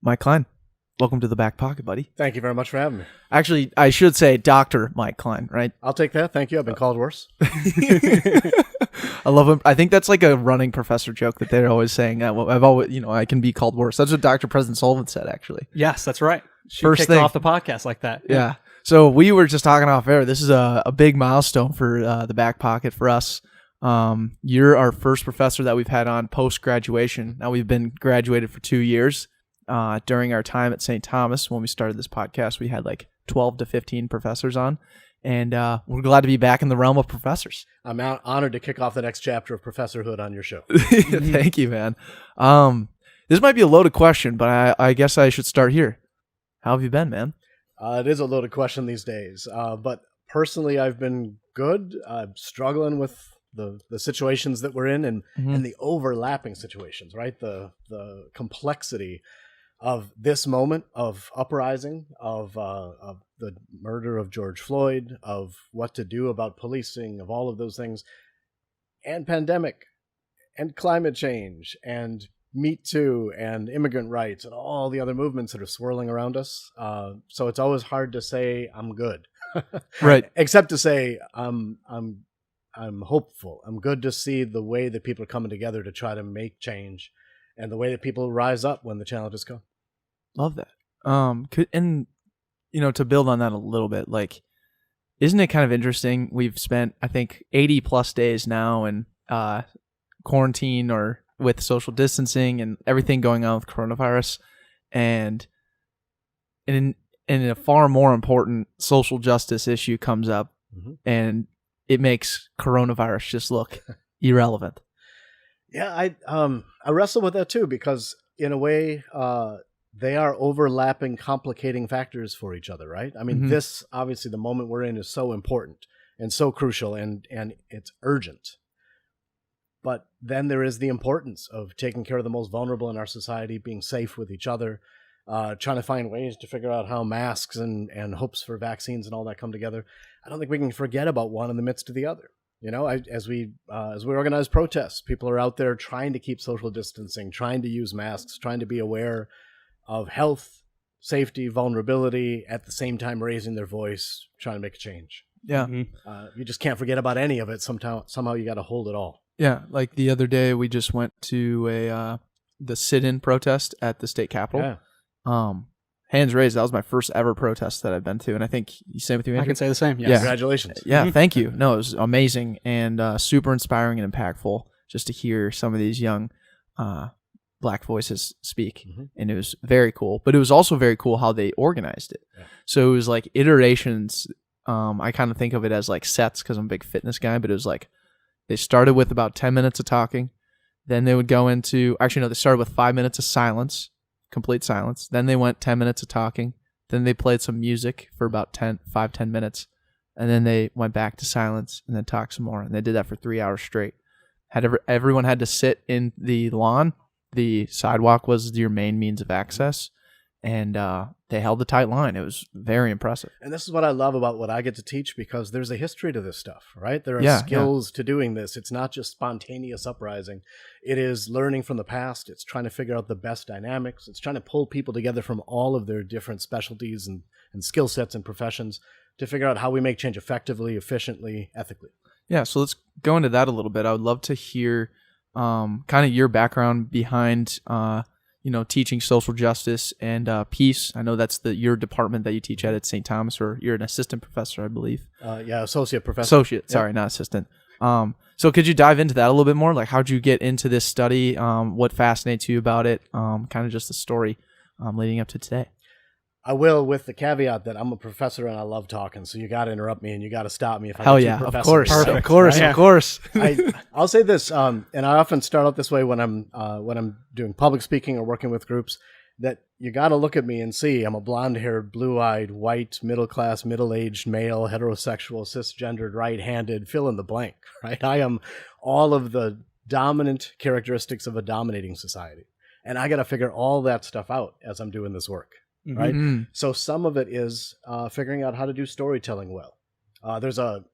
Mike Klein. Welcome to the Back Pocket, buddy. Thank you very much for having me. Actually, I should say Dr. Mike Klein, right? I'll take that. Thank you. I've been called worse. I love him. I think that's like a running professor joke that they're always saying. I've always, I can be called worse. That's what Dr. President Sullivan said, actually. Yes, that's right. She First kicked thing. off the podcast like that. Yeah. So we were just talking off air. This is a big milestone for the Back Pocket for us. You're our first professor that we've had on post-graduation. Now we've been graduated for 2 years. During our time at St. Thomas, when we started this podcast, we had like 12 to 15 professors on, and we're glad to be back in the realm of professors. I'm honored to kick off the next chapter of professorhood on your show. Thank you, man. This might be a loaded question, but I guess I should start here. How have you been, man? It is a loaded question these days, but personally, I've been good. I'm struggling with the situations that we're in and the overlapping situations, right? The complexity of this moment of uprising, of the murder of George Floyd, of what to do about policing, of all of those things, and pandemic, and climate change, and Me Too, and immigrant rights, and all the other movements that are swirling around us. So it's always hard to say I'm good, Right? except to say I'm hopeful. I'm good to see the way that people are coming together to try to make change, and the way that people rise up when the challenges come. Love that. To build on that a little bit, like, isn't it kind of interesting? We've spent, I think, 80 plus days now in quarantine or with social distancing and everything going on with coronavirus, and in a far more important social justice issue comes up, and it makes coronavirus just look irrelevant. Yeah, I wrestle with that too, because in a way, they are overlapping, complicating factors for each other, right? I mean, this, obviously, the moment we're in is so important and so crucial, and it's urgent. But then there is the importance of taking care of the most vulnerable in our society, being safe with each other, trying to find ways to figure out how masks and hopes for vaccines and all that come together. I don't think we can forget about one in the midst of the other. As we organize protests, people are out there trying to keep social distancing, trying to use masks, trying to be aware of health, safety, vulnerability, at the same time raising their voice, trying to make a change. Yeah. You just can't forget about any of it. Somehow you got to hold it all. Yeah. Like the other day, we just went to the sit-in protest at the state capitol. Yeah. Hands raised. That was my first ever protest that I've been to, and I think you same with you, Andrew? I can say the same. Yes. Yeah. Congratulations. Yeah, thank you. No, it was amazing and super inspiring and impactful just to hear some of these young Black voices speak, and it was very cool. But it was also very cool how they organized it. Yeah. So it was like iterations. I kind of think of it as like sets because I'm a big fitness guy, but it was like they started with about 10 minutes of talking. Then they would go into, actually, no, they started with 5 minutes of silence, complete silence. Then they went 10 minutes of talking. Then they played some music for about 10 minutes. And then they went back to silence and then talked some more. And they did that for 3 hours straight. Everyone had to sit in the lawn. The sidewalk was your main means of access. And they held the tight line. It was very impressive. And this is what I love about what I get to teach, because there's a history to this stuff, right? There are skills to doing this. It's not just spontaneous uprising. It is learning from the past. It's trying to figure out the best dynamics. It's trying to pull people together from all of their different specialties and skill sets and professions to figure out how we make change effectively, efficiently, ethically. Yeah, so let's go into that a little bit. I would love to hear kind of your background behind teaching social justice and peace. I know that's your department that you teach at St. Thomas, or you're an assistant professor, I believe. Associate professor. Associate, sorry, not assistant. So could you dive into that a little bit more? Like, how'd you get into this study? What fascinates you about it? Kind of just the story leading up to today. I will, with the caveat that I'm a professor and I love talking, so you got to interrupt me and you got to stop me if I Hell get yeah, too of professor. course, Perfect. of course, Right? of course. I'll say this, and I often start out this way when I'm doing public speaking or working with groups, that you got to look at me and see I'm a blonde-haired, blue-eyed, white, middle-class, middle-aged male, heterosexual, cisgendered, right-handed, fill in the blank, right? I am all of the dominant characteristics of a dominating society, and I got to figure all that stuff out as I'm doing this work. Right. So some of it is figuring out how to do storytelling well. There's a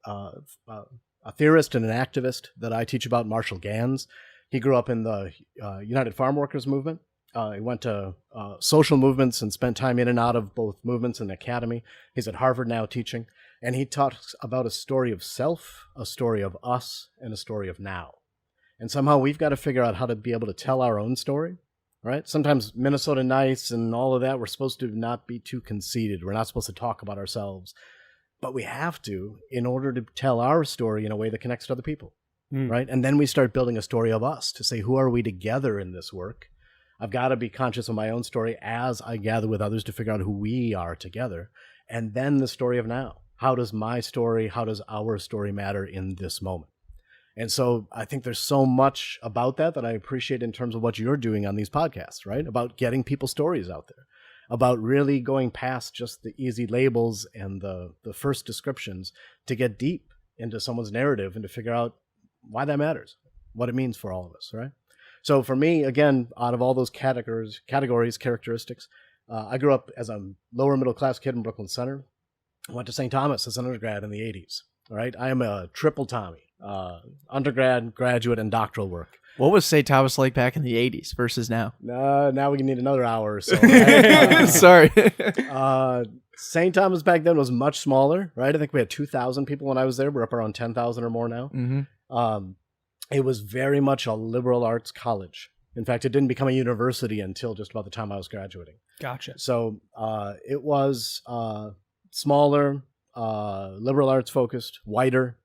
theorist and an activist that I teach about, Marshall Gans. He grew up in the United Farm Workers movement. He went to social movements and spent time in and out of both movements and academy. He's at Harvard now teaching. And he talks about a story of self, a story of us, and a story of now. And somehow we've got to figure out how to be able to tell our own story, right? Sometimes Minnesota Nice and all of that, we're supposed to not be too conceited. We're not supposed to talk about ourselves. But we have to in order to tell our story in a way that connects to other people, right? And then we start building a story of us to say, who are we together in this work? I've got to be conscious of my own story as I gather with others to figure out who we are together. And then the story of now. How does my story, how does our story matter in this moment? And so I think there's so much about that I appreciate in terms of what you're doing on these podcasts, right? About getting people's stories out there, about really going past just the easy labels and the first descriptions to get deep into someone's narrative and to figure out why that matters, what it means for all of us, right? So for me, again, out of all those categories, characteristics, I grew up as a lower middle class kid in Brooklyn Center. I went to St. Thomas as an undergrad in the 80s. All right. I am a triple Tommy, undergrad, graduate, and doctoral work. What was St. Thomas like back in the 80s versus now? Now we need another hour or so. Sorry. St. Thomas back then was much smaller, right? I think we had 2,000 people when I was there. We're up around 10,000 or more now. Mm-hmm. It was very much a liberal arts college. In fact, it didn't become a university until just about the time I was graduating. Gotcha. So it was smaller, liberal arts focused, whiter.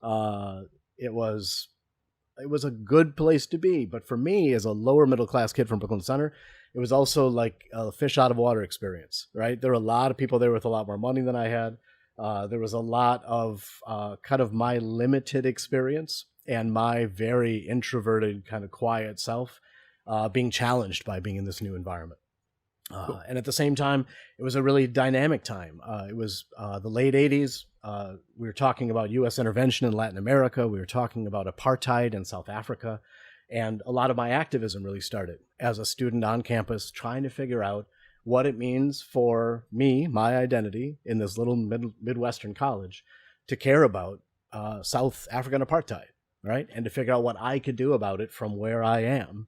It was a good place to be. But for me, as a lower middle class kid from Brooklyn Center, it was also like a fish out of water experience, right? There were a lot of people there with a lot more money than I had. There was a lot of kind of my limited experience and my very introverted, kind of quiet self being challenged by being in this new environment. Cool. And at the same time, it was a really dynamic time. It was the late 80s. We were talking about U.S. intervention in Latin America. We were talking about apartheid in South Africa. And a lot of my activism really started as a student on campus trying to figure out what it means for me, my identity in this little Midwestern college, to care about South African apartheid, right? And to figure out what I could do about it from where I am.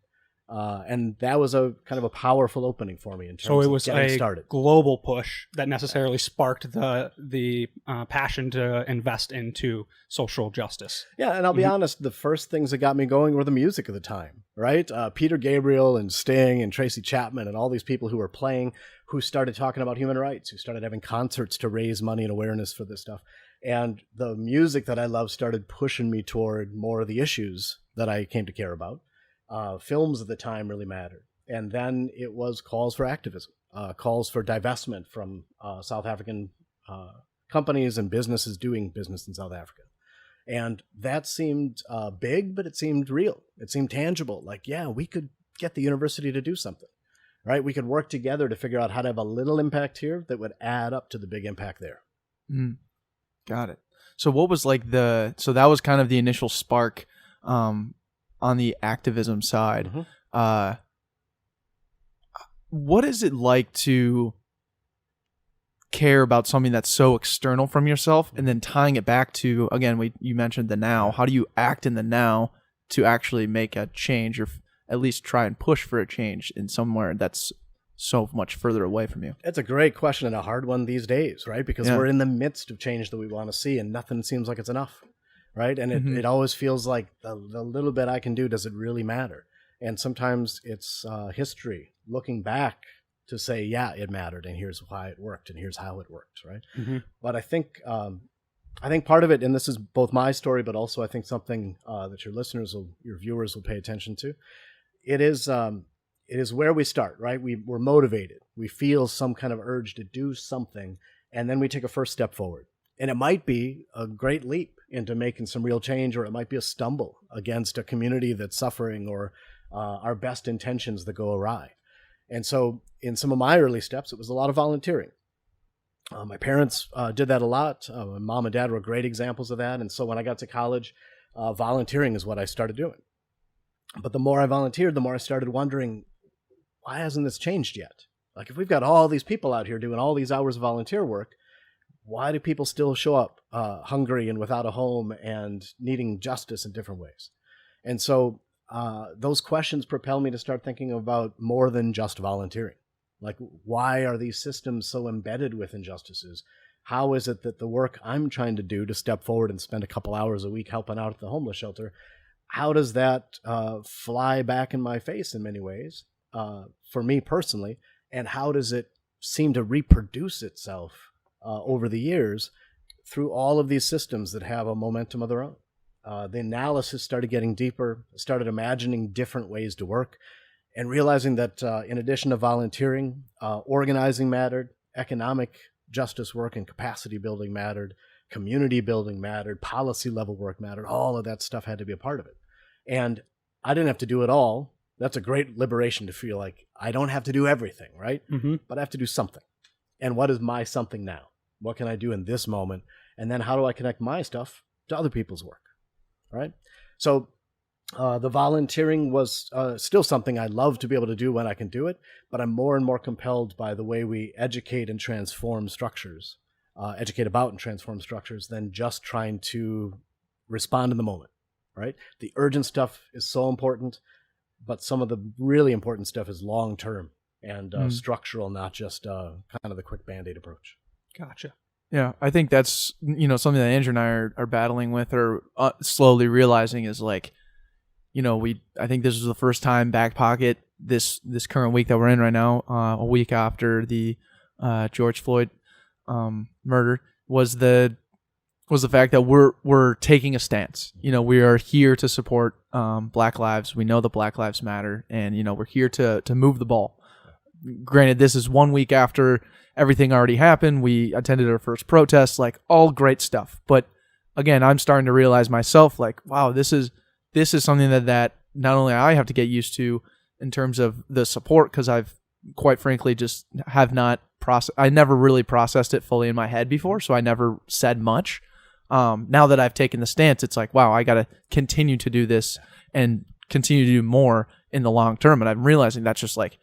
And that was a kind of a powerful opening for me in terms of getting started. Global push that necessarily sparked the passion to invest into social justice. Yeah, and I'll be honest, the first things that got me going were the music of the time, right? Peter Gabriel and Sting and Tracy Chapman and all these people who were playing, who started talking about human rights, who started having concerts to raise money and awareness for this stuff. And the music that I love started pushing me toward more of the issues that I came to care about. Films at the time really mattered. And then it was calls for activism, calls for divestment from South African companies and businesses doing business in South Africa. And that seemed big, but it seemed real. It seemed tangible. Like, yeah, we could get the university to do something, right? We could work together to figure out how to have a little impact here that would add up to the big impact there. Mm. Got it. So what was like so that was kind of the initial spark on the activism side. Mm-hmm. What is it like to care about something that's so external from yourself and then tying it back to, again, you mentioned the now. How do you act in the now to actually make a change or at least try and push for a change in somewhere that's so much further away from you? It's a great question and a hard one these days, right? Because we're in the midst of change that we want to see and nothing seems like it's enough. Right. And it always feels like the little bit I can do, does it really matter? And sometimes it's history looking back to say, yeah, it mattered. And here's why it worked. And here's how it worked. Right. Mm-hmm. But I think part of it, and this is both my story, but also I think something that your viewers will pay attention to. It is where we start. Right. We're motivated. We feel some kind of urge to do something. And then we take a first step forward. And it might be a great leap into making some real change, or it might be a stumble against a community that's suffering, or our best intentions that go awry. And so in some of my early steps, it was a lot of volunteering. My parents did that a lot. My mom and dad were great examples of that. And so when I got to college, volunteering is what I started doing. But the more I volunteered, the more I started wondering, why hasn't this changed yet? Like, if we've got all these people out here doing all these hours of volunteer work, why do people still show up hungry and without a home and needing justice in different ways? And so those questions propel me to start thinking about more than just volunteering. Like, why are these systems so embedded with injustices? How is it that the work I'm trying to do to step forward and spend a couple hours a week helping out at the homeless shelter, how does that fly back in my face in many ways for me personally? And how does it seem to reproduce itself over the years through all of these systems that have a momentum of their own? The analysis started getting deeper, started imagining different ways to work, and realizing that in addition to volunteering, organizing mattered, economic justice work and capacity building mattered, community building mattered, policy level work mattered. All of that stuff had to be a part of it. And I didn't have to do it all. That's a great liberation to feel like I don't have to do everything, right? Mm-hmm. But I have to do something. And what is my something now? What can I do in this moment? And then how do I connect my stuff to other people's work, right? So the volunteering was still something I love to be able to do when I can do it, but I'm more and more compelled by the way we educate and transform structures, educate about and transform structures, than just trying to respond in the moment, right? The urgent stuff is so important, but some of the really important stuff is long-term and structural, not just kind of the quick Band-Aid approach. Gotcha. Yeah, I think that's, something that Andrew and I are battling with, or slowly realizing is like, I think this is the first time Backpocket, this current week that we're in right now, a week after the George Floyd murder, was the fact that we're taking a stance. We are here to support Black lives. We know that Black lives matter, and we're here to move the ball. Granted, this is 1 week after everything already happened. We attended our first protest, like all great stuff. But again, I'm starting to realize myself, like, wow, this is something that not only I have to get used to in terms of the support, because I've quite frankly just have not I never really processed it fully in my head before, so I never said much. Now that I've taken the stance, it's like, wow, I got to continue to do this and continue to do more in the long term. And I'm realizing that's just like,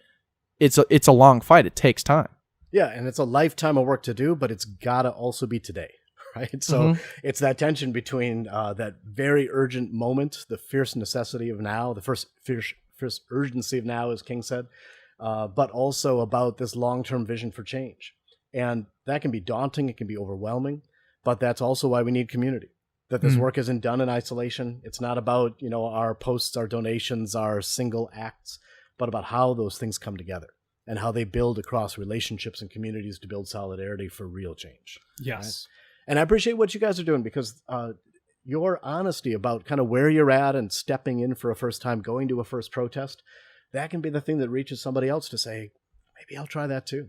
it's a long fight. It takes time. Yeah, and it's a lifetime of work to do, but it's got to also be today, right? So it's that tension between that very urgent moment, the fierce necessity of now, the first fierce urgency of now, as King said, but also about this long-term vision for change. And that can be daunting, it can be overwhelming, but that's also why we need community. That this work isn't done in isolation. It's not about, our posts, our donations, our single acts, but about how those things come together and how they build across relationships and communities to build solidarity for real change. Yes. Right? And I appreciate what you guys are doing, because your honesty about kind of where you're at and stepping in for a first time, going to a first protest, that can be the thing that reaches somebody else to say, maybe I'll try that too,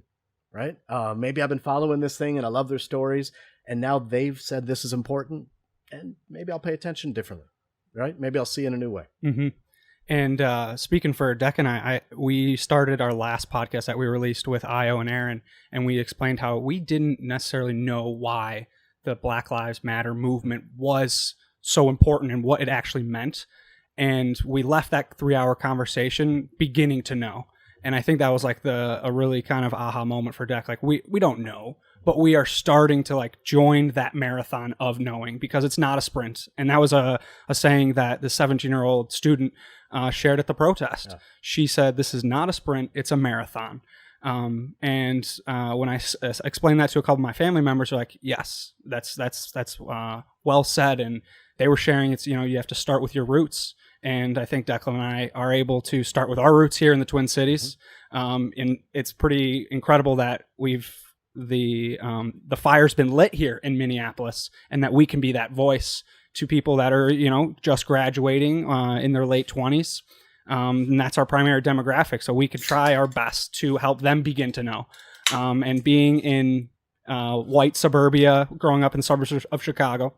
right? Maybe I've been following this thing and I love their stories, and now they've said this is important, and maybe I'll pay attention differently, right? Maybe I'll see in a new way. Mm-hmm. And speaking for Deck and I, we started our last podcast that we released with Io and Aaron, and we explained how we didn't necessarily know why the Black Lives Matter movement was so important and what it actually meant. And we left that 3-hour conversation beginning to know. And I think that was like a really kind of aha moment for Deck. Like, we don't know, but we are starting to like join that marathon of knowing, because it's not a sprint. And that was a saying that the 17-year-old student shared at the protest. Yeah. She said, this is not a sprint, it's a marathon. And when I explained that to a couple of my family members, they're like, yes, that's well said. And they were sharing, it's, you have to start with your roots. And I think Declan and I are able to start with our roots here in the Twin Cities. And it's pretty incredible that the fire's been lit here in Minneapolis, and that we can be that voice to people that are, just graduating in their late 20s. And that's our primary demographic. So we could try our best to help them begin to know. And being in white suburbia, growing up in the suburbs of Chicago,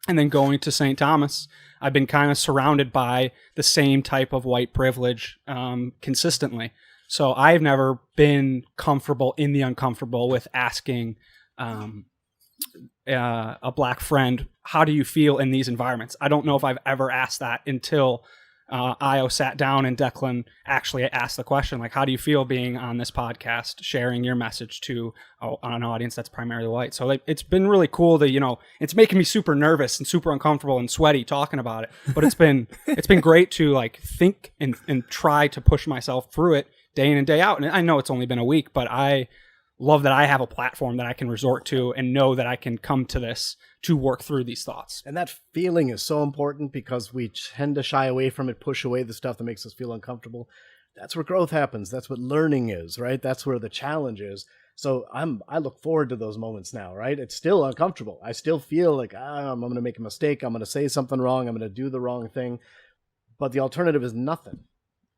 and then going to St. Thomas, I've been kind of surrounded by the same type of white privilege consistently. So I've never been comfortable in the uncomfortable with asking a Black friend, how do you feel in these environments? I don't know if I've ever asked that until Io sat down and Declan actually asked the question, like, how do you feel being on this podcast, sharing your message to an audience that's primarily white? So it's been really cool that, it's making me super nervous and super uncomfortable and sweaty talking about it. But it's been great to like think and try to push myself through it day in and day out. And I know it's only been a week, but I love that I have a platform that I can resort to and know that I can come to this to work through these thoughts. And that feeling is so important because we tend to shy away from it, push away the stuff that makes us feel uncomfortable. That's where growth happens. That's what learning is, right? That's where the challenge is. So I look forward to those moments now, right? It's still uncomfortable. I still feel like I'm going to make a mistake. I'm going to say something wrong. I'm going to do the wrong thing. But the alternative is nothing.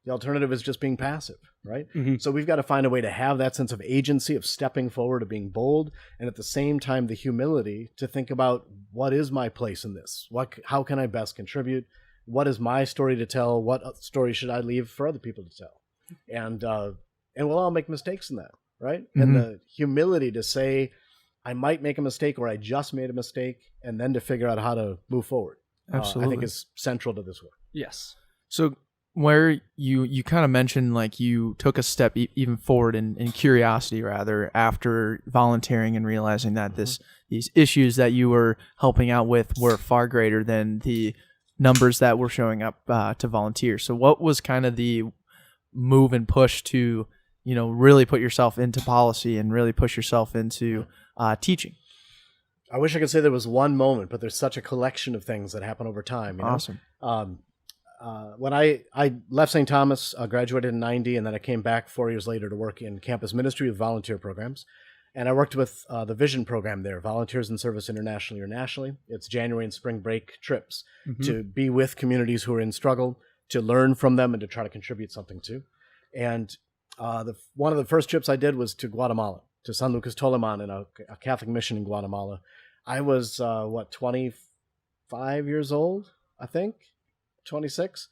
The alternative is just being passive, right? Mm-hmm. So we've got to find a way to have that sense of agency, of stepping forward, of being bold, and at the same time, the humility to think about what is my place in this? How can I best contribute? What is my story to tell? What story should I leave for other people to tell? And we'll all make mistakes in that, right? Mm-hmm. And the humility to say, I might make a mistake or I just made a mistake, and then to figure out how to move forward. Absolutely. I think is central to this work. Yes. So where you kind of mentioned like you took a step even forward in curiosity rather after volunteering and realizing that these issues that you were helping out with were far greater than the numbers that were showing up to volunteer. So what was kind of the move and push to really put yourself into policy and really push yourself into teaching? I wish I could say there was one moment, but there's such a collection of things that happen over time. Awesome. When I left St. Thomas, graduated in 90, and then I came back 4 years later to work in campus ministry with volunteer programs. And I worked with the Vision program there, Volunteers in Service Internationally or Nationally. It's January and spring break trips to be with communities who are in struggle, to learn from them and to try to contribute something to. And one of the first trips I did was to Guatemala, to San Lucas Toliman in a Catholic mission in Guatemala. I was, 25 years old, I think, 26,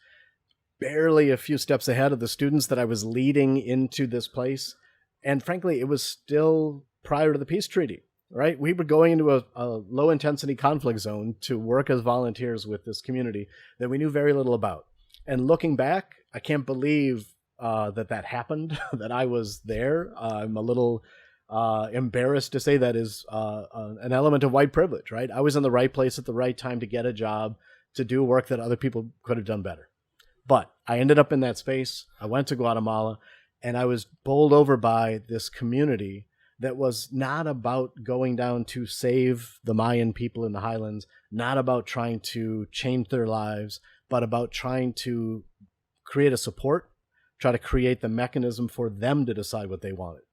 barely a few steps ahead of the students that I was leading into this place. And frankly, it was still prior to the peace treaty, right? We were going into a low-intensity conflict zone to work as volunteers with this community that we knew very little about. And looking back, I can't believe that happened, that I was there. I'm a little embarrassed to say that is an element of white privilege, right? I was in the right place at the right time to get a job, to do work that other people could have done better. But I ended up in that space. I went to Guatemala, and I was bowled over by this community that was not about going down to save the Mayan people in the highlands, not about trying to change their lives, but about trying to create a support, try to create the mechanism for them to decide what they wanted,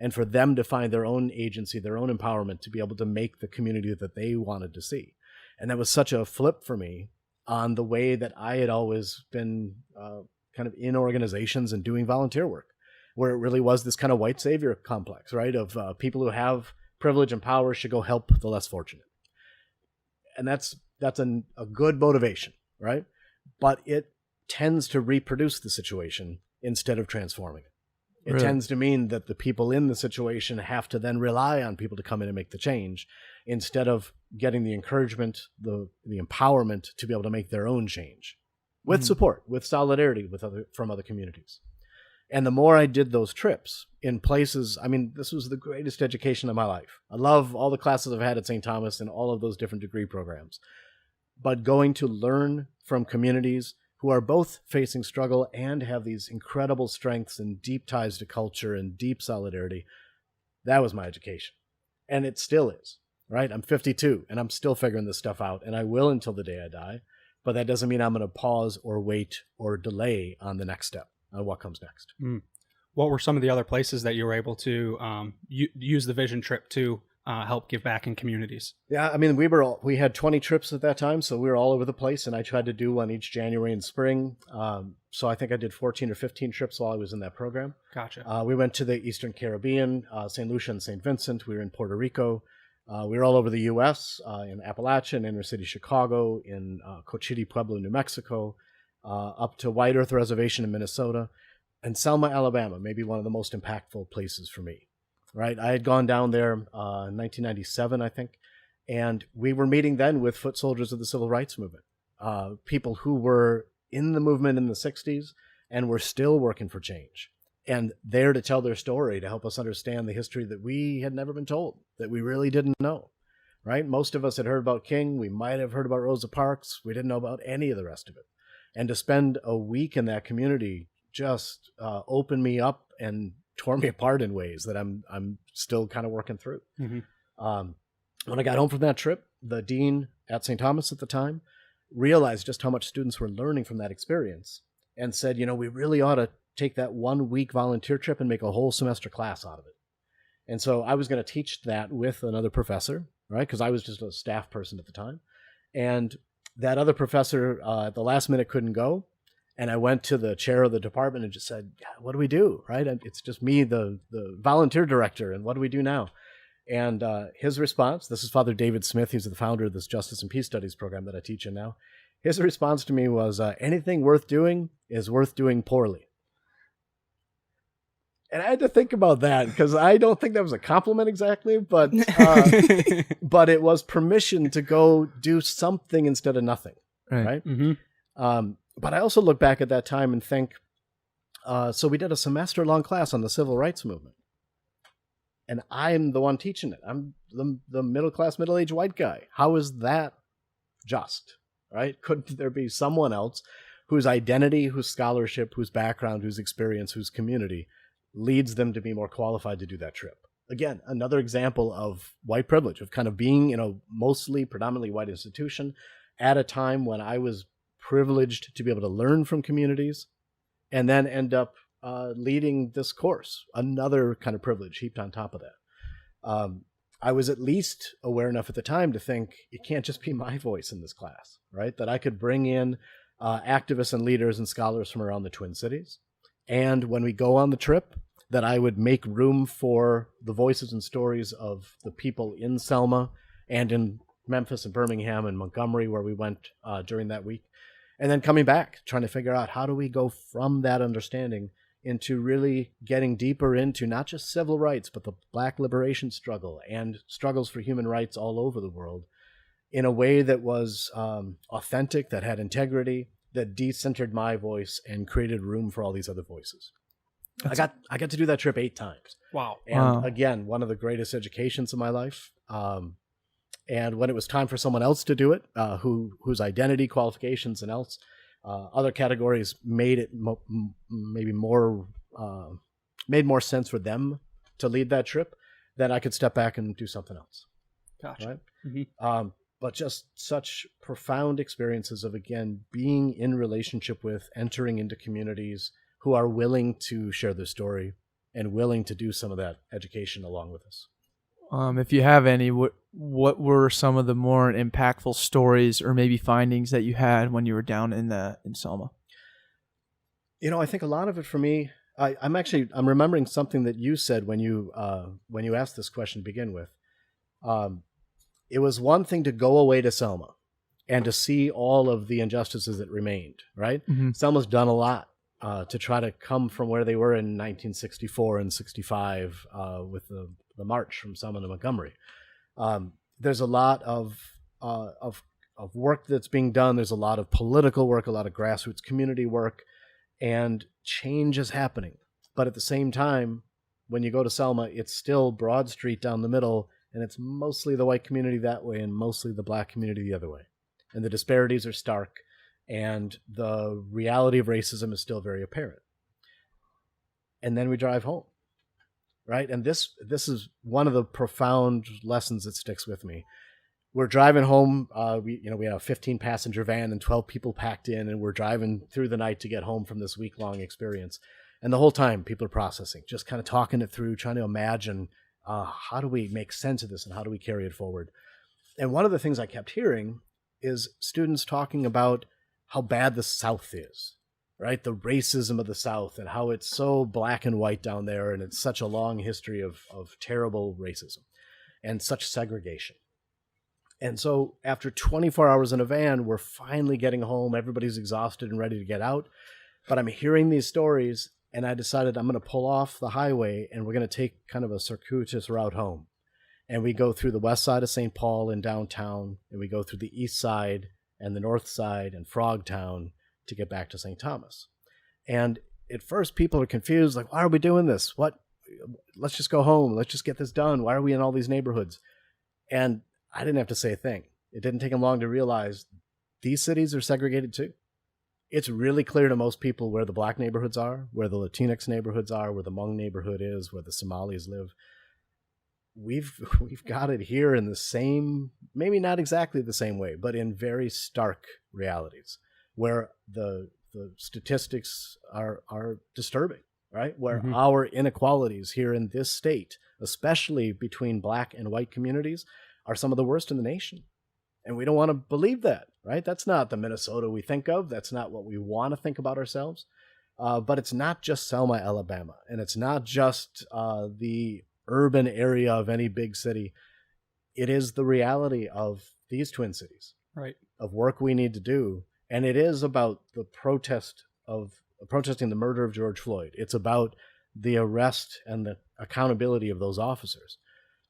and for them to find their own agency, their own empowerment to be able to make the community that they wanted to see. And that was such a flip for me on the way that I had always been kind of in organizations and doing volunteer work, where it really was this kind of white savior complex, right? Of people who have privilege and power should go help the less fortunate. And that's a good motivation, right? But it tends to reproduce the situation instead of transforming it. It Really? tends to mean that the people in the situation have to then rely on people to come in and make the change instead of getting the encouragement, the empowerment to be able to make their own change with support, with solidarity from other communities. And the more I did those trips in places, I mean, this was the greatest education of my life. I love all the classes I've had at St. Thomas and all of those different degree programs. But going to learn from communities who are both facing struggle and have these incredible strengths and deep ties to culture and deep solidarity, that was my education. And it still is, right? I'm 52 and I'm still figuring this stuff out, and I will until the day I die. But that doesn't mean I'm going to pause or wait or delay on the next step, on what comes next. What were some of the other places that you were able to use the Vision trip to help give back in communities? Yeah, I mean, we had 20 trips at that time, so we were all over the place, and I tried to do one each January and spring. So I think I did 14 or 15 trips while I was in that program. Gotcha. We went to the Eastern Caribbean, St. Lucia and St. Vincent. We were in Puerto Rico. We were all over the U.S., in Appalachia, in inner city Chicago, in Cochiti Pueblo, New Mexico, up to White Earth Reservation in Minnesota, and Selma, Alabama, maybe one of the most impactful places for me. Right, I had gone down there in 1997, I think, and we were meeting then with foot soldiers of the civil rights movement, people who were in the movement in the 60s and were still working for change and there to tell their story to help us understand the history that we had never been told, that we really didn't know, right? Most of us had heard about King. We might have heard about Rosa Parks. We didn't know about any of the rest of it. And to spend a week in that community just opened me up and tore me apart in ways that I'm still kind of working through. When I got home from that trip, the dean at St. Thomas at the time realized just how much students were learning from that experience and said, we really ought to take that 1 week volunteer trip and make a whole semester class out of it. And so I was going to teach that with another professor, right? Because I was just a staff person at the time. And that other professor at the last minute couldn't go. And I went to the chair of the department and just said, what do we do, right? It's just me, the volunteer director, and what do we do now? And his response, this is Father David Smith, he's the founder of this Justice and Peace Studies program that I teach in now. His response to me was, anything worth doing is worth doing poorly. And I had to think about that because I don't think that was a compliment exactly, but but it was permission to go do something instead of nothing, right? But I also look back at that time and think, so we did a semester-long class on the civil rights movement. And I'm the one teaching it. I'm the middle-class, middle-aged white guy. How is that just, right? Couldn't there be someone else whose identity, whose scholarship, whose background, whose experience, whose community leads them to be more qualified to do that trip? Again, another example of white privilege, of kind of being in a mostly predominantly white institution at a time when I was privileged to be able to learn from communities and then end up leading this course, another kind of privilege heaped on top of that. I was at least aware enough at the time to think it can't just be my voice in this class, right? That I could bring in activists and leaders and scholars from around the Twin Cities. And when we go on the trip, that I would make room for the voices and stories of the people in Selma and in Memphis and Birmingham and Montgomery, where we went during that week. And then coming back, trying to figure out how do we go from that understanding into really getting deeper into not just civil rights, but the Black liberation struggle and struggles for human rights all over the world in a way that was authentic, that had integrity, that decentered my voice and created room for all these other voices. I got to do that trip 8 times. Wow. And again, one of the greatest educations of my life. And when it was time for someone else to do it, whose identity, qualifications, and else, other categories made it made more sense for them to lead that trip, then I could step back and do something else. Gotcha. Right? But just such profound experiences of, again, being in relationship with, entering into communities who are willing to share their story and willing to do some of that education along with us. If you have any, what were some of the more impactful stories or maybe findings that you had when you were down in Selma? I think a lot of it for me, I'm remembering something that you said when you asked this question to begin with. It was one thing to go away to Selma and to see all of the injustices that remained, right? Mm-hmm. Selma's done a lot to try to come from where they were in 1964 and 65 with the march from Selma to Montgomery. There's a lot of work that's being done. There's a lot of political work, a lot of grassroots community work, and change is happening. But at the same time, when you go to Selma, it's still Broad Street down the middle, and it's mostly the white community that way and mostly the Black community the other way. And the disparities are stark, and the reality of racism is still very apparent. And then we drive home, right? And this is one of the profound lessons that sticks with me. We're driving home. We had a 15-passenger van and 12 people packed in, and we're driving through the night to get home from this week-long experience. And the whole time, people are processing, just kind of talking it through, trying to imagine how do we make sense of this and how do we carry it forward. And one of the things I kept hearing is students talking about how bad the South is, right? The racism of the South and how it's so black and white down there, and it's such a long history of terrible racism and such segregation. And so after 24 hours in a van, we're finally getting home. Everybody's exhausted and ready to get out. But I'm hearing these stories, and I decided I'm going to pull off the highway, and we're going to take kind of a circuitous route home. And we go through the west side of St. Paul and downtown, and we go through the east side and the north side and Frogtown to get back to St. Thomas. And at first people are confused, like, why are we doing this? Let's just go home. Let's just get this done. Why are we in all these neighborhoods? And I didn't have to say a thing. It didn't take them long to realize these cities are segregated too. It's really clear to most people where the Black neighborhoods are, where the Latinx neighborhoods are, where the Hmong neighborhood is, where the Somalis live. We've got it here in the same, maybe not exactly the same way, but in very stark realities where the statistics are disturbing, right? Where our inequalities here in this state, especially between Black and white communities, are some of the worst in the nation. And we don't want to believe that, right? That's not the Minnesota we think of. That's not what we want to think about ourselves. But it's not just Selma, Alabama. And it's not just the urban area of any big city. It is the reality of these twin cities, right? Of work we need to do. And it is about the protesting the murder of George Floyd. It's about the arrest and the accountability of those officers.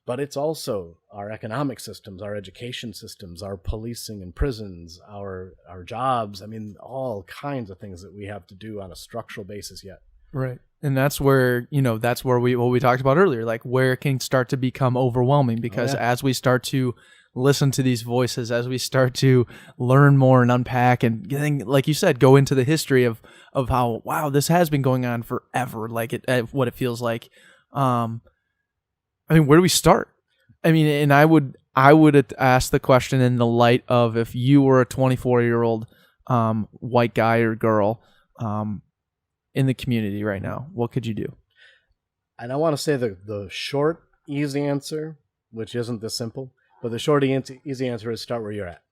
But it's also our economic systems, our education systems, our policing and prisons, our jobs. I mean, all kinds of things that we have to do on a structural basis yet. Right. And that's where, what we talked about earlier, like where it can start to become overwhelming, because as we start to listen to these voices, as we start to learn more and unpack and getting, like you said, go into the history of how, wow, this has been going on forever, like what it feels like. I mean, where do we start? I mean, and I would ask the question in the light of, if you were a 24-year-old white guy or girl in the community right now, what could you do? And I want to say the short, easy answer, which isn't this simple, but the short, easy answer is start where you're at,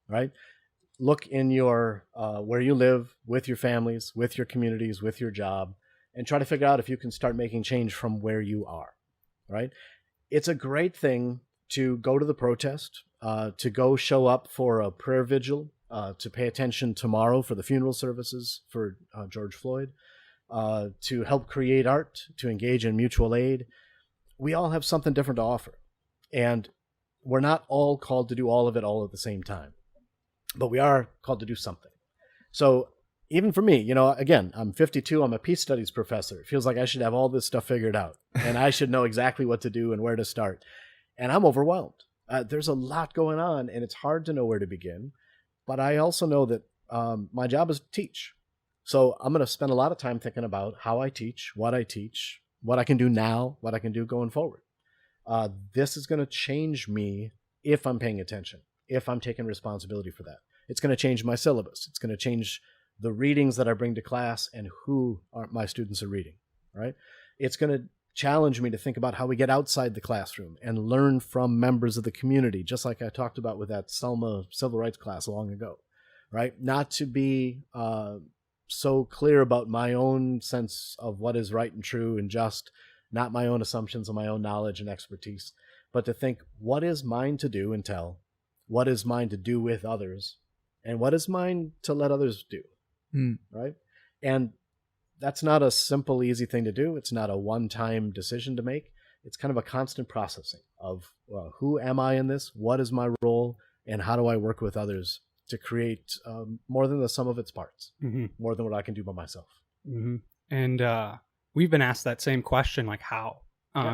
right? Look in your where you live, with your families, with your communities, with your job, and try to figure out if you can start making change from where you are. Right? It's a great thing to go to the protest, to go show up for a prayer vigil, to pay attention tomorrow for the funeral services for George Floyd, to help create art, to engage in mutual aid. We all have something different to offer. And we're not all called to do all of it all at the same time. But we are called to do something. So even for me, again, I'm 52. I'm a peace studies professor. It feels like I should have all this stuff figured out, and I should know exactly what to do and where to start. And I'm overwhelmed. There's a lot going on, and it's hard to know where to begin. But I also know that my job is to teach. So I'm going to spend a lot of time thinking about how I teach, what I can do now, what I can do going forward. This is going to change me if I'm paying attention, if I'm taking responsibility for that. It's going to change my syllabus. It's going to change the readings that I bring to class and who my students are reading, right? It's going to challenge me to think about how we get outside the classroom and learn from members of the community, just like I talked about with that Selma civil rights class long ago, right? Not to be so clear about my own sense of what is right and true and just, not my own assumptions and my own knowledge and expertise, but to think, what is mine to do and tell? What is mine to do with others? And what is mine to let others do? Right? And that's not a simple, easy thing to do. It's not a one-time decision to make. It's kind of a constant processing of who am I in this? What is my role? And how do I work with others to create more than the sum of its parts, more than what I can do by myself? And we've been asked that same question, like how,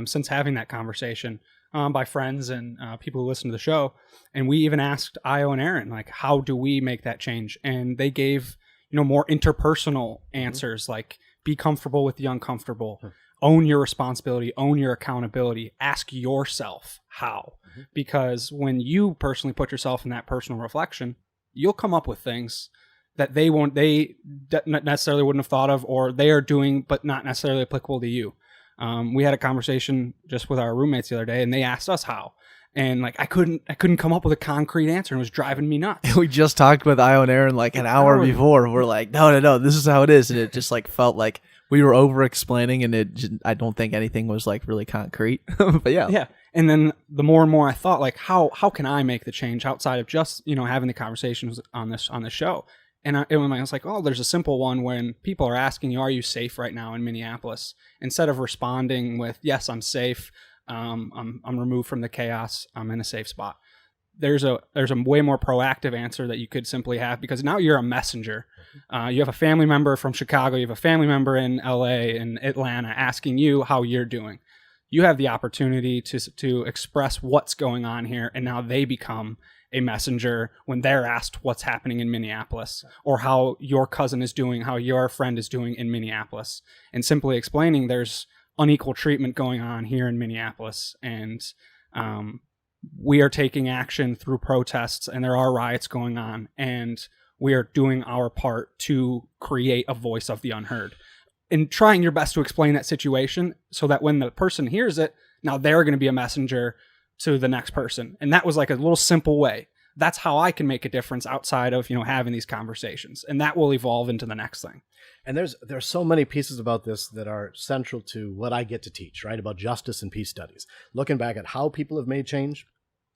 since having that conversation by friends and people who listen to the show. And we even asked Io and Aaron, like, how do we make that change? And they gave more interpersonal answers, like be comfortable with the uncomfortable, own your responsibility, own your accountability, ask yourself how, because when you personally put yourself in that personal reflection, you'll come up with things that they necessarily wouldn't have thought of, or they are doing, but not necessarily applicable to you. We had a conversation just with our roommates the other day, and they asked us how. And like I couldn't come up with a concrete answer, and it was driving me nuts. We just talked with Io and Aaron like an hour before. We're like, no, this is how it is, and it just like felt like we were over explaining, and I don't think anything was like really concrete. But yeah. And then the more and more I thought, like, how can I make the change outside of just having the conversations on this show? And I was like, oh, there's a simple one. When people are asking you, are you safe right now in Minneapolis? Instead of responding with, yes, I'm safe. I'm removed from the chaos. I'm in a safe spot. there's a way more proactive answer that you could simply have, because now you're a messenger. You have a family member from Chicago, you have a family member in LA and Atlanta asking you how you're doing. You have the opportunity to express what's going on here, and now they become a messenger when they're asked what's happening in Minneapolis, or how your cousin is doing, how your friend is doing in Minneapolis, and simply explaining there's unequal treatment going on here in Minneapolis, and we are taking action through protests, and there are riots going on, and we are doing our part to create a voice of the unheard, and trying your best to explain that situation so that when the person hears it, now they're going to be a messenger to the next person. And that was like a little simple way. That's how I can make a difference outside of, having these conversations, and that will evolve into the next thing. And there's so many pieces about this that are central to what I get to teach, right? About justice and peace studies, looking back at how people have made change,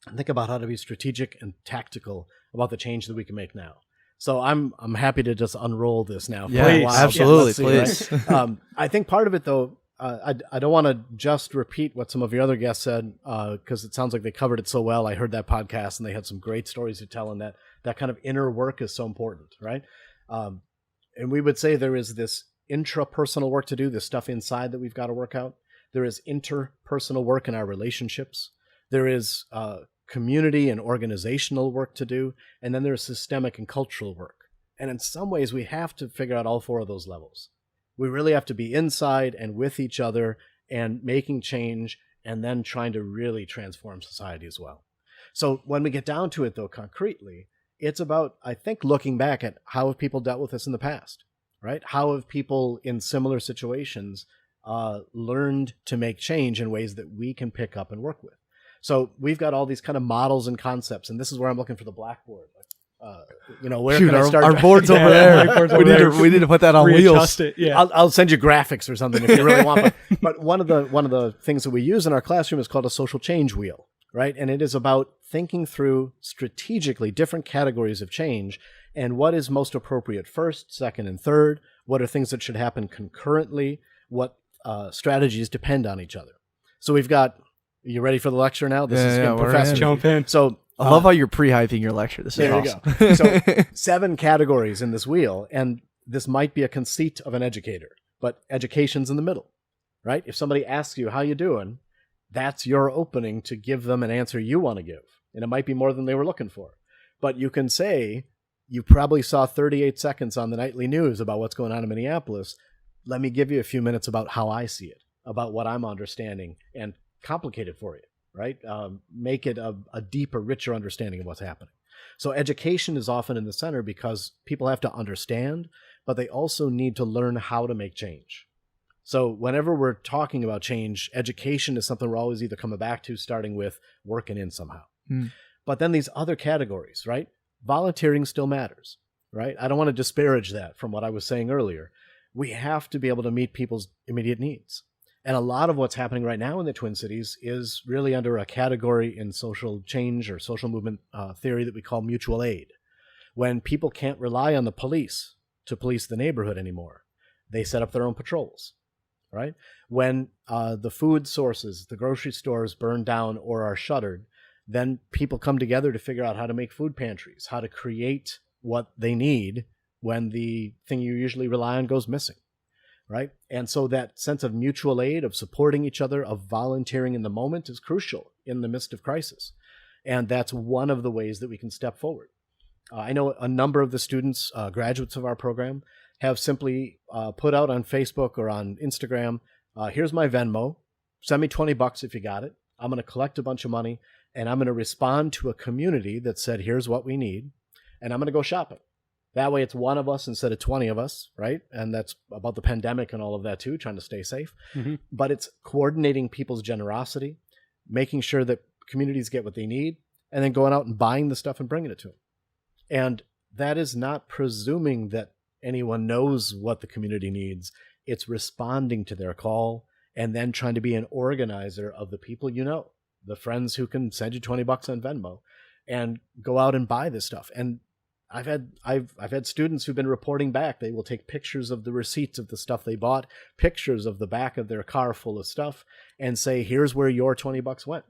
and think about how to be strategic and tactical about the change that we can make now. So I'm happy to just unroll this now. Yeah, please. Absolutely, please. Right? I think part of it, though, I don't want to just repeat what some of your other guests said, because it sounds like they covered it so well. I heard that podcast, and they had some great stories to tell, and that kind of inner work is so important, right? And we would say there is this intrapersonal work to do, this stuff inside that we've got to work out. There is interpersonal work in our relationships. There is community and organizational work to do, and then there's systemic and cultural work. And in some ways, we have to figure out all four of those levels. We really have to be inside and with each other and making change, and then trying to really transform society as well. So when we get down to it, though, concretely, it's about, I think, looking back at how have people dealt with this in the past, right? How have people in similar situations learned to make change in ways that we can pick up and work with? So we've got all these kind of models and concepts, and this is where I'm looking for the blackboard. Where can I start? Our board's over there. We need to put that on wheels. It, yeah. I'll send you graphics or something if you really want. But one of the things that we use in our classroom is called a social change wheel, right? And it is about thinking through strategically different categories of change and what is most appropriate first, second, and third. What are things that should happen concurrently? What strategies depend on each other? So we've got. You ready for the lecture now? This is Professor. Jump in. So I love how you're pre-hyping your lecture. This is awesome. There you go. So 7 categories in this wheel, and this might be a conceit of an educator, but education's in the middle, right? If somebody asks you how you doing, that's your opening to give them an answer you want to give, and it might be more than they were looking for. But you can say, you probably saw 38 seconds on the nightly news about what's going on in Minneapolis. Let me give you a few minutes about how I see it, about what I'm understanding, and complicate it for you, right? Make it a deeper, richer understanding of what's happening. So education is often in the center because people have to understand, but they also need to learn how to make change. So whenever we're talking about change, education is something we're always either coming back to, starting with working in somehow. But then these other categories, right? Volunteering still matters, right? I don't want to disparage that from what I was saying earlier. We have to be able to meet people's immediate needs. And a lot of what's happening right now in the Twin Cities is really under a category in social change or social movement theory that we call mutual aid. When people can't rely on the police to police the neighborhood anymore, they set up their own patrols, right? When the food sources, the grocery stores burn down or are shuttered, then people come together to figure out how to make food pantries, how to create what they need when the thing you usually rely on goes missing. Right? And so that sense of mutual aid, of supporting each other, of volunteering in the moment is crucial in the midst of crisis. And that's one of the ways that we can step forward. I know a number of the students, graduates of our program, have simply put out on Facebook or on Instagram, here's my Venmo, send me $20 if you got it. I'm going to collect a bunch of money, and I'm going to respond to a community that said, here's what we need, and I'm going to go shopping. That way it's one of us instead of 20 of us, right? And that's about the pandemic and all of that too, trying to stay safe. Mm-hmm. But it's coordinating people's generosity, making sure that communities get what they need, and then going out and buying the stuff and bringing it to them. And that is not presuming that anyone knows what the community needs. It's responding to their call and then trying to be an organizer of the people you know, the friends who can send you $20 on Venmo, and go out and buy this stuff. And I've had students who've been reporting back. They will take pictures of the receipts of the stuff they bought, pictures of the back of their car full of stuff, and say, here's where your $20 went.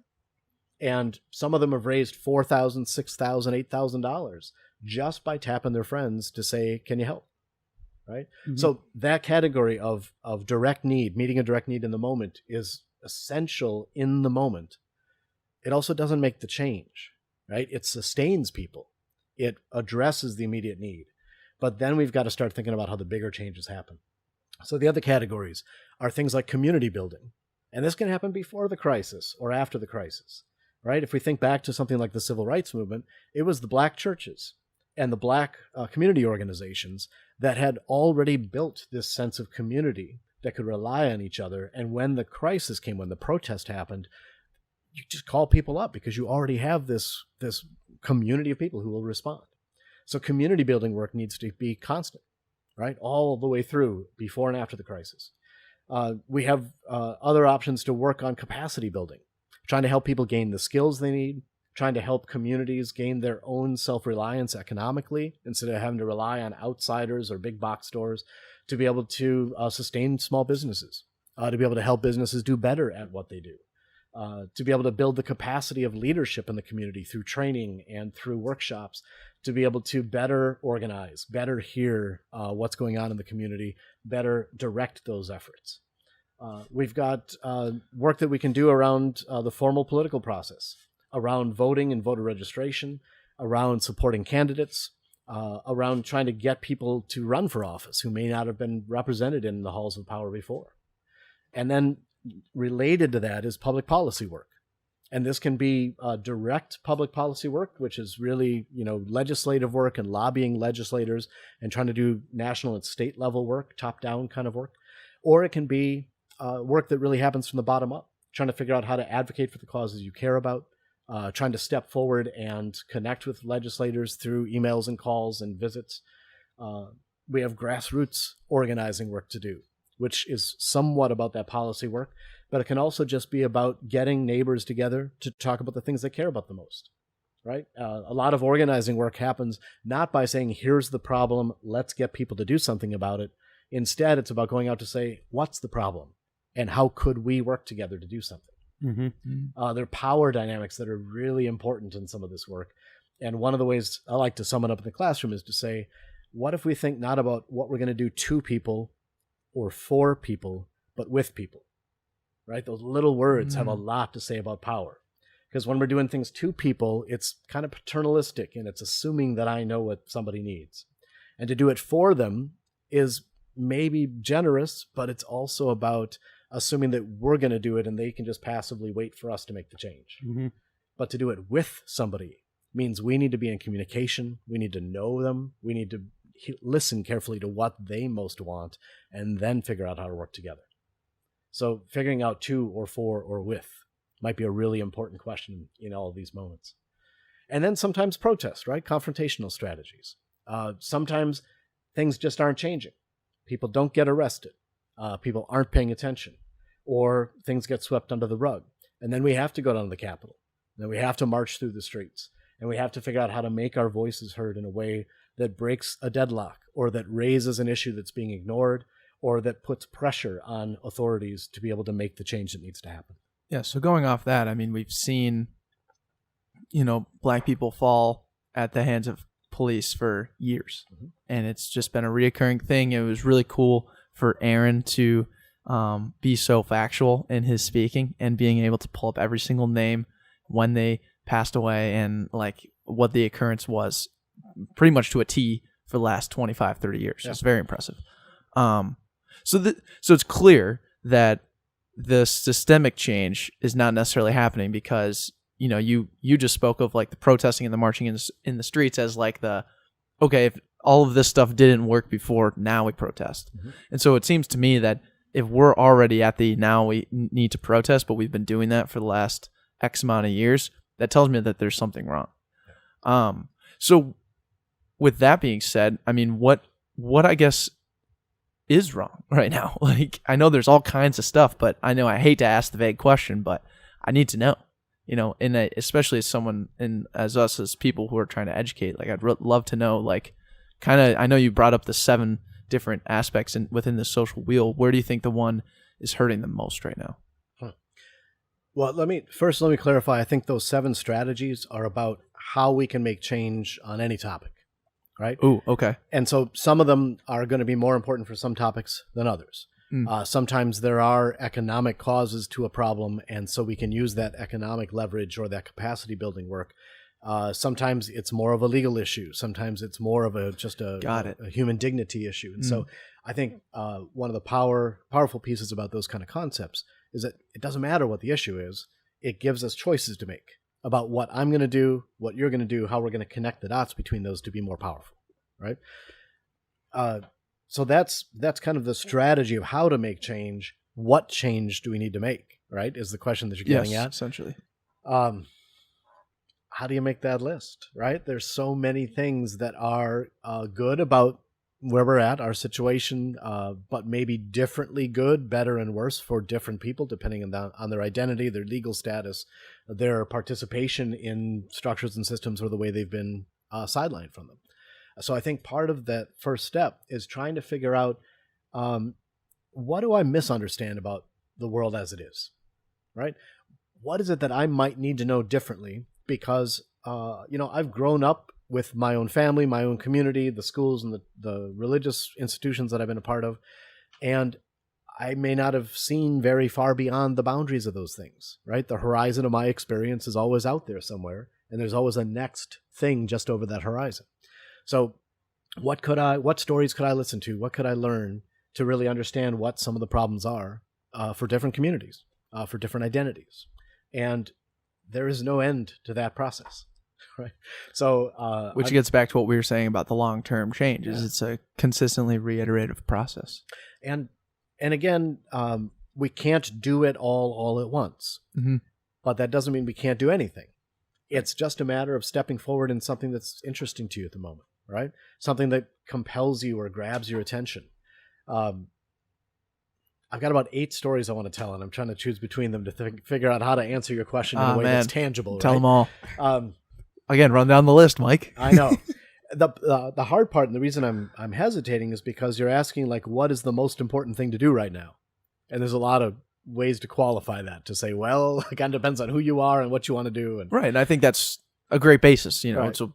And some of them have raised $4,000, $6,000, $8,000 just by tapping their friends to say, can you help? Right? Mm-hmm. So that category of direct need, meeting a direct need in the moment, is essential in the moment. It also doesn't make the change, right? It sustains people. It addresses the immediate need. But then we've got to start thinking about how the bigger changes happen. So the other categories are things like community building. And this can happen before the crisis or after the crisis, right? If we think back to something like the civil rights movement, it was the black churches and the black community organizations that had already built this sense of community that could rely on each other. And when the crisis came, when the protest happened, you just call people up because you already have this community of people who will respond. So community building work needs to be constant, right? All the way through, before and after the crisis. We have other options to work on capacity building, trying to help people gain the skills they need, trying to help communities gain their own self-reliance economically instead of having to rely on outsiders or big box stores to be able to sustain small businesses, to be able to help businesses do better at what they do, to be able to build the capacity of leadership in the community through training and through workshops, to be able to better organize, better hear what's going on in the community, better direct those efforts. We've got work that we can do around the formal political process, around voting and voter registration, around supporting candidates, around trying to get people to run for office who may not have been represented in the halls of power before. And then related to that is public policy work. And this can be direct public policy work, which is really, legislative work and lobbying legislators and trying to do national and state level work, top-down kind of work. Or it can be work that really happens from the bottom up, trying to figure out how to advocate for the causes you care about, trying to step forward and connect with legislators through emails and calls and visits. We have grassroots organizing work to do, which is somewhat about that policy work, but it can also just be about getting neighbors together to talk about the things they care about the most, right? A lot of organizing work happens not by saying, here's the problem, let's get people to do something about it. Instead, it's about going out to say, what's the problem? And how could we work together to do something? Mm-hmm. There are power dynamics that are really important in some of this work. And one of the ways I like to sum it up in the classroom is to say, what if we think not about what we're going to do to people or for people, but with people, right? Those little words have a lot to say about power. Because when we're doing things to people, it's kind of paternalistic and it's assuming that I know what somebody needs. And to do it for them is maybe generous, but it's also about assuming that we're going to do it and they can just passively wait for us to make the change. Mm-hmm. But to do it with somebody means we need to be in communication. We need to know them. We need to listen carefully to what they most want and then figure out how to work together. So figuring out to or for or with might be a really important question in all of these moments. And then sometimes protest, right? Confrontational strategies. Sometimes things just aren't changing. People don't get arrested. People aren't paying attention, or things get swept under the rug. And then we have to go down to the Capitol. Then we have to march through the streets. And we have to figure out how to make our voices heard in a way that breaks a deadlock, or that raises an issue that's being ignored, or that puts pressure on authorities to be able to make the change that needs to happen. Yeah, so going off that, I mean, we've seen, Black people fall at the hands of police for years. Mm-hmm. And it's just been a reoccurring thing. It was really cool for Aaron to be so factual in his speaking and being able to pull up every single name when they passed away and like what the occurrence was pretty much to a T for the last 25, 30 years. Yeah. It's very impressive. So it's clear that the systemic change is not necessarily happening because, you just spoke of like the protesting and the marching in the streets as like if all of this stuff didn't work before, now we protest. Mm-hmm. And so it seems to me that if we're already at the now we need to protest, but we've been doing that for the last X amount of years, that tells me that there's something wrong. Yeah. So with that being said, I mean, what I guess is wrong right now? Like, I know there's all kinds of stuff, but I know I hate to ask the vague question, but I need to know, and especially as someone and as us as people who are trying to educate, like I'd love to know, like, kind of, I know you brought up the 7 different aspects within the social wheel. Where do you think the one is hurting the most right now? Well, let me clarify. I think those 7 strategies are about how we can make change on any topic, right? Ooh, okay. And so some of them are going to be more important for some topics than others. Sometimes there are economic causes to a problem, and so we can use that economic leverage or that capacity building work. Sometimes it's more of a legal issue. Sometimes it's more of a human dignity issue. And so I think one of the powerful pieces about those kind of concepts is that it doesn't matter what the issue is. It gives us choices to make about what I'm going to do, what you're going to do, how we're going to connect the dots between those to be more powerful, right? So that's kind of the strategy of how to make change. What change do we need to make, right, is the question that you're getting at. Essentially. How do you make that list, right? There's so many things that are good about where we're at, our situation, but maybe differently good, better, and worse for different people, depending on their identity, their legal status, their participation in structures and systems, or the way they've been sidelined from them. So I think part of that first step is trying to figure out, what do I misunderstand about the world as it is, right? What is it that I might need to know differently? Because, I've grown up with my own family, my own community, the schools and the religious institutions that I've been a part of. And I may not have seen very far beyond the boundaries of those things, right? The horizon of my experience is always out there somewhere, and there's always a next thing just over that horizon. So what stories could I listen to? What could I learn to really understand what some of the problems are for different communities, for different identities? And there is no end to that process, right? So, which gets back to what we were saying about the long-term changes. Yeah. It's a consistently reiterative process. And again, we can't do it all at once, but that doesn't mean we can't do anything. It's just a matter of stepping forward in something that's interesting to you at the moment, right? Something that compels you or grabs your attention. I've got about 8 stories I want to tell, and I'm trying to choose between them to figure out how to answer your question in a way that's tangible. Tell them all. Again, run down the list, Mike. I know. The hard part, and the reason I'm hesitating, is because you're asking, like, what is the most important thing to do right now? And there's a lot of ways to qualify that, to say, well, it kind of depends on who you are and what you want to do. And, right, and I think that's a great basis. Right. So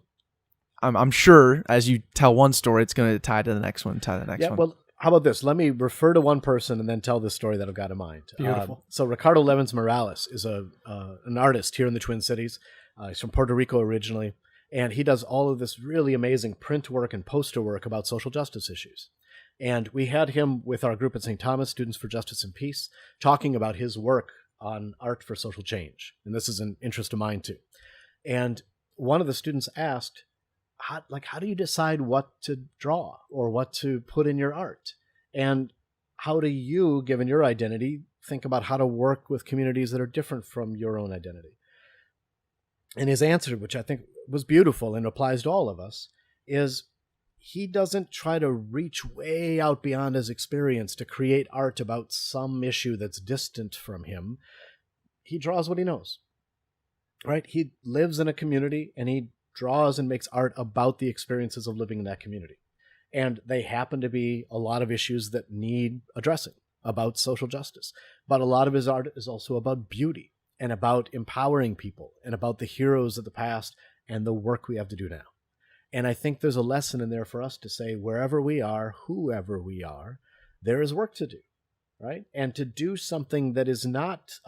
I'm sure as you tell one story, it's going to tie to the next one, one. Well, how about this? Let me refer to one person and then tell this story that I've got in mind. Beautiful. So Ricardo Levins Morales is an artist here in the Twin Cities. He's from Puerto Rico originally, and he does all of this really amazing print work and poster work about social justice issues. And we had him with our group at St. Thomas, Students for Justice and Peace, talking about his work on art for social change. And this is an interest of mine too. And one of the students asked, how do you decide what to draw or what to put in your art? And how do you, given your identity, think about how to work with communities that are different from your own identity? And his answer, which I think was beautiful and applies to all of us, is he doesn't try to reach way out beyond his experience to create art about some issue that's distant from him. He draws what he knows, right? He lives in a community, and he draws and makes art about the experiences of living in that community. And they happen to be a lot of issues that need addressing about social justice. But a lot of his art is also about beauty and about empowering people and about the heroes of the past and the work we have to do now. And I think there's a lesson in there for us to say, wherever we are, whoever we are, there is work to do, right? And to do something that is not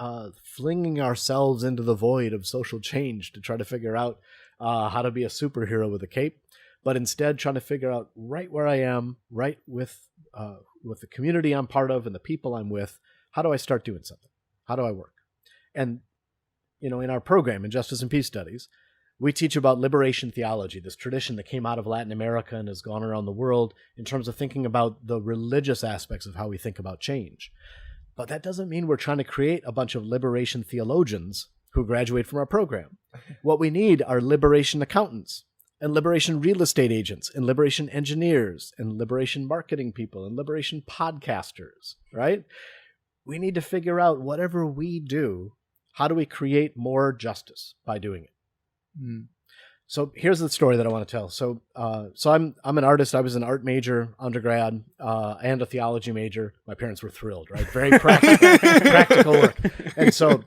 flinging ourselves into the void of social change to try to figure out how to be a superhero with a cape, but instead trying to figure out right where I am, right with the community I'm part of and the people I'm with, how do I start doing something? How do I work? And, in our program in Justice and Peace Studies, we teach about liberation theology, this tradition that came out of Latin America and has gone around the world in terms of thinking about the religious aspects of how we think about change. But that doesn't mean we're trying to create a bunch of liberation theologians who graduate from our program. What we need are liberation accountants and liberation real estate agents and liberation engineers and liberation marketing people and liberation podcasters, right? We need to figure out, whatever we do, how do we create more justice by doing it? So here's the story that I want to tell. So I'm an artist. I was an art major, undergrad, and a theology major. My parents were thrilled, right? Very practical work. And so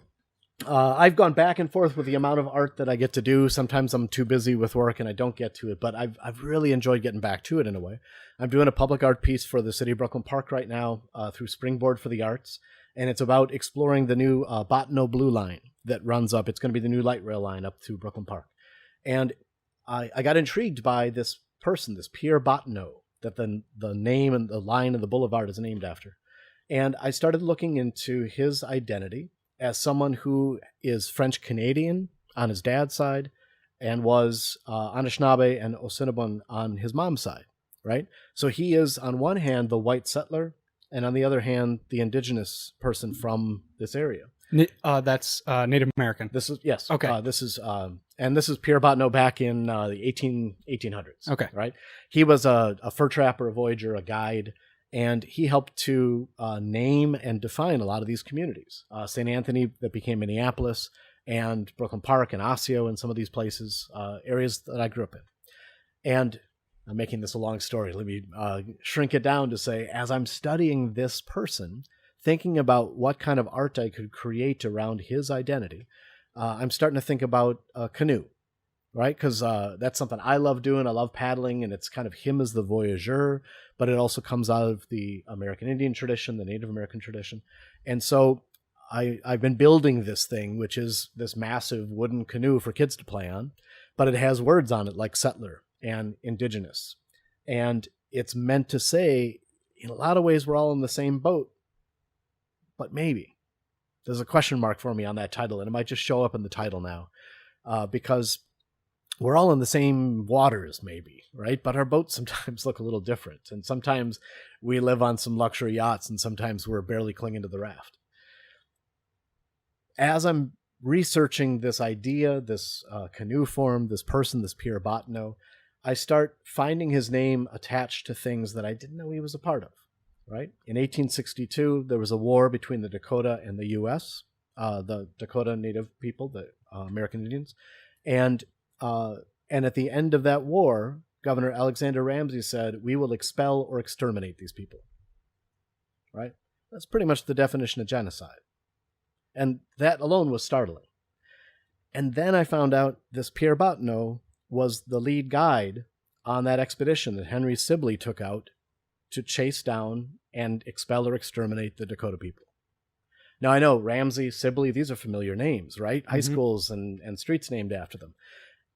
I've gone back and forth with the amount of art that I get to do. Sometimes I'm too busy with work and I don't get to it, but I've really enjoyed getting back to it in a way. I'm doing a public art piece for the city of Brooklyn Park right now through Springboard for the Arts, and it's about exploring the new Botno Blue Line that runs up. It's going to be the new light rail line up to Brooklyn Park. And I got intrigued by this person, this Pierre Botno, that the name and the line and the boulevard is named after. And I started looking into his identity as someone who is French-Canadian on his dad's side and was Anishinaabe and Assiniboine on his mom's side, right? So he is, on one hand, the white settler, and on the other hand, the indigenous person from this area. That's Native American. This is, yes. Okay. This is Pierre Botno back in the 1800s. Okay. Right? He was a fur trapper, a voyager, a guide, and he helped to name and define a lot of these communities. St. Anthony, that became Minneapolis, and Brooklyn Park and Osseo and some of these places, areas that I grew up in. And I'm making this a long story. Let me shrink it down to say, as I'm studying this person, thinking about what kind of art I could create around his identity, I'm starting to think about a canoe, right? Because that's something I love doing. I love paddling, and it's kind of him as the voyageur, but it also comes out of the American Indian tradition, the Native American tradition. And so I've been building this thing, which is this massive wooden canoe for kids to play on, but it has words on it like settler and indigenous. And it's meant to say, in a lot of ways, we're all in the same boat, but maybe. There's a question mark for me on that title, and it might just show up in the title now, because we're all in the same waters, maybe, right? But our boats sometimes look a little different, and sometimes we live on some luxury yachts, and sometimes we're barely clinging to the raft. As I'm researching this idea, this canoe form, this person, this Pierre Botno, I start finding his name attached to things that I didn't know he was a part of. Right? In 1862, there was a war between the Dakota and the U.S., the Dakota Native people, the American Indians. And at the end of that war, Governor Alexander Ramsey said, "We will expel or exterminate these people." Right? That's pretty much the definition of genocide. And that alone was startling. And then I found out this Pierre Botno was the lead guide on that expedition that Henry Sibley took out to chase down and expel or exterminate the Dakota people. Now, I know Ramsey, Sibley, these are familiar names, right? Mm-hmm. High schools and streets named after them.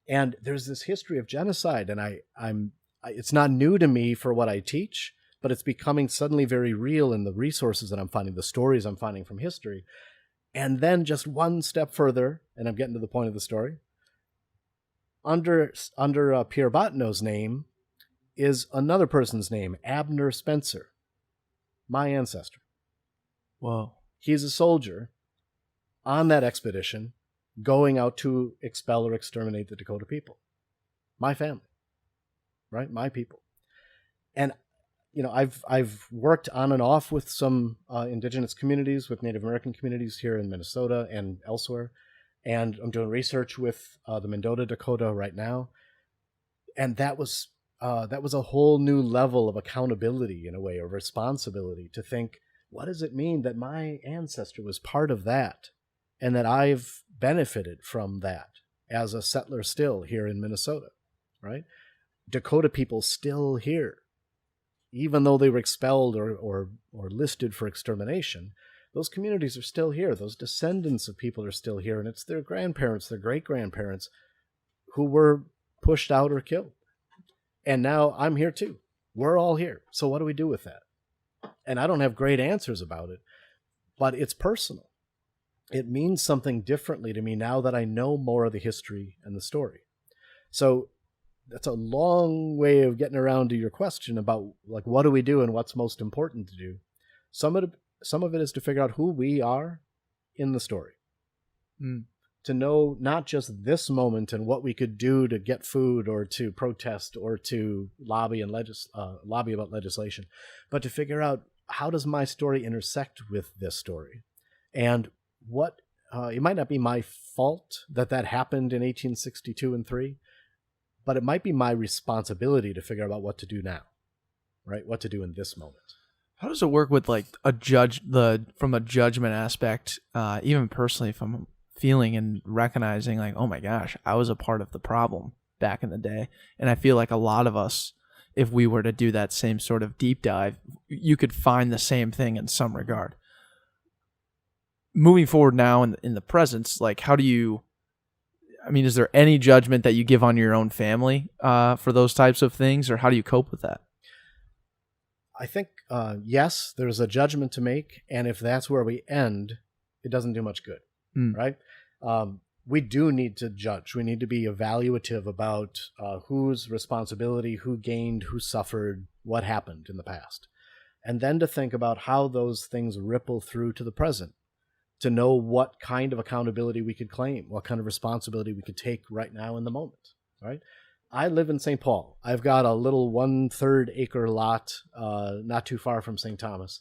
And there's this history of genocide, and it's not new to me for what I teach, but it's becoming suddenly very real in the resources that I'm finding, the stories I'm finding from history. And then just one step further, and I'm getting to the point of the story, under Pierre Botno's name is another person's name, Abner Spencer, my ancestor. Whoa. He's a soldier on that expedition going out to expel or exterminate the Dakota people. My family, right? My people. And, you know, I've worked on and off with some indigenous communities, with Native American communities here in Minnesota and elsewhere. And I'm doing research with the Mendota Dakota right now. And that was a whole new level of accountability, in a way, or responsibility, to think, what does it mean that my ancestor was part of that, and that I've benefited from that as a settler still here in Minnesota, right? Dakota people still here, even though they were expelled or listed for extermination. Those communities are still here. Those descendants of people are still here, and it's their grandparents, their great-grandparents who were pushed out or killed. And now I'm here too. We're all here. So what do we do with that? And I don't have great answers about it, but it's personal. It means something differently to me now that I know more of the history and the story. So that's a long way of getting around to your question about, like, what do we do and what's most important to do? Some of it is to figure out who we are in the story. To know not just this moment and what we could do to get food or to protest or to lobby about legislation, but to figure out, how does my story intersect with this story? And what it might not be my fault that happened in 1862 and 3, but it might be my responsibility to figure out what to do now, right? What to do in this moment. How does it work with, like, from a judgment aspect, even personally, feeling and recognizing like, oh my gosh, I was a part of the problem back in the day. And I feel like a lot of us, if we were to do that same sort of deep dive, you could find the same thing in some regard. Moving forward now in the present, like how do you, I mean, is there any judgment that you give on your own family for those types of things, or how do you cope with that? I think, yes, there's a judgment to make. And if that's where we end, it doesn't do much good, right? We do need to judge. We need to be evaluative about whose responsibility, who gained, who suffered, what happened in the past. And then to think about how those things ripple through to the present, to know what kind of accountability we could claim, what kind of responsibility we could take right now in the moment, right? I live in St. Paul. I've got a little 1/3 acre lot not too far from St. Thomas,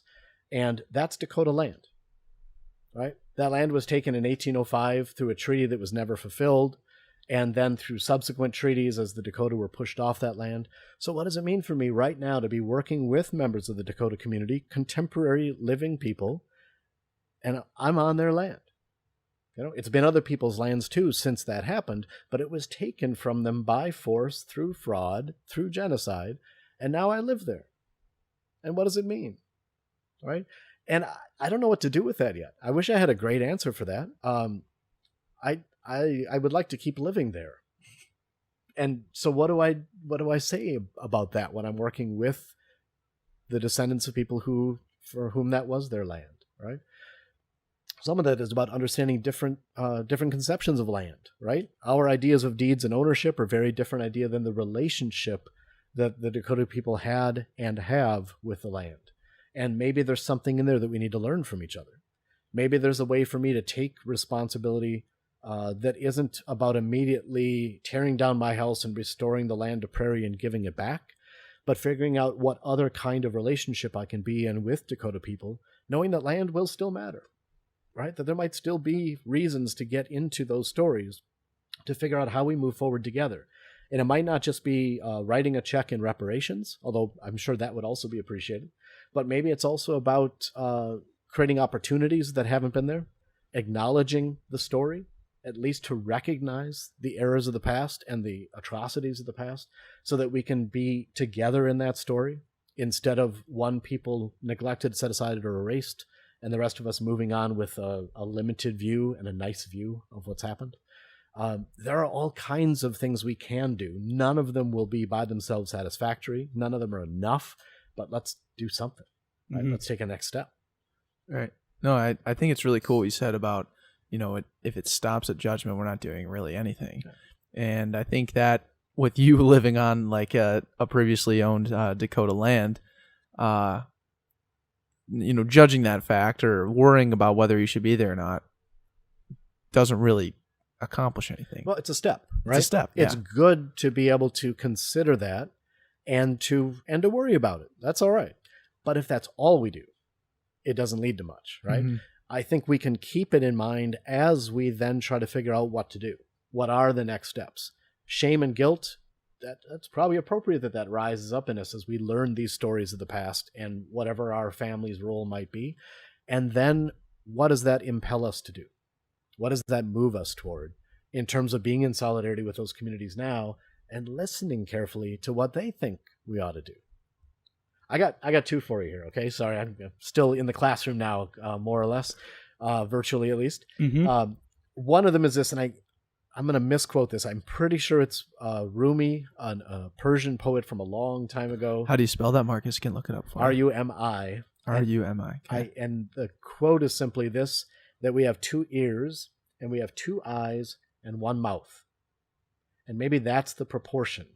and that's Dakota land, right? That land was taken in 1805 through a treaty that was never fulfilled, and then through subsequent treaties as the Dakota were pushed off that land. So what does it mean for me right now to be working with members of the Dakota community, contemporary living people, and I'm on their land? You know, it's been other people's lands too since that happened, but it was taken from them by force, through fraud, through genocide, and now I live there. And what does it mean? Right? And I don't know what to do with that yet. I wish I had a great answer for that. I would like to keep living there. And so what do I say about that when I'm working with the descendants of people for whom that was their land, right? Some of that is about understanding different conceptions of land, right? Our ideas of deeds and ownership are very different idea than the relationship that the Dakota people had and have with the land. And maybe there's something in there that we need to learn from each other. Maybe there's a way for me to take responsibility that isn't about immediately tearing down my house and restoring the land to prairie and giving it back, but figuring out what other kind of relationship I can be in with Dakota people, knowing that land will still matter, right? That there might still be reasons to get into those stories to figure out how we move forward together. And it might not just be writing a check in reparations, although I'm sure that would also be appreciated, but maybe it's also about creating opportunities that haven't been there, acknowledging the story, at least to recognize the errors of the past and the atrocities of the past, so that we can be together in that story instead of one people neglected, set aside, or erased, and the rest of us moving on with a limited view and a nice view of what's happened. There are all kinds of things we can do. None of them will be by themselves satisfactory. None of them are enough, but let's do something. Right? Let's take a next step. Right. No, I think it's really cool what you said about, if it stops at judgment, we're not doing really anything. Okay. And I think that with you living on like a previously owned Dakota land, judging that fact or worrying about whether you should be there or not doesn't really accomplish anything. Well, it's a step, right? It's a step. Yeah. It's good to be able to consider that and to worry about it. That's all right. But if that's all we do, it doesn't lead to much, right? Mm-hmm. I think we can keep it in mind as we then try to figure out what to do. What are the next steps? Shame and guilt, that's probably appropriate that rises up in us as we learn these stories of the past and whatever our family's role might be. And then what does that impel us to do? What does that move us toward in terms of being in solidarity with those communities now and listening carefully to what they think we ought to do? I got two for you here, okay? Sorry, I'm still in the classroom now, more or less, virtually at least. Mm-hmm. One of them is this, and I'm going to misquote this. I'm pretty sure it's Rumi, a Persian poet from a long time ago. How do you spell that, Marcus? You can look it up for me. R-U-M-I. R-U-M-I. Okay. And the quote is simply this, that we have 2 ears, and we have 2 eyes, and 1 mouth. And maybe that's the proportion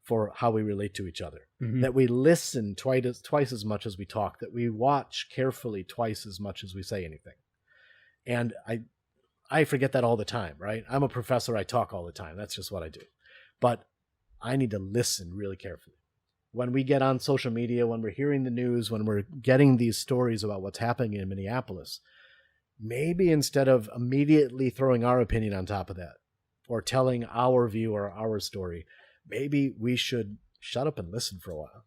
for how we relate to each other. Mm-hmm. That we listen twice as much as we talk, that we watch carefully twice as much as we say anything. And I forget that all the time, right? I'm a professor, I talk all the time. That's just what I do. But I need to listen really carefully. When we get on social media, when we're hearing the news, when we're getting these stories about what's happening in Minneapolis, maybe instead of immediately throwing our opinion on top of that, or telling our view or our story, maybe we should shut up and listen for a while.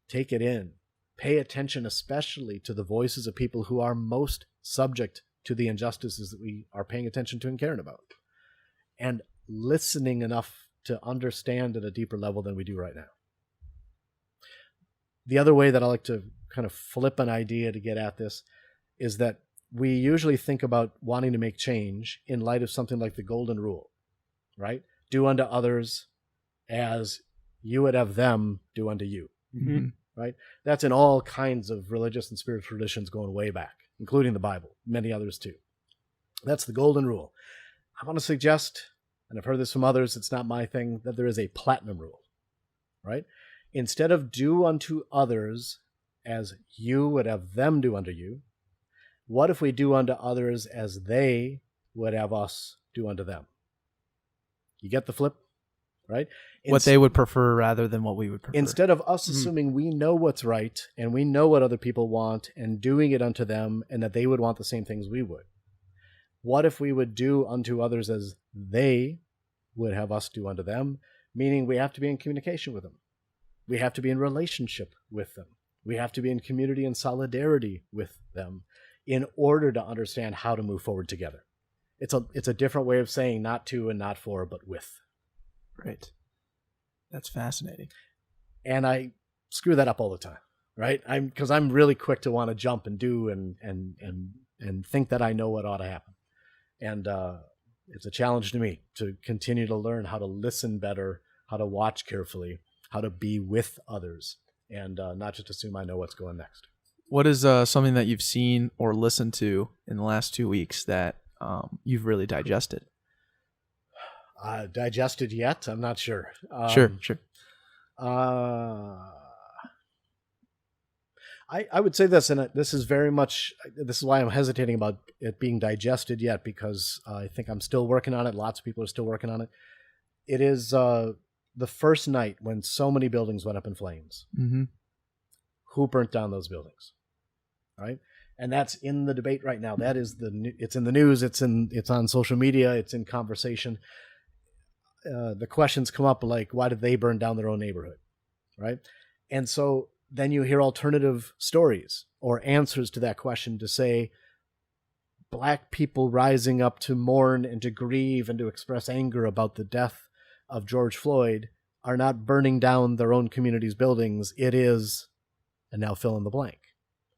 Take it in. Pay attention especially to the voices of people who are most subject to the injustices that we are paying attention to and caring about, and listening enough to understand at a deeper level than we do right now. The other way that I like to kind of flip an idea to get at this is that we usually think about wanting to make change in light of something like the golden rule, right? Do unto others as you would have them do unto you, right? That's in all kinds of religious and spiritual traditions going way back, including the Bible, many others too. That's the golden rule. I want to suggest, and I've heard this from others, it's not my thing, that there is a platinum rule, right? Instead of do unto others as you would have them do unto you, what if we do unto others as they would have us do unto them? You get the flip, right? What they would prefer rather than what we would prefer. Instead of us assuming we know what's right and we know what other people want and doing it unto them and that they would want the same things we would, what if we would do unto others as they would have us do unto them? Meaning we have to be in communication with them. We have to be in relationship with them. We have to be in community and solidarity with them in order to understand how to move forward together. It's a different way of saying not to and not for, but with. Right. That's fascinating. And I screw that up all the time, right? Because I'm really quick to want to jump and do and think that I know what ought to happen. And it's a challenge to me to continue to learn how to listen better, how to watch carefully, how to be with others, and not just assume I know what's going next. What is something that you've seen or listened to in the last 2 weeks that you've really digested? Digested yet? I'm not sure. Sure. I would say this, and this is why I'm hesitating about it being digested yet, because I think I'm still working on it. Lots of people are still working on it. It is the first night when so many buildings went up in flames. Mm-hmm. Who burnt down those buildings? Right? And that's in the debate right now. That is it's in the news. It's on social media. It's in conversation. The questions come up like, why did they burn down their own neighborhood? Right? And so then you hear alternative stories or answers to that question to say, Black people rising up to mourn and to grieve and to express anger about the death of George Floyd are not burning down their own community's buildings. It is, and now fill in the blank,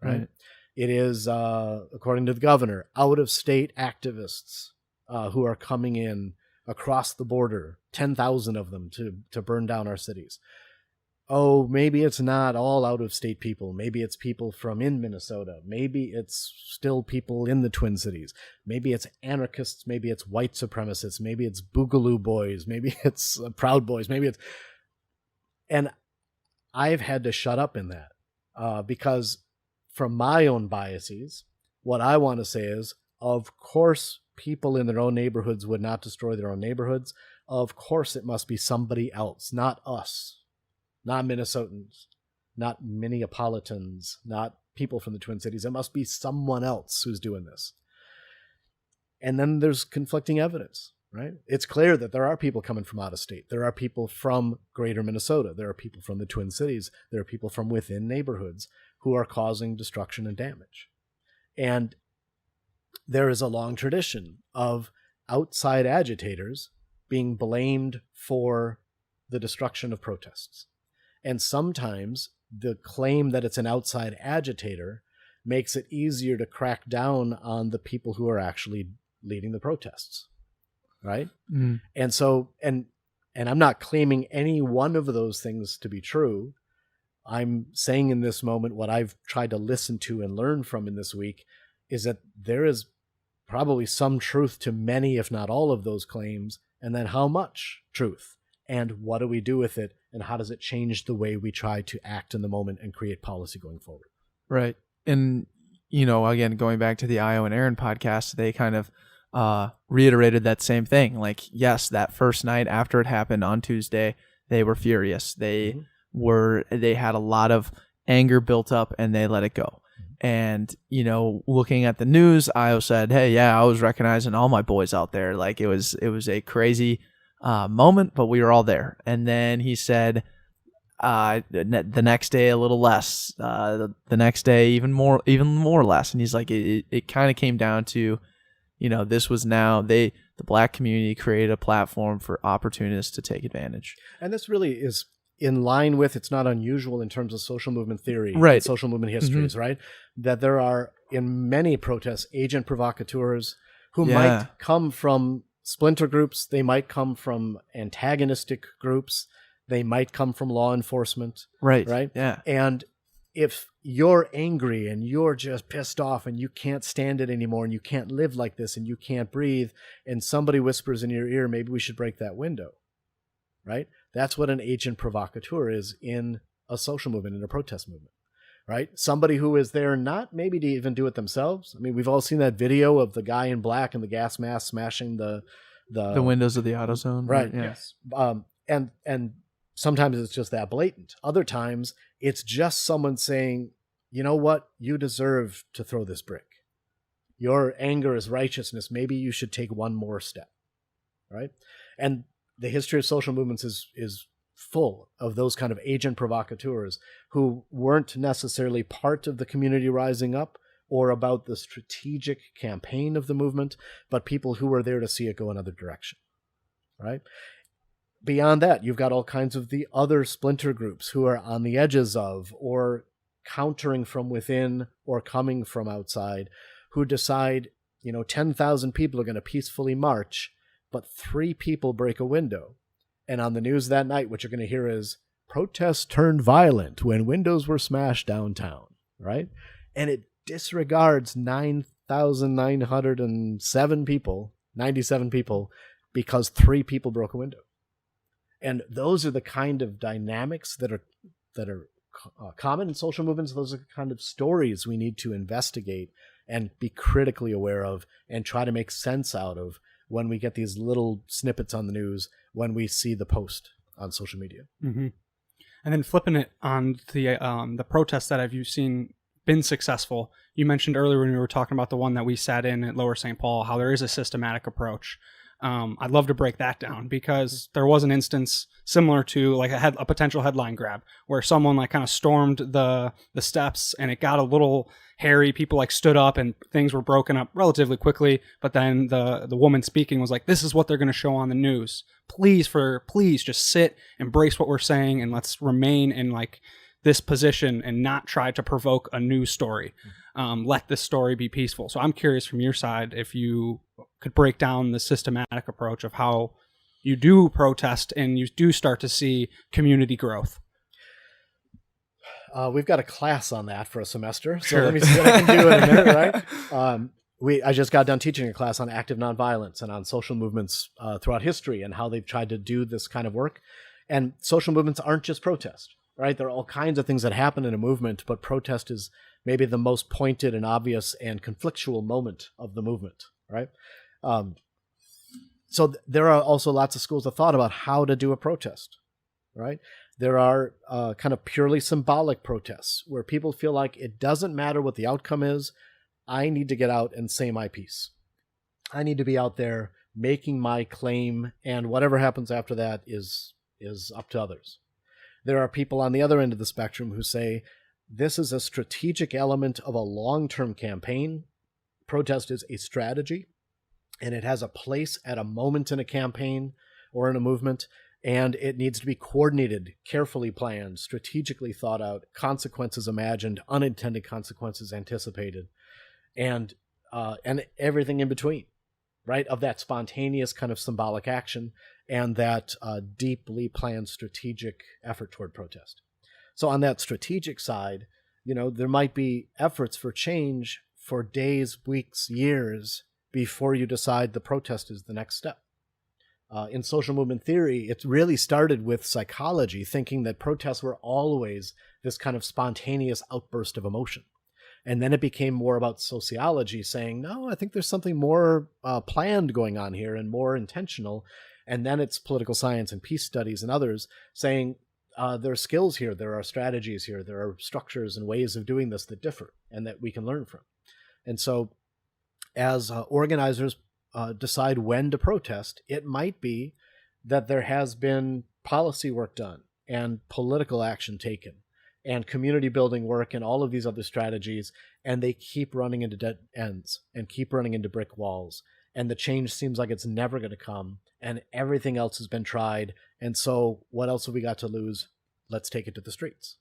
right? It is, according to the governor, out-of-state activists who are coming in across the border, 10,000 of them to burn down our cities. Oh, maybe it's not all out-of-state people. Maybe it's people from in Minnesota. Maybe it's still people in the Twin Cities. Maybe it's anarchists. Maybe it's white supremacists. Maybe it's Boogaloo Boys. Maybe it's Proud Boys. Maybe it's... And I've had to shut up in that because from my own biases, what I want to say is, of course, people in their own neighborhoods would not destroy their own neighborhoods. Of course, it must be somebody else, not us. Not Minnesotans, not Minneapolitans, not people from the Twin Cities. It must be someone else who's doing this. And then there's conflicting evidence, right? It's clear that there are people coming from out of state. There are people from greater Minnesota. There are people from the Twin Cities. There are people from within neighborhoods who are causing destruction and damage. And there is a long tradition of outside agitators being blamed for the destruction of protests. And sometimes the claim that it's an outside agitator makes it easier to crack down on the people who are actually leading the protests, right? Mm. And so, and I'm not claiming any one of those things to be true. I'm saying in this moment what I've tried to listen to and learn from in this week is that there is probably some truth to many, if not all of those claims, and then how much truth? And what do we do with it? And how does it change the way we try to act in the moment and create policy going forward? Right. And, again, going back to the Io and Aaron podcast, they kind of reiterated that same thing. Like, yes, that first night after it happened on Tuesday, they were furious. They had a lot of anger built up and they let it go. And, looking at the news, Io said, hey, yeah, I was recognizing all my boys out there. Like it was a crazy moment, but we were all there. And then he said, The next day a little less, the next day even more less. And he's like, it kind of came down to, this was now the black community created a platform for opportunists to take advantage. And this really is in line with, it's not unusual in terms of social movement theory, right? Social movement histories, right? That there are in many protests agent provocateurs who might come from splinter groups, they might come from antagonistic groups, they might come from law enforcement. Right? Yeah. And if you're angry and you're just pissed off and you can't stand it anymore and you can't live like this and you can't breathe, and somebody whispers in your ear, maybe we should break that window, right? That's what an agent provocateur is in a social movement, in a protest movement, right? Somebody who is there not maybe to even do it themselves. I mean, we've all seen that video of the guy in black and the gas mask smashing the windows of the AutoZone. Right. Yes. And sometimes it's just that blatant. Other times it's just someone saying, you know what? You deserve to throw this brick. Your anger is righteousness. Maybe you should take one more step. Right. And the history of social movements is full of those kind of agent provocateurs who weren't necessarily part of the community rising up or about the strategic campaign of the movement, but people who were there to see it go another direction. Right. Beyond that, you've got all kinds of the other splinter groups who are on the edges of or countering from within or coming from outside, who decide, 10,000 people are going to peacefully march, but 3 people break a window. And on the news that night, what you're going to hear is protests turned violent when windows were smashed downtown, right? And it disregards 9,907 people, 97 people, because 3 people broke a window. And those are the kind of dynamics that are common in social movements. Those are the kind of stories we need to investigate and be critically aware of and try to make sense out of when we get these little snippets on the news, when we see the post on social media. Mm-hmm. And then flipping it on the protests that have you seen been successful. You mentioned earlier when we were talking about the one that we sat in at Lower St. Paul, how there is a systematic approach. I'd love to break that down because there was an instance similar to like a potential headline grab where someone like kind of stormed the steps and it got a little hairy. People like stood up and things were broken up relatively quickly. But then the woman speaking was like, this is what they're going to show on the news. Please just sit, embrace what we're saying, and let's remain in like this position and not try to provoke a news story. Let this story be peaceful. So I'm curious from your side if you could break down the systematic approach of how you do protest and you do start to see community growth. We've got a class on that for a semester, so Sure. let me see what I can do in a minute, right? I just got done teaching a class on active nonviolence and on social movements throughout history and how they've tried to do this kind of work. And social movements aren't just protest, right? There are all kinds of things that happen in a movement, but protest is maybe the most pointed and obvious and conflictual moment of the movement, right? So there are also lots of schools of thought about how to do a protest, right? There are kind of purely symbolic protests where people feel like it doesn't matter what the outcome is. I need to get out and say my piece. I need to be out there making my claim, and whatever happens after that is up to others. There are people on the other end of the spectrum who say this is a strategic element of a long-term campaign. Protest is a strategy, and it has a place at a moment in a campaign or in a movement, and it needs to be coordinated, carefully planned, strategically thought out, consequences imagined, unintended consequences anticipated, and everything in between, right? Of that spontaneous kind of symbolic action and that deeply planned strategic effort toward protest. So on that strategic side, there might be efforts for change for days, weeks, years before you decide the protest is the next step. In social movement theory, it really started with psychology, thinking that protests were always this kind of spontaneous outburst of emotion. And then it became more about sociology, saying, no, I think there's something more planned going on here and more intentional. And then it's political science and peace studies and others saying there are skills here, there are strategies here, there are structures and ways of doing this that differ and that we can learn from. And so as organizers decide when to protest, it might be that there has been policy work done and political action taken and community building work and all of these other strategies, and they keep running into dead ends and keep running into brick walls. And the change seems like it's never going to come, and everything else has been tried. And so what else have we got to lose? Let's take it to the streets.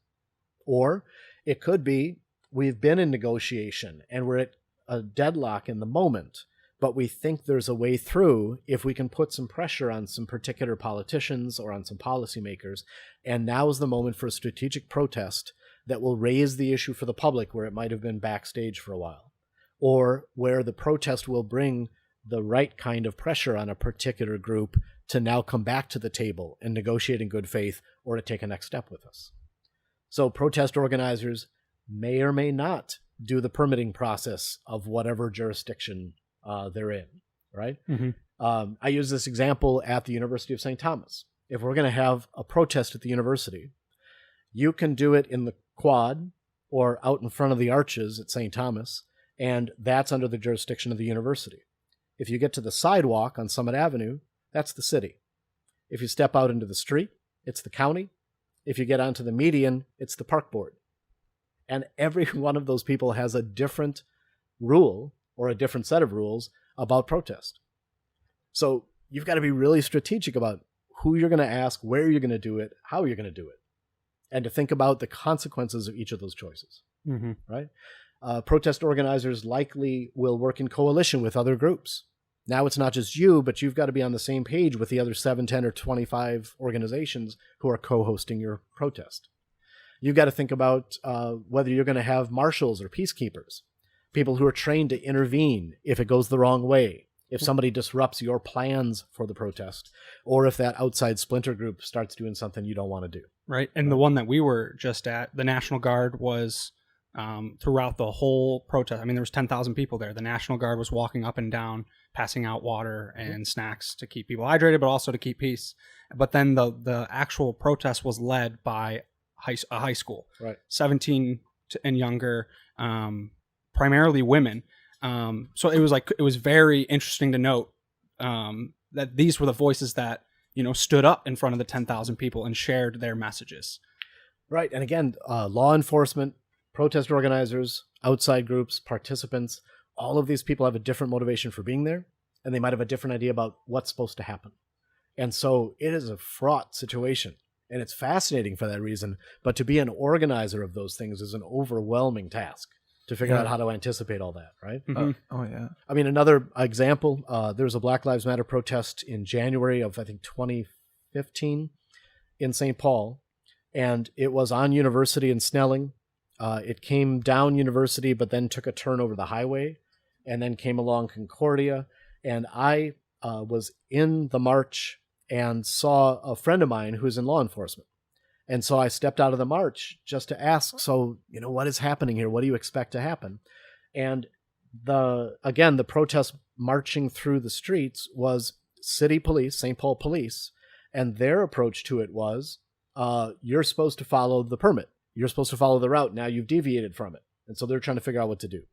Or it could be we've been in negotiation and we're at a deadlock in the moment, but we think there's a way through if we can put some pressure on some particular politicians or on some policymakers. And now is the moment for a strategic protest that will raise the issue for the public where it might have been backstage for a while, or where the protest will bring the right kind of pressure on a particular group to now come back to the table and negotiate in good faith or to take a next step with us. So protest organizers may or may not do the permitting process of whatever jurisdiction they're in, right? Mm-hmm. I use this example at the University of St. Thomas. If we're going to have a protest at the university, you can do it in the quad or out in front of the arches at St. Thomas, and that's under the jurisdiction of the university. If you get to the sidewalk on Summit Avenue, that's the city. If you step out into the street, it's the county. If you get onto the median, it's the park board. And every one of those people has a different rule or a different set of rules about protest. So you've got to be really strategic about who you're going to ask, where you're going to do it, how you're going to do it, and to think about the consequences of each of those choices, right? Protest organizers likely will work in coalition with other groups. Now it's not just you, but you've got to be on the same page with the other 7, 10, or 25 organizations who are co-hosting your protest. You've got to think about whether you're going to have marshals or peacekeepers, people who are trained to intervene if it goes the wrong way, if somebody disrupts your plans for the protest, or if that outside splinter group starts doing something you don't want to do. Right. And the one that we were just at, the National Guard was throughout the whole protest. I mean, there was 10,000 people there. The National Guard was walking up and down, passing out water and snacks to keep people hydrated, but also to keep peace. But then the actual protest was led by a high school, right? 17 and younger, primarily women. So it was very interesting to note that these were the voices that, stood up in front of the 10,000 people and shared their messages. Right. And again, law enforcement, protest organizers, outside groups, participants, all of these people have a different motivation for being there, and they might have a different idea about what's supposed to happen. And so it is a fraught situation, and it's fascinating for that reason. But to be an organizer of those things is an overwhelming task to figure out how to anticipate all that, right? Mm-hmm. Oh, yeah. I mean, another example, there was a Black Lives Matter protest in January of, I think, 2015 in St. Paul, and it was on University in Snelling. It came down University, but then took a turn over the highway, and then came along Concordia. And I was in the march and saw a friend of mine who's in law enforcement. And so I stepped out of the march just to ask, so, what is happening here? What do you expect to happen? And the protest marching through the streets was city police, St. Paul police, and their approach to it was, you're supposed to follow the permit. You're supposed to follow the route. Now you've deviated from it. And so they're trying to figure out what to do.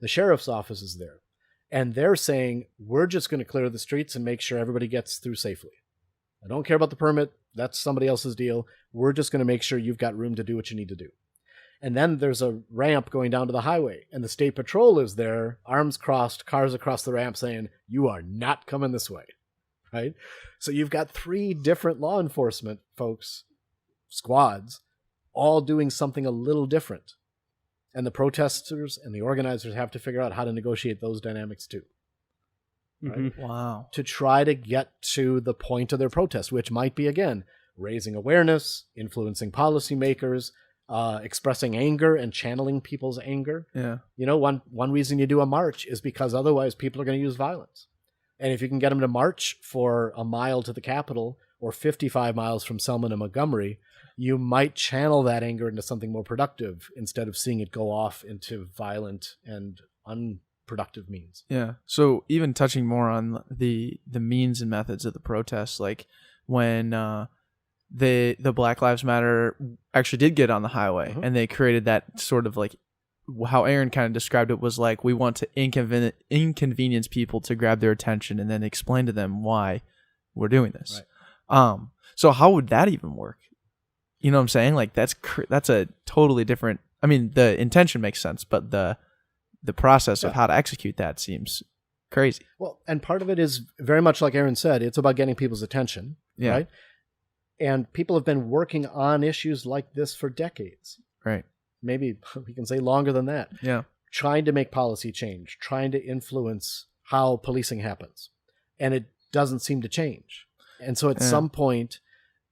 The sheriff's office is there, and they're saying, we're just going to clear the streets and make sure everybody gets through safely. I don't care about the permit. That's somebody else's deal. We're just going to make sure you've got room to do what you need to do. And then there's a ramp going down to the highway, and the state patrol is there, arms crossed, cars across the ramp saying, you are not coming this way, right? So you've got 3 different law enforcement folks, squads, all doing something a little different. And the protesters and the organizers have to figure out how to negotiate those dynamics too. Right? Mm-hmm. Wow. To try to get to the point of their protest, which might be, again, raising awareness, influencing policymakers, expressing anger and channeling people's anger. Yeah. One reason you do a march is because otherwise people are going to use violence. And if you can get them to march for a mile to the Capitol or 55 miles from Selma to Montgomery, you might channel that anger into something more productive instead of seeing it go off into violent and unproductive means. Yeah. So even touching more on the means and methods of the protests, like when the Black Lives Matter actually did get on the highway, and they created that sort of like how Aaron kind of described it was like, we want to inconvenience people to grab their attention and then explain to them why we're doing this. Right. So how would that even work? You know what I'm saying? Like that's a totally different. I mean, the intention makes sense, but the process of how to execute that seems crazy. Well, and part of it is very much like Aaron said, it's about getting people's attention, right? And people have been working on issues like this for decades. Right. Maybe we can say longer than that. Yeah. Trying to make policy change, trying to influence how policing happens. And it doesn't seem to change. And so at some point,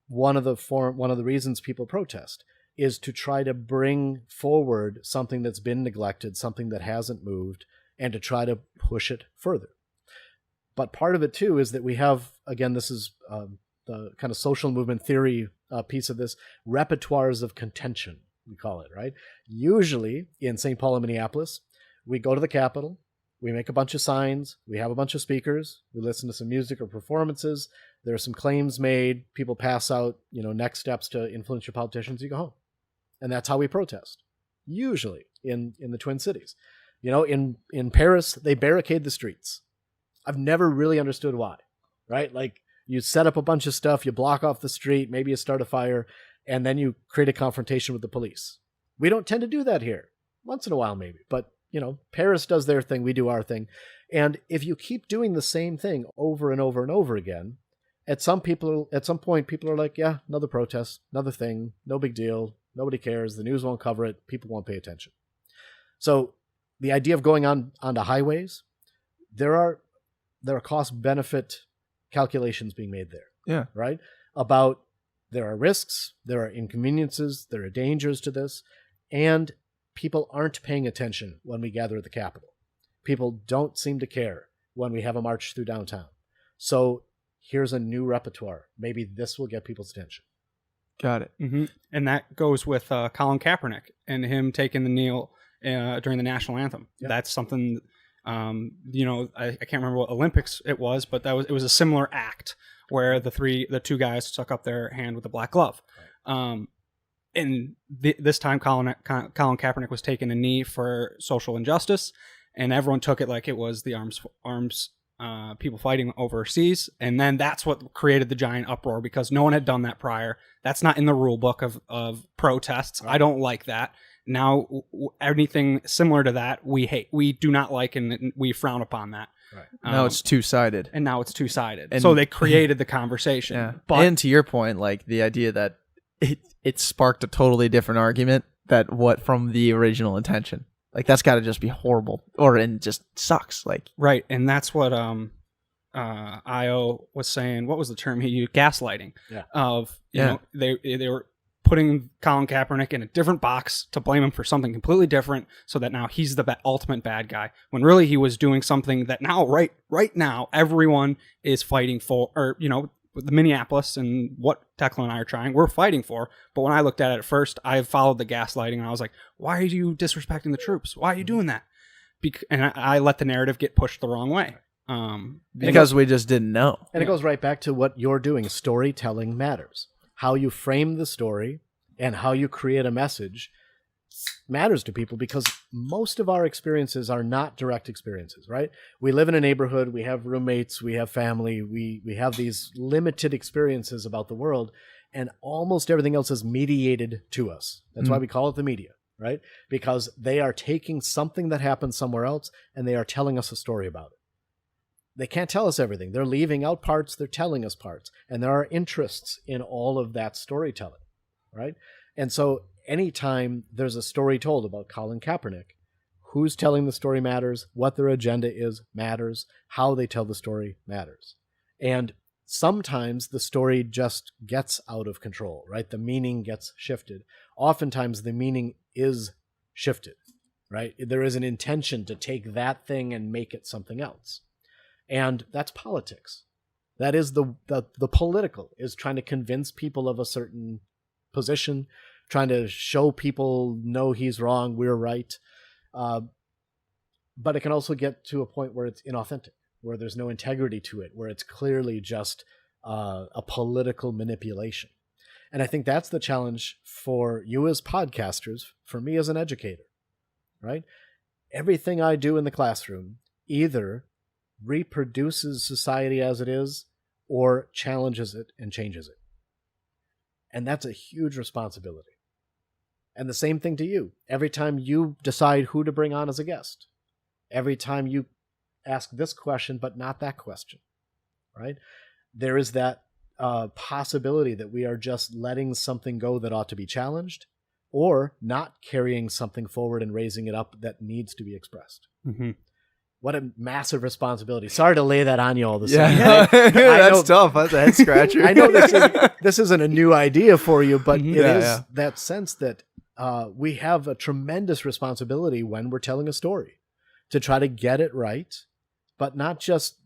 one of the reasons people protest is to try to bring forward something that's been neglected, something that hasn't moved, and to try to push it further. But part of it too is that we have, again, this is the kind of social movement theory piece of this, repertoires of contention, we call it, right? Usually in St. Paul and Minneapolis, we go to the Capitol, we make a bunch of signs, we have a bunch of speakers, we listen to some music or performances, there are some claims made, people pass out, next steps to influence your politicians, you go home. And that's how we protest, usually in the Twin Cities. In Paris, they barricade the streets. I've never really understood why, right? Like, you set up a bunch of stuff, you block off the street, maybe you start a fire, and then you create a confrontation with the police. We don't tend to do that here. Once in a while, maybe. But, Paris does their thing, we do our thing. And if you keep doing the same thing over and over and over again, at some point, people are like, yeah, another protest, another thing, no big deal, nobody cares, the news won't cover it, people won't pay attention. So the idea of going onto highways, there are cost-benefit calculations being made there. Yeah. Right? About there are risks, there are inconveniences, there are dangers to this, and people aren't paying attention when we gather at the Capitol. People don't seem to care when we have a march through downtown. So here's a new repertoire. Maybe this will get people's attention. Got it. Mm-hmm. And that goes with Colin Kaepernick and him taking the kneel during the national anthem. Yep. That's something, I can't remember what Olympics it was, but it was a similar act where the two guys took up their hand with a black glove. Right. And this time Colin Kaepernick was taking a knee for social injustice, and everyone took it like it was the arms people fighting overseas. And then that's what created the giant uproar, because no one had done that prior. That's not in the rule book of protests. Right. I don't like that. Now, anything similar to that, we hate. We do not like, and we frown upon that. Right. Now it's two-sided. And now it's two-sided. And so they created the conversation. Yeah. And to your point, like the idea that it sparked a totally different argument from the original intention. Like, that's got to just be horrible, and just sucks. Like, right. And that's what Io was saying. What was the term he used? Gaslighting. Yeah. They were putting Colin Kaepernick in a different box to blame him for something completely different, so that now he's the ultimate bad guy, when really he was doing something that now, right now, everyone is fighting for, or, the Minneapolis and what Tekla and I are trying, we're fighting for. But when I looked at it at first, I followed the gaslighting, and I was like, why are you disrespecting the troops? Why are you doing that? And I let the narrative get pushed the wrong way. Because we just didn't know. And it goes right back to what you're doing. Storytelling matters. How you frame the story and how you create a message matters to people, because most of our experiences are not direct experiences, right? We live in a neighborhood, we have roommates, we have family, we have these limited experiences about the world, and almost everything else is mediated to us. That's why we call it the media, right? Because they are taking something that happened somewhere else and they are telling us a story about it. They can't tell us everything. They're leaving out parts, they're telling us parts, and there are interests in all of that storytelling, right? And so anytime there's a story told about Colin Kaepernick, who's telling the story matters, what their agenda is matters, how they tell the story matters. And sometimes the story just gets out of control, right? The meaning gets shifted. Oftentimes the meaning is shifted, right? There is an intention to take that thing and make it something else. And that's politics. That is the political, is trying to convince people of a certain position, trying to show people, no, he's wrong, we're right. But it can also get to a point where it's inauthentic, where there's no integrity to it, where it's clearly just a political manipulation. And I think that's the challenge for you as podcasters, for me as an educator, right? Everything I do in the classroom either reproduces society as it is or challenges it and changes it. And that's a huge responsibility. And the same thing to you. Every time you decide who to bring on as a guest, every time you ask this question, but not that question, right? There is that possibility that we are just letting something go that ought to be challenged, or not carrying something forward and raising it up that needs to be expressed. Mm-hmm. What a massive responsibility. Sorry to lay that on you all this Yeah, that's tough. That's a head scratcher. I know this isn't a new idea for you, but it is that sense that we have a tremendous responsibility when we're telling a story to try to get it right, but not just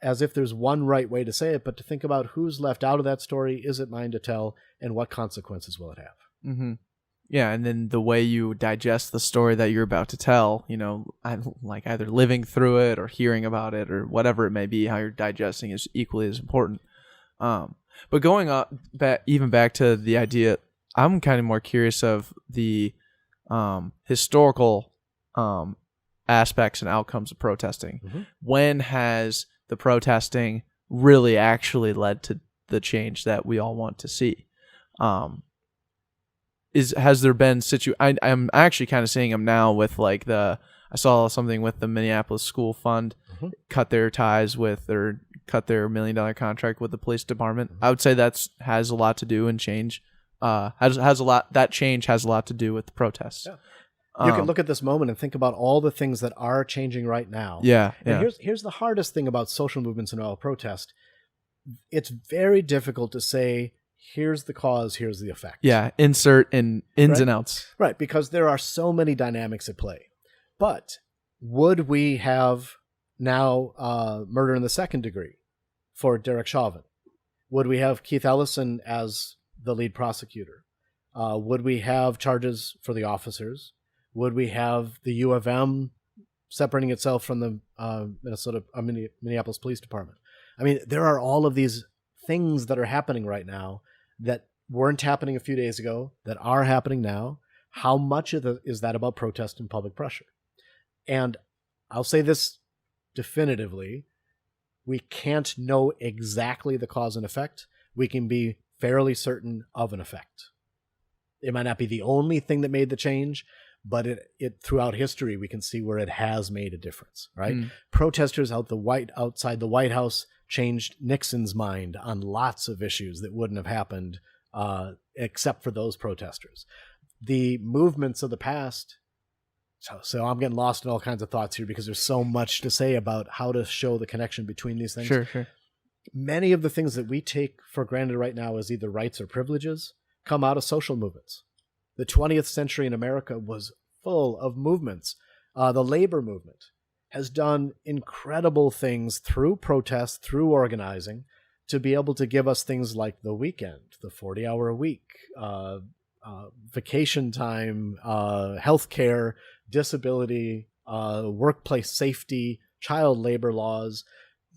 as if there's one right way to say it, but to think about who's left out of that story, is it mine to tell, and what consequences will it have? Mm-hmm. Yeah, and then the way you digest the story that you're about to tell, you know, like either living through it or hearing about it or whatever it may be, how you're digesting is equally as important. But going even back to the idea, I'm kind of more curious of the historical aspects and outcomes of protesting. Mm-hmm. When has the protesting really actually led to the change that we all want to see? Has there been I'm actually kind of seeing them now with like I saw something with the Minneapolis School Fund cut their ties with or cut their $1 million contract with the police department. I would say has a lot to do and change. That change has a lot to do with the protests. Yeah. You can look at this moment and think about all the things that are changing right now. And here's the hardest thing about social movements and all protest. It's very difficult to say, here's the cause, here's the effect. Yeah, insert in ins and outs. Right, because there are so many dynamics at play. But would we have now murder in the second degree for Derek Chauvin? Would we have Keith Ellison as the lead prosecutor? Would we have charges for the officers? Would we have the U of M separating itself from the Minneapolis Police Department? I mean, there are all of these things that are happening right now that weren't happening a few days ago, that are happening now. How much is that about protest and public pressure? And I'll say this definitively, we can't know exactly the cause and effect. We can be fairly certain of an effect. It might not be the only thing that made the change, but it throughout history, we can see where it has made a difference, right? Protesters outside the White House changed Nixon's mind on lots of issues that wouldn't have happened except for those protesters. The movements of the past, so I'm getting lost in all kinds of thoughts here because there's so much to say about how to show the connection between these things. Sure. Many of the things that we take for granted right now as either rights or privileges come out of social movements. The 20th century in America was full of movements. The labor movement has done incredible things through protest, through organizing, to be able to give us things like the weekend, the 40-hour a week, vacation time, healthcare, disability, workplace safety, child labor laws.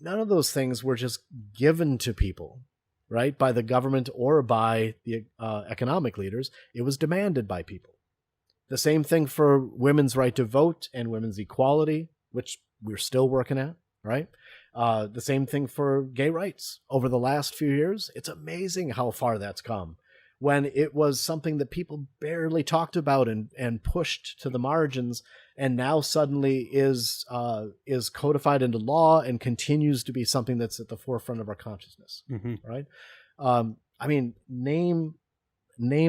None of those things were just given to people, right, by the government or by the economic leaders. It was demanded by people. The same thing for women's right to vote and women's equality, which we're still working at, right? The same thing for gay rights. Over the last few years, it's amazing how far that's come. When it was something that people barely talked about and pushed to the margins, and now suddenly is codified into law and continues to be something that's at the forefront of our consciousness, right? I mean, name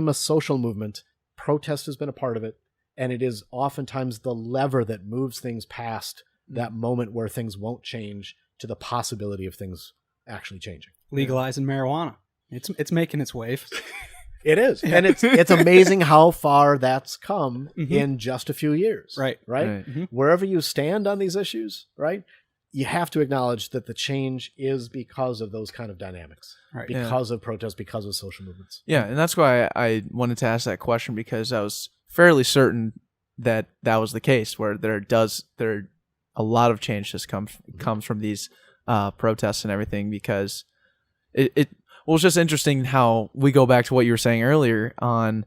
a social movement. Protest has been a part of it, and it is oftentimes the lever that moves things past that moment where things won't change to the possibility of things actually changing. Legalizing marijuana. It's making its wave. It is. And it's amazing how far that's come in just a few years. Right. Wherever you stand on these issues, right, you have to acknowledge that the change is because of those kind of dynamics, because of protests, because of social movements. Yeah, and that's why I wanted to ask that question, because I was fairly certain that was the case, where there a lot of change just comes from these protests and everything, because it was just interesting how we go back to what you were saying earlier on,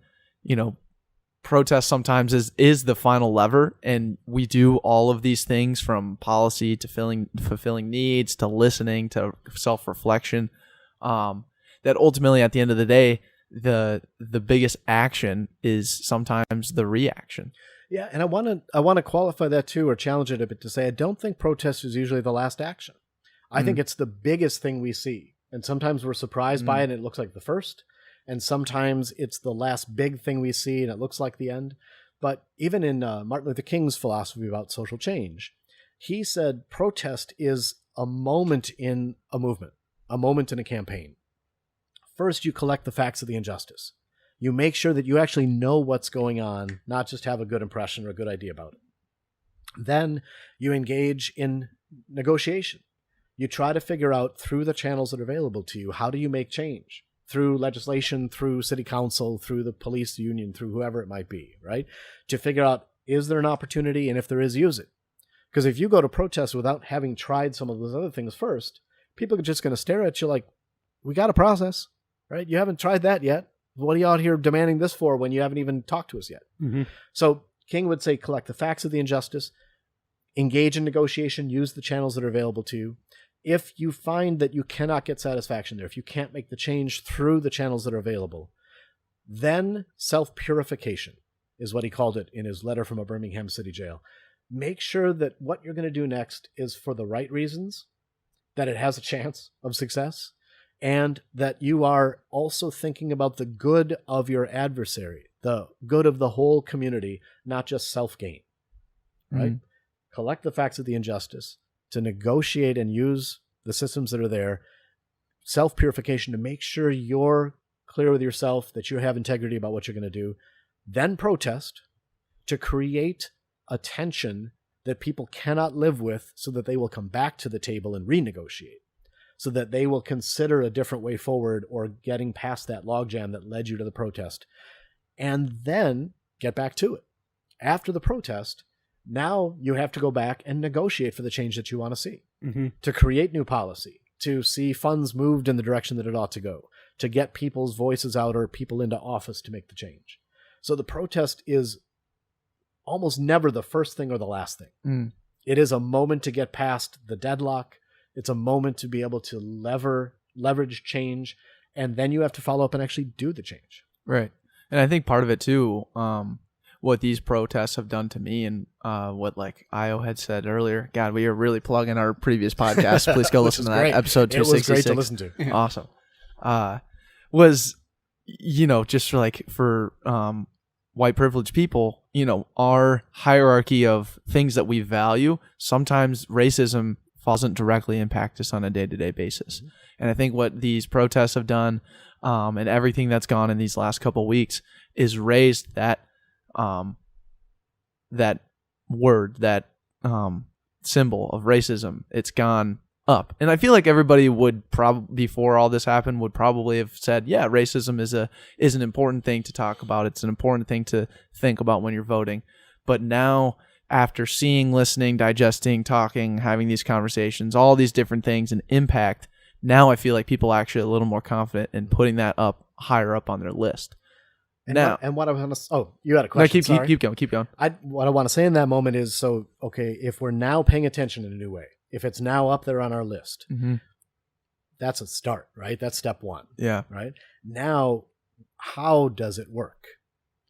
protest sometimes is the final lever, and we do all of these things from policy to fulfilling needs to listening to self-reflection, that ultimately at the end of the day, the biggest action is sometimes the reaction. Yeah, and I want to qualify that too, or challenge it a bit to say I don't think protest is usually the last action. I think it's the biggest thing we see, and sometimes we're surprised by it and it looks like the first, and sometimes it's the last big thing we see and it looks like the end. But even in Martin Luther King's philosophy about social change, he said protest is a moment in a movement, a moment in a campaign. First, you collect the facts of the injustice. You make sure that you actually know what's going on, not just have a good impression or a good idea about it. Then you engage in negotiation. You try to figure out through the channels that are available to you, how do you make change? Through legislation, through city council, through the police union, through whoever it might be, right? To figure out, is there an opportunity? And if there is, use it. Because if you go to protest without having tried some of those other things first, people are just going to stare at you like, we got a process, right? You haven't tried that yet. What are you out here demanding this for when you haven't even talked to us yet? Mm-hmm. So King would say, collect the facts of the injustice, engage in negotiation, use the channels that are available to you. If you find that you cannot get satisfaction there, if you can't make the change through the channels that are available, then self-purification is what he called it in his letter from a Birmingham city jail. Make sure that what you're going to do next is for the right reasons, that it has a chance of success, and that you are also thinking about the good of your adversary, the good of the whole community, not just self-gain, right? Collect the facts of the injustice to negotiate and use the systems that are there, self-purification to make sure you're clear with yourself, that you have integrity about what you're going to do, then protest to create a tension that people cannot live with so that they will come back to the table and renegotiate, so that they will consider a different way forward or getting past that logjam that led you to the protest, and then get back to it. After the protest, now you have to go back and negotiate for the change that you want to see, to create new policy, to see funds moved in the direction that it ought to go, to get people's voices out or people into office to make the change. So the protest is almost never the first thing or the last thing. It is a moment to get past the deadlock. It's a moment to be able to leverage change, and then you have to follow up and actually do the change. Right. And I think part of it too, what these protests have done to me, and what like Io had said earlier. God, we are really plugging our previous podcast. Please go listen to that episode 266. It was great to listen to. Awesome. Was, just like for white privileged people, our hierarchy of things that we value, sometimes racism doesn't directly impact us on a day-to-day basis. And I think what these protests have done, and everything that's gone in these last couple of weeks, is raised that that word, that symbol of racism. It's gone up. And I feel like everybody would probably, before all this happened, would probably have said, yeah, racism is an important thing to talk about. It's an important thing to think about when you're voting. But now, after seeing, listening, digesting, talking, having these conversations, all these different things and impact, now I feel like people are actually a little more confident in putting that up higher up on their list. And what I want to, you had a question. No, keep going. What I want to say in that moment is, okay, if we're now paying attention in a new way, if it's now up there on our list, that's a start, right? That's step one. Yeah. Right? Now, how does it work?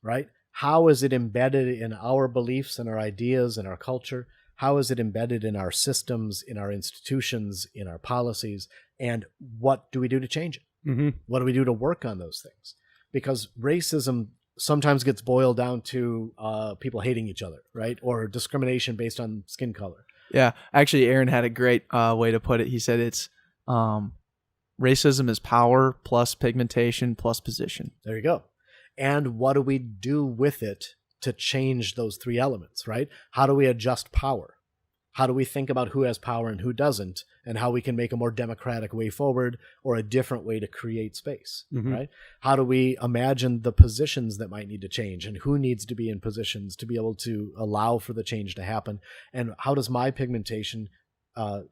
Right? How is it embedded in our beliefs and our ideas and our culture? How is it embedded in our systems, in our institutions, in our policies? And what do we do to change it? What do we do to work on those things? Because racism sometimes gets boiled down to people hating each other, right? Or discrimination based on skin color. Yeah. Actually, Aaron had a great way to put it. He said it's racism is power plus pigmentation plus position. There you go. And what do we do with it to change those three elements, right? How do we adjust power? How do we think about who has power and who doesn't, and how we can make a more democratic way forward or a different way to create space, right? How do we imagine the positions that might need to change and who needs to be in positions to be able to allow for the change to happen? And how does my pigmentation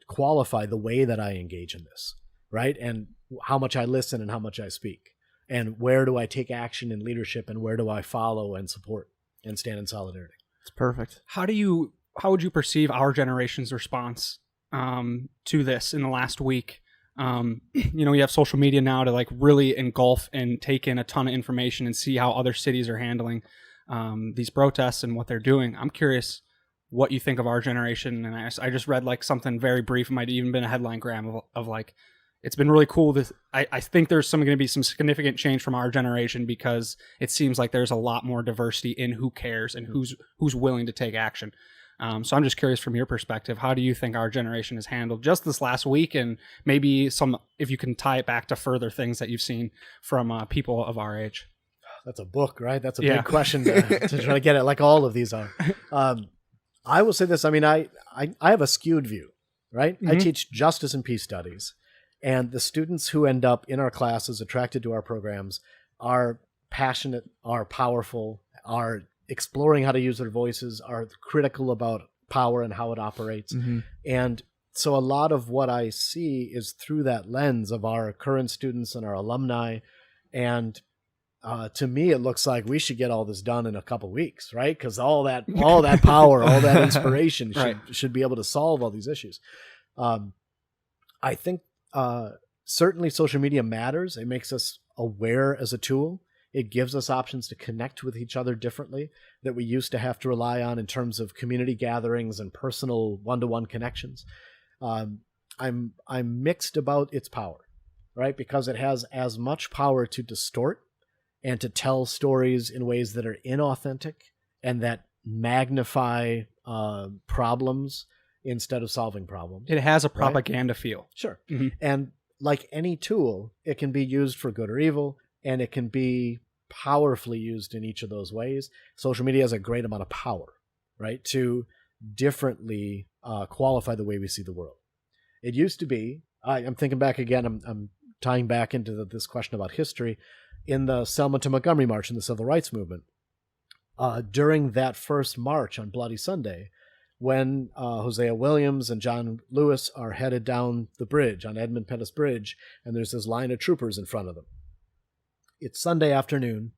qualify the way that I engage in this, right? And how much I listen and how much I speak. And where do I take action in leadership, and where do I follow and support and stand in solidarity? It's perfect. How would you perceive our generation's response to this in the last week? You have social media now to like really engulf and take in a ton of information and see how other cities are handling these protests and what they're doing. I'm curious what you think of our generation. And I just read like something very brief. It might have even been a headline, Graham, of like, it's been really cool. I think there's going to be some significant change from our generation because it seems like there's a lot more diversity in who cares and who's willing to take action. So I'm just curious from your perspective, how do you think our generation has handled just this last week, and maybe if you can tie it back to further things that you've seen from people of our age? That's a book, right? That's a big question to try to get at, like all of these are. I will say this. I mean, I have a skewed view, right? I teach justice and peace studies, and the students who end up in our classes attracted to our programs are passionate, are powerful, are exploring how to use their voices, are critical about power and how it operates. And so a lot of what I see is through that lens of our current students and our alumni. And to me, it looks like we should get all this done in a couple weeks, right? Because all that power, all that inspiration should be able to solve all these issues. I think certainly social media matters. It makes us aware as a tool. It gives us options to connect with each other differently that we used to have to rely on in terms of community gatherings and personal one-to-one connections. I'm mixed about its power, right? Because it has as much power to distort and to tell stories in ways that are inauthentic and that magnify problems instead of solving problems. It has a propaganda feel. Sure. And like any tool, it can be used for good or evil, and it can be powerfully used in each of those ways. Social media has a great amount of power, right, to differently qualify the way we see the world. It used to be, I'm thinking back again, I'm tying back into this question about history, in the Selma to Montgomery March in the Civil Rights Movement. During that first march on Bloody Sunday, when Hosea Williams and John Lewis are headed down the bridge, on Edmund Pettus Bridge, and there's this line of troopers in front of them. It's Sunday afternoon,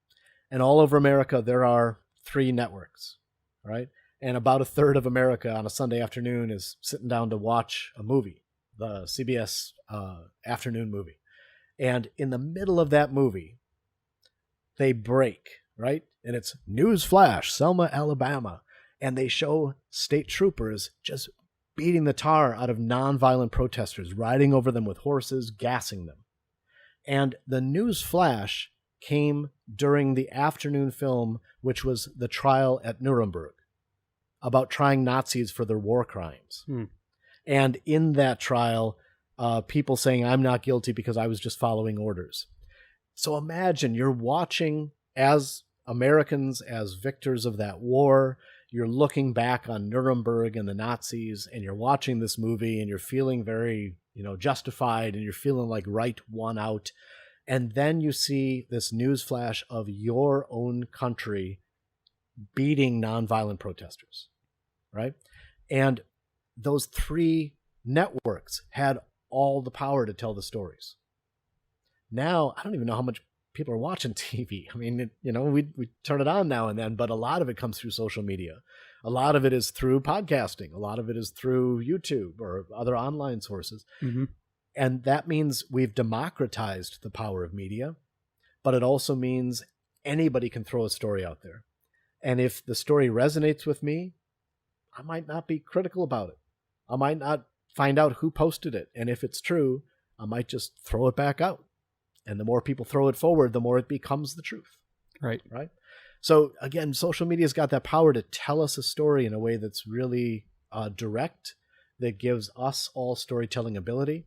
and all over America there are 3 networks, right? And about a third of America on a Sunday afternoon is sitting down to watch a movie, the CBS afternoon movie. And in the middle of that movie, they break, right? And it's news flash, Selma, Alabama. And they show state troopers just beating the tar out of nonviolent protesters, riding over them with horses, gassing them. And the news flash came during the afternoon film, which was the trial at Nuremberg, about trying Nazis for their war crimes. And in that trial, people saying, I'm not guilty because I was just following orders. So imagine you're watching as Americans, as victors of that war, you're looking back on Nuremberg and the Nazis, and you're watching this movie and you're feeling very, justified, and you're feeling like right won out. And then you see this news flash of your own country beating nonviolent protesters, right? And those 3 networks had all the power to tell the stories. Now, I don't even know how much people are watching TV. I mean, we turn it on now and then, but a lot of it comes through social media. A lot of it is through podcasting. A lot of it is through YouTube or other online sources. And that means we've democratized the power of media, but it also means anybody can throw a story out there. And if the story resonates with me, I might not be critical about it. I might not find out who posted it. And if it's true, I might just throw it back out. And the more people throw it forward, the more it becomes the truth. Right. So again, social media's got that power to tell us a story in a way that's really direct, that gives us all storytelling ability.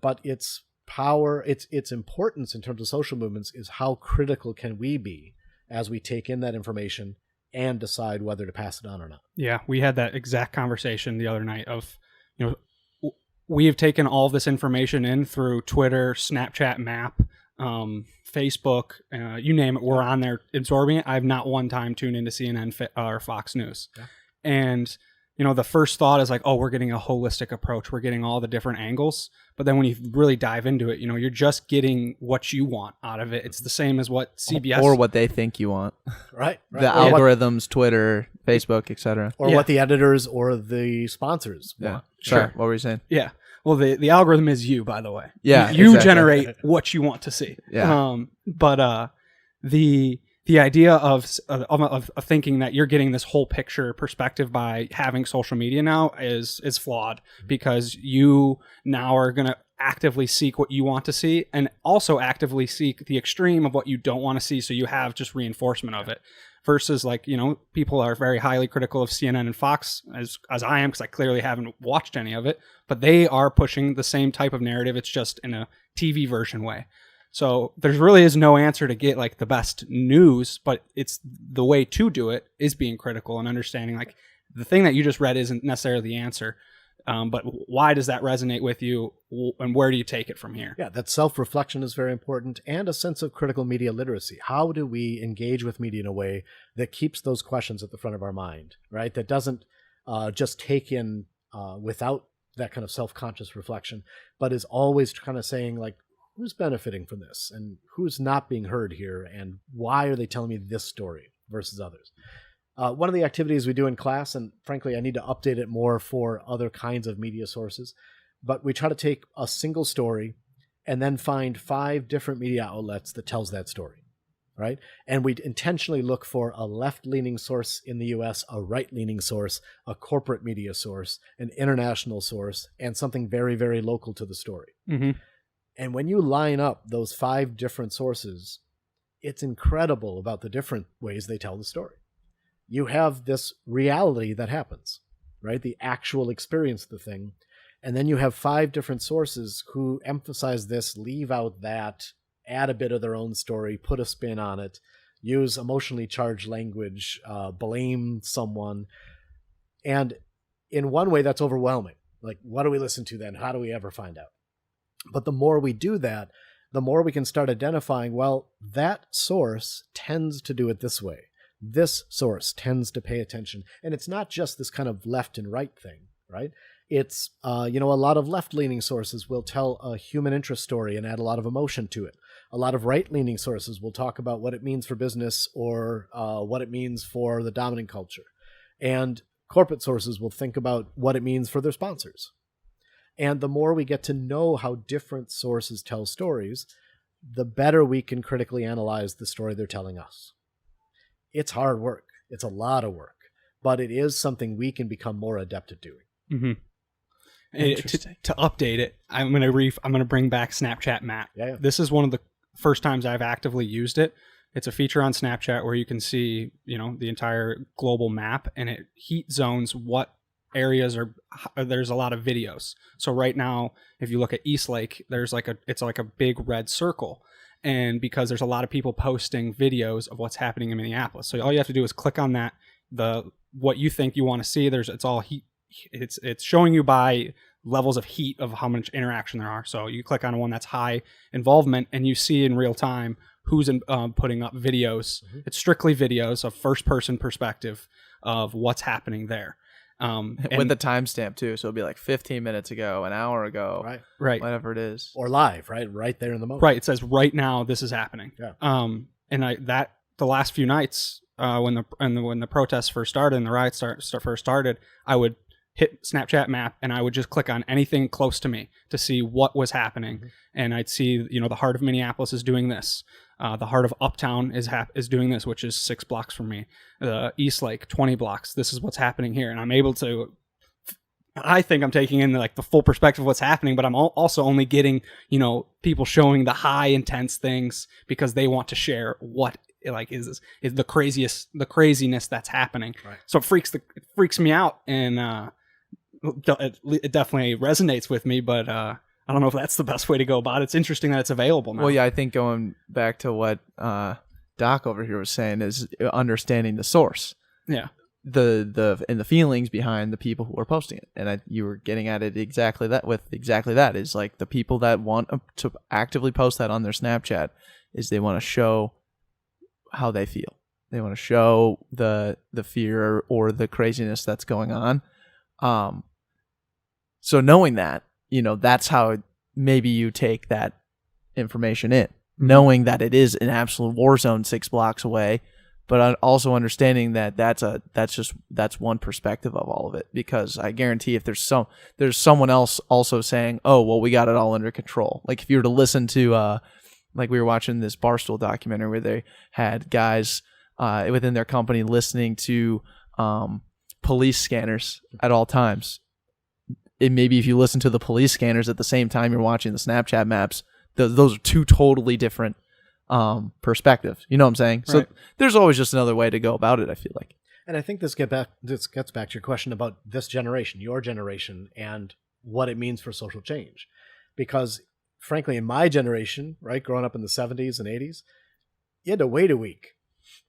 But its power, its importance in terms of social movements is how critical can we be as we take in that information and decide whether to pass it on or not. Yeah, we had that exact conversation the other night of, we have taken all this information in through Twitter, Snapchat, Map, Facebook, you name it. We're on there absorbing it. I've not one time tuned into CNN or Fox News. Yeah. And, the first thought is like, oh, we're getting a holistic approach. We're getting all the different angles. But then when you really dive into it, you're just getting what you want out of it. It's the same as what CBS... Or what they think you want. Right. The algorithms, Twitter, Facebook, etc. Or what the editors or the sponsors want. Sure. What were you saying? Yeah. Well, the algorithm is you, by the way. Yeah, you exactly. generate what you want to see. Yeah. But the idea of thinking that you're getting this whole picture perspective by having social media now is flawed, because you now are going to actively seek what you want to see and also actively seek the extreme of what you don't want to see. So you have just reinforcement of it. Versus, like, you know, people are very highly critical of CNN and Fox, as I am, because I clearly haven't watched any of it, but they are pushing the same type of narrative. It's just in a TV version way. So there really is no answer to get like the best news, but it's the way to do it is being critical and understanding, like, the thing that you just read isn't necessarily the answer. But why does that resonate with you, and where do you take it from here? Yeah, that self-reflection is very important, and a sense of critical media literacy. How do we engage with media in a way that keeps those questions at the front of our mind, right? That doesn't just take in without that kind of self-conscious reflection, but is always kind of saying, like, who's benefiting from this, and who's not being heard here, and why are they telling me this story versus others? One of the activities we do in class, and frankly, I need to update it more for other kinds of media sources, but we try to take a single story and then find 5 different media outlets that tells that story, right? And we intentionally look for a left-leaning source in the US, a right-leaning source, a corporate media source, an international source, and something very, very local to the story. Mm-hmm. And when you line up those 5 different sources, it's incredible about the different ways they tell the story. You have this reality that happens, right? The actual experience of the thing. And then you have 5 different sources who emphasize this, leave out that, add a bit of their own story, put a spin on it, use emotionally charged language, blame someone. And in one way, that's overwhelming. Like, what do we listen to then? How do we ever find out? But the more we do that, the more we can start identifying, well, that source tends to do it this way. This source tends to pay attention. And it's not just this kind of left and right thing, right? It's, a lot of left-leaning sources will tell a human interest story and add a lot of emotion to it. A lot of right-leaning sources will talk about what it means for business or what it means for the dominant culture. And corporate sources will think about what it means for their sponsors. And the more we get to know how different sources tell stories, the better we can critically analyze the story they're telling us. It's hard work. It's a lot of work, but it is something we can become more adept at doing. Mm-hmm. To update it, I'm gonna bring back Snapchat Map. Yeah. This is one of the first times I've actively used it. It's a feature on Snapchat where you can see, the entire global map, and it heat zones what areas there's a lot of videos. So right now, if you look at Eastlake, it's like a big red circle. And because there's a lot of people posting videos of what's happening in Minneapolis. So all you have to do is click on that, what you think you want to see. It's all heat. It's showing you by levels of heat of how much interaction there are. So you click on one that's high involvement, and you see in real time who's putting up videos. Mm-hmm. It's strictly videos of first person perspective of what's happening there. With the timestamp too, so it'll be like 15 minutes ago, an hour ago, right, whatever it is, or live, right there in the moment. Right, it says right now this is happening. Yeah. And the last few nights when the protests first started and the riots first started, I would hit Snapchat Map and I would just click on anything close to me to see what was happening, and I'd see the heart of Minneapolis is doing this. The heart of Uptown is doing this, which is 6 blocks from me. Eastlake, 20 blocks. This is what's happening here. And I'm able to, I think I'm taking in the full perspective of what's happening, but I'm also only getting, people showing the high intense things because they want to share what is the craziness that's happening. Right. So it freaks me out, and it definitely resonates with me, but I don't know if that's the best way to go about it. It's interesting that it's available now. Well, yeah, I think going back to what Doc over here was saying is understanding the source. Yeah. The feelings behind the people who are posting it. And you were getting at it exactly that is like the people that want to actively post that on their Snapchat is they want to show how they feel. They want to show the fear or the craziness that's going on. So knowing that, that's how maybe you take that information in, knowing that it is an absolute war zone 6 blocks away, but also understanding that that's one perspective of all of it, because I guarantee if there's someone else also saying, oh, well, we got it all under control. Like if you were to listen to, like we were watching this Barstool documentary where they had guys within their company listening to police scanners at all times. Maybe if you listen to the police scanners at the same time you're watching the Snapchat maps, those are two totally different perspectives. You know what I'm saying? Right. So there's always just another way to go about it, I feel like. And I think this gets back to your question about this generation, your generation, and what it means for social change. Because frankly, in my generation, right, growing up in the 70s and 80s, you had to wait a week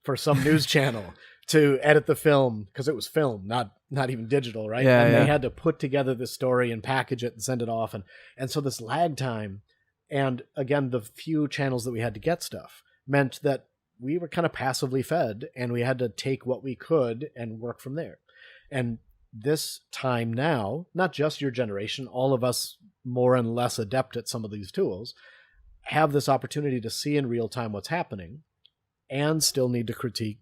for some news channel to edit the film, because it was film, not even digital, right? Yeah, and yeah. they had to put together this story and package it and send it off. And so this lag time, and again, the few channels that we had to get stuff meant that we were kind of passively fed, and we had to take what we could and work from there. And this time now, not just your generation, all of us more and less adept at some of these tools, have this opportunity to see in real time what's happening and still need to critique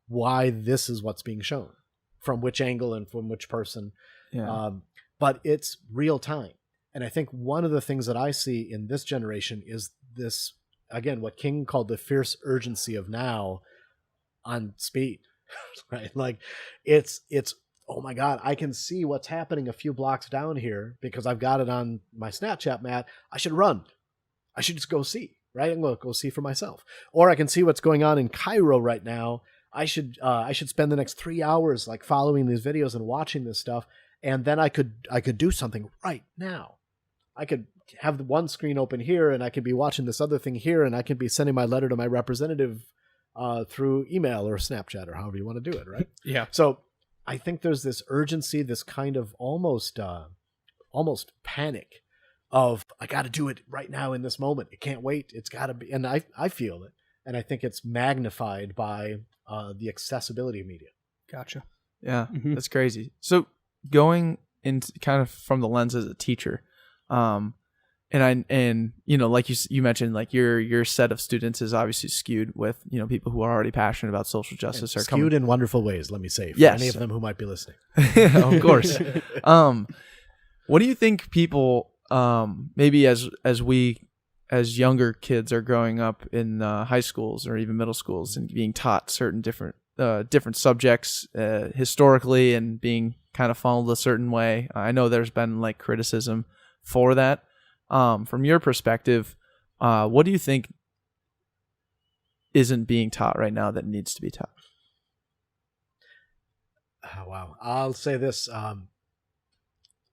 why this is what's being shown, from which angle and from which person. Yeah. But it's real time. And I think one of the things that I see in this generation is this, again, what King called the fierce urgency of now on speed, right? Like it's, oh my God, I can see what's happening a few blocks down here because I've got it on my Snapchat mat. I should run. I should just go see, right? I'm going to go see for myself. Or I can see what's going on in Cairo right now. I should spend the next 3 hours like following these videos and watching this stuff. And then I could do something right now. I could have the one screen open here, and I could be watching this other thing here, and I could be sending my letter to my representative through email or Snapchat or however you want to do it, right? Yeah. So I think there's this urgency, this kind of almost panic of, I got to do it right now in this moment. It can't wait. It's got to be. And I feel it. And I think it's magnified by the accessibility of media. Gotcha. Yeah, that's crazy. So going into kind of from the lens as a teacher, and you know, like you mentioned, like your set of students is obviously skewed with, you know, people who are already passionate about social justice, and skewed in wonderful ways, let me say, for yes, any of them who might be listening. Of course. What do you think people, maybe as younger kids are growing up in high schools or even middle schools and being taught certain different subjects historically and being kind of funneled a certain way? I know there's been like criticism for that. From your perspective, what do you think isn't being taught right now that needs to be taught? Oh, wow. I'll say this.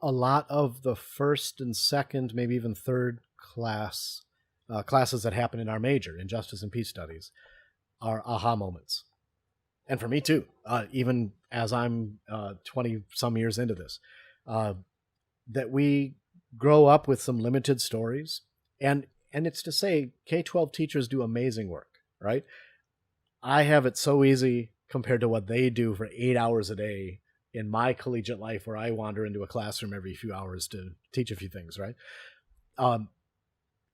A lot of the first and second, maybe even third classes that happen in our major, in Justice and Peace Studies, are aha moments. And for me too, even as I'm 20 some years into this, that we grow up with some limited stories, and it's to say K-12 teachers do amazing work, right? I have it so easy compared to what they do for 8 hours a day in my collegiate life, where I wander into a classroom every few hours to teach a few things, right?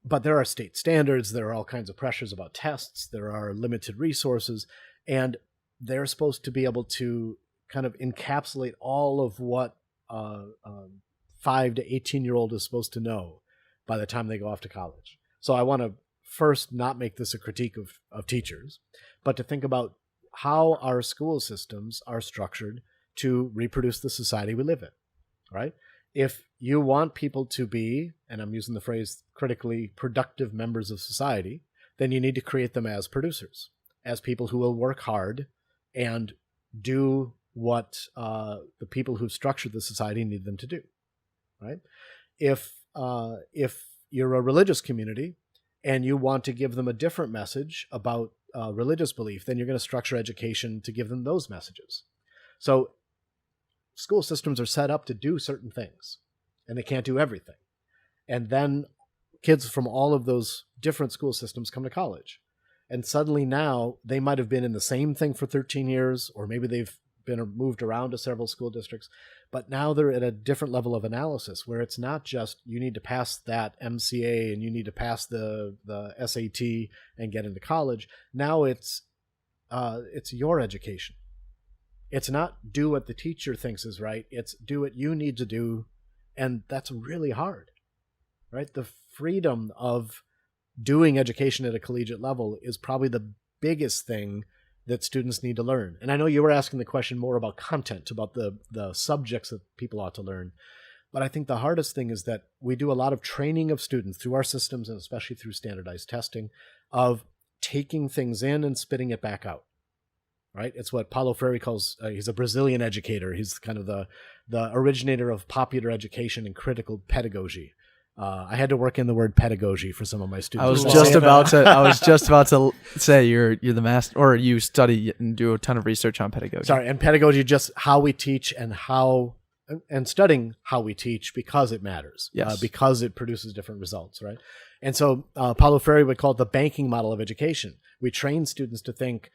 But there are state standards, there are all kinds of pressures about tests, there are limited resources, and they're supposed to be able to kind of encapsulate all of what 5 to 18-year-old is supposed to know by the time they go off to college. So I want to first not make this a critique of teachers, but to think about how our school systems are structured to reproduce the society we live in, right? If you want people to be, and I'm using the phrase critically, productive members of society, then you need to create them as producers, as people who will work hard and do what the people who've structured the society need them to do, right? If you're a religious community and you want to give them a different message about religious belief, then you're going to structure education to give them those messages. So school systems are set up to do certain things, and they can't do everything. And then kids from all of those different school systems come to college. And suddenly now they might have been in the same thing for 13 years, or maybe they've been moved around to several school districts, but now they're at a different level of analysis where it's not just you need to pass that MCA and you need to pass the SAT and get into college. Now it's it's your education. It's not do what the teacher thinks is right. It's do what you need to do. And that's really hard, right? The freedom of doing education at a collegiate level is probably the biggest thing that students need to learn. And I know you were asking the question more about content, about the subjects that people ought to learn. But I think the hardest thing is that we do a lot of training of students through our systems, and especially through standardized testing, of taking things in and spitting it back out, right? It's what Paulo Freire calls, he's a Brazilian educator. He's kind of the originator of popular education and critical pedagogy. I had to work in the word pedagogy for some of my students. I was just about to say you're the master, or you study and do a ton of research on pedagogy. Sorry, and pedagogy, just how we teach and studying how we teach because it matters. Yes. Because it produces different results, right? And so Paulo Freire would call it the banking model of education. We train students to think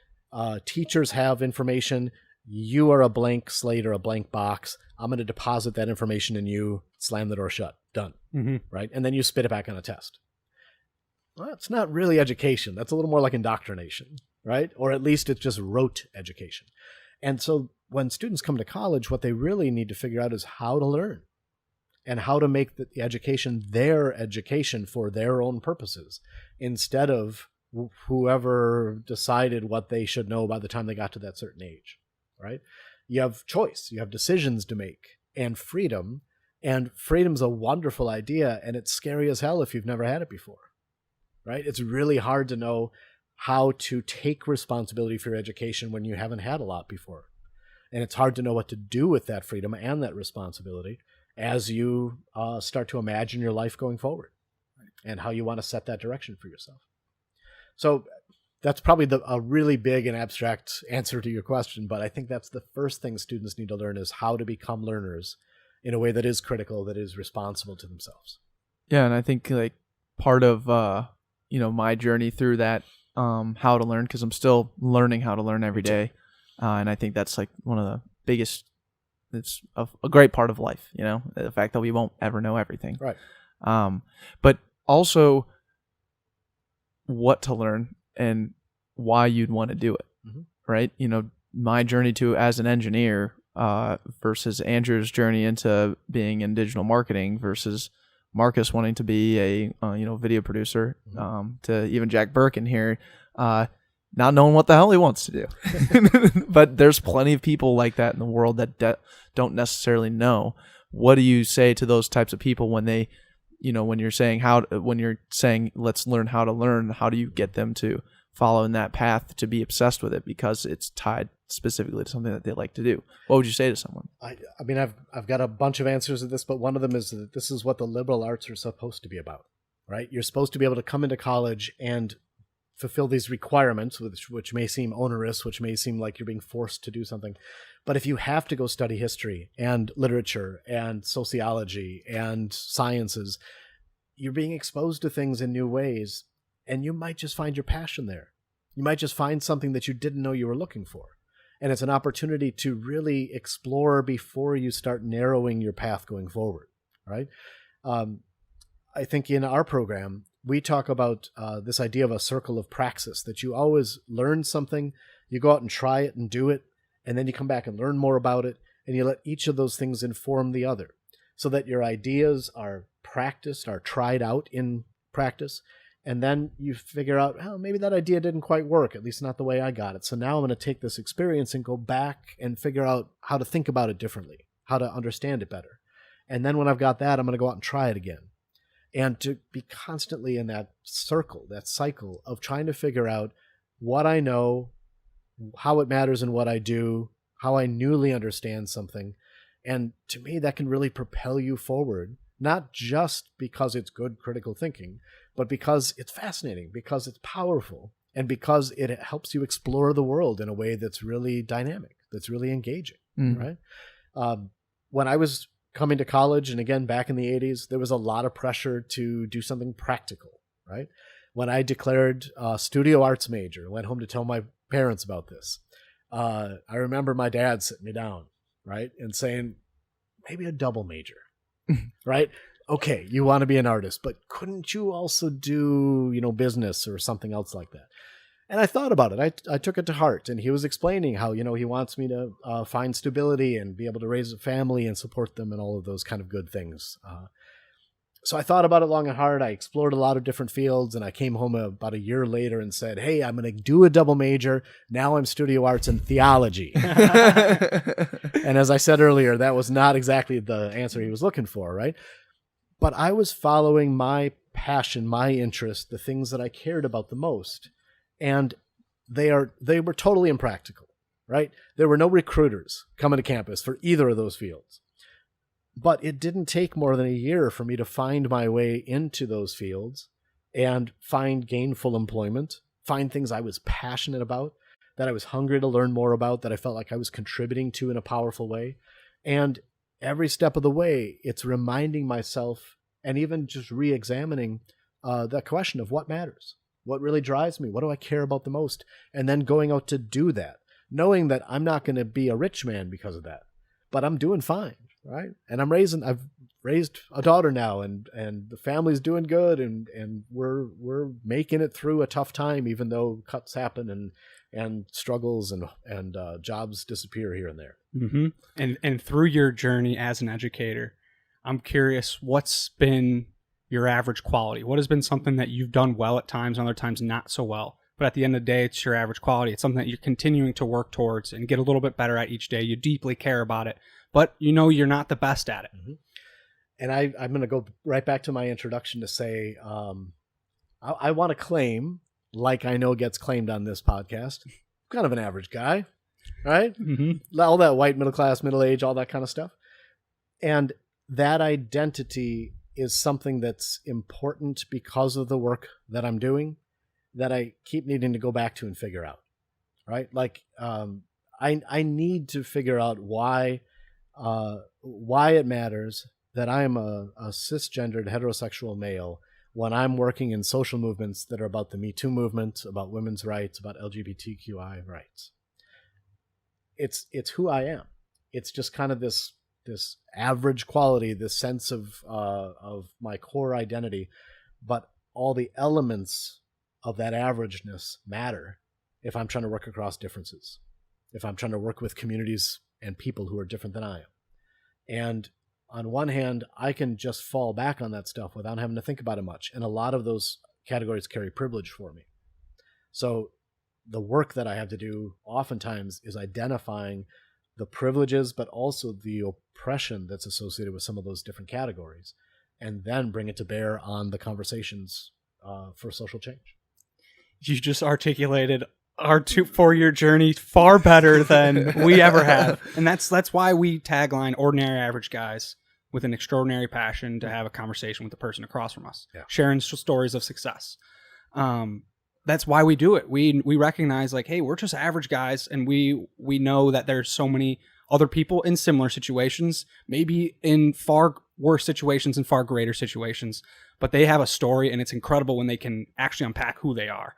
teachers have information. You are a blank slate or a blank box. I'm going to deposit that information in you, slam the door shut, done, right? And then you spit it back on a test. Well, it's not really education. That's a little more like indoctrination, right? Or at least it's just rote education. And so when students come to college, what they really need to figure out is how to learn and how to make the education their education for their own purposes instead of whoever decided what they should know by the time they got to that certain age, right? You have choice, you have decisions to make, and freedom. And freedom's a wonderful idea, and it's scary as hell if you've never had it before, right? It's really hard to know how to take responsibility for your education when you haven't had a lot before. And it's hard to know what to do with that freedom and that responsibility as you start to imagine your life going forward and how you want to set that direction for yourself. So that's probably a really big and abstract answer to your question, but I think that's the first thing students need to learn is how to become learners in a way that is critical, that is responsible to themselves. Yeah, and I think like part of my journey through that how to learn, because I'm still learning how to learn every day, and I think that's like one of the biggest. It's a great part of life, the fact that we won't ever know everything. Right. But also what to learn and why you'd want to do it, right? My journey as an engineer versus Andrew's journey into being in digital marketing versus Marcus wanting to be a video producer, to even Jack Birkin here, not knowing what the hell he wants to do. But there's plenty of people like that in the world that don't necessarily know. What do you say to those types of people when they, when you're saying let's learn how to learn, how do you get them to follow in that path to be obsessed with it because it's tied specifically to something that they like to do? What would you say to someone? I mean, I've got a bunch of answers to this, but one of them is that this is what the liberal arts are supposed to be about, right? You're supposed to be able to come into college and fulfill these requirements, which may seem onerous, which may seem like you're being forced to do something. But if you have to go study history and literature and sociology and sciences, you're being exposed to things in new ways, and you might just find your passion there. You might just find something that you didn't know you were looking for. And it's an opportunity to really explore before you start narrowing your path going forward, right? I think in our program, we talk about this idea of a circle of praxis, that you always learn something, you go out and try it and do it, and then you come back and learn more about it, and you let each of those things inform the other so that your ideas are practiced, are tried out in practice, and then you figure out, oh, maybe that idea didn't quite work, at least not the way I got it. So now I'm going to take this experience and go back and figure out how to think about it differently, how to understand it better. And then when I've got that, I'm going to go out and try it again. And to be constantly in that circle, that cycle of trying to figure out what I know, how it matters in what I do, how I newly understand something. And to me, that can really propel you forward, not just because it's good critical thinking, but because it's fascinating, because it's powerful, and because it helps you explore the world in a way that's really dynamic, that's really engaging, right? When I was coming to college, and again, back in the 80s, there was a lot of pressure to do something practical, right? When I declared a studio arts major, went home to tell my parents about this, I remember my dad sitting me down, right, and saying, maybe a double major, right? Okay, you want to be an artist, but couldn't you also do, business or something else like that? And I thought about it. I took it to heart. And he was explaining how, he wants me to find stability and be able to raise a family and support them and all of those kind of good things. So I thought about it long and hard. I explored a lot of different fields, and I came home about a year later and said, hey, I'm going to do a double major. Now I'm studio arts and theology. And as I said earlier, that was not exactly the answer he was looking for, right? But I was following my passion, my interest, the things that I cared about the most. And they were totally impractical, right? There were no recruiters coming to campus for either of those fields. But it didn't take more than a year for me to find my way into those fields and find gainful employment, find things I was passionate about, that I was hungry to learn more about, that I felt like I was contributing to in a powerful way. And every step of the way, it's reminding myself and even just re-examining the question of what matters. What really drives me? What do I care about the most? And then going out to do that, knowing that I'm not going to be a rich man because of that, but I'm doing fine, right? And I've raised a daughter now, and the family's doing good, and we're making it through a tough time, even though cuts happen and struggles and jobs disappear here and there. Mm-hmm. And through your journey as an educator, I'm curious, what's been your average quality? What has been something that you've done well at times and other times not so well? But at the end of the day, it's your average quality. It's something that you're continuing to work towards and get a little bit better at each day. You deeply care about it, but you're not the best at it. Mm-hmm. And I'm going to go right back to my introduction to say, I want to claim, like I know gets claimed on this podcast, I'm kind of an average guy, right? Mm-hmm. All that white, middle class, middle age, all that kind of stuff. And that identity is something that's important because of the work that I'm doing, that I keep needing to go back to and figure out, right? Like, I need to figure out why it matters that I'm a cisgendered heterosexual male when I'm working in social movements that are about the Me Too movement, about women's rights, about LGBTQI rights. It's who I am. It's just kind of this average quality, this sense of my core identity, but all the elements of that averageness matter if I'm trying to work across differences, if I'm trying to work with communities and people who are different than I am. And on one hand, I can just fall back on that stuff without having to think about it much. And a lot of those categories carry privilege for me. So the work that I have to do oftentimes is identifying the privileges, but also the oppression that's associated with some of those different categories, and then bring it to bear on the conversations for social change. You just articulated our 4-year journey far better than we ever have. And that's why we tagline ordinary average guys with an extraordinary passion to have a conversation with the person across from us, sharing stories of success. That's why we do it. We recognize, like, hey, we're just average guys, and we know that there's so many other people in similar situations, maybe in far worse situations and far greater situations, but they have a story, and it's incredible when they can actually unpack who they are.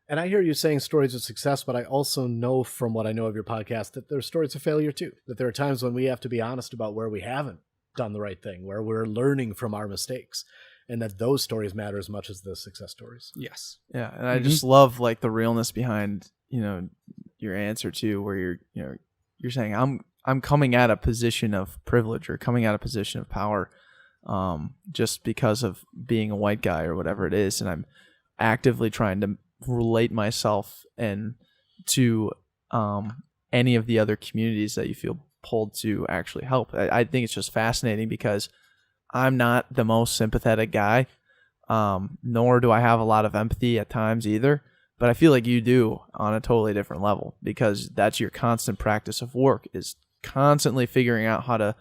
And I hear you saying stories of success, but I also know from what I know of your podcast that there are stories of failure too, that there are times when we have to be honest about where we haven't done the right thing, where we're learning from our mistakes, and that those stories matter as much as the success stories. Yes. Yeah. And I just love like the realness behind, your answer too, where you're saying I'm coming at a position of privilege or coming at a position of power, just because of being a white guy or whatever it is. And I'm actively trying to relate myself and to any of the other communities that you feel pulled to actually help. I think it's just fascinating because I'm not the most sympathetic guy, nor do I have a lot of empathy at times either, but I feel like you do on a totally different level, because that's your constant practice of work, is constantly figuring out how to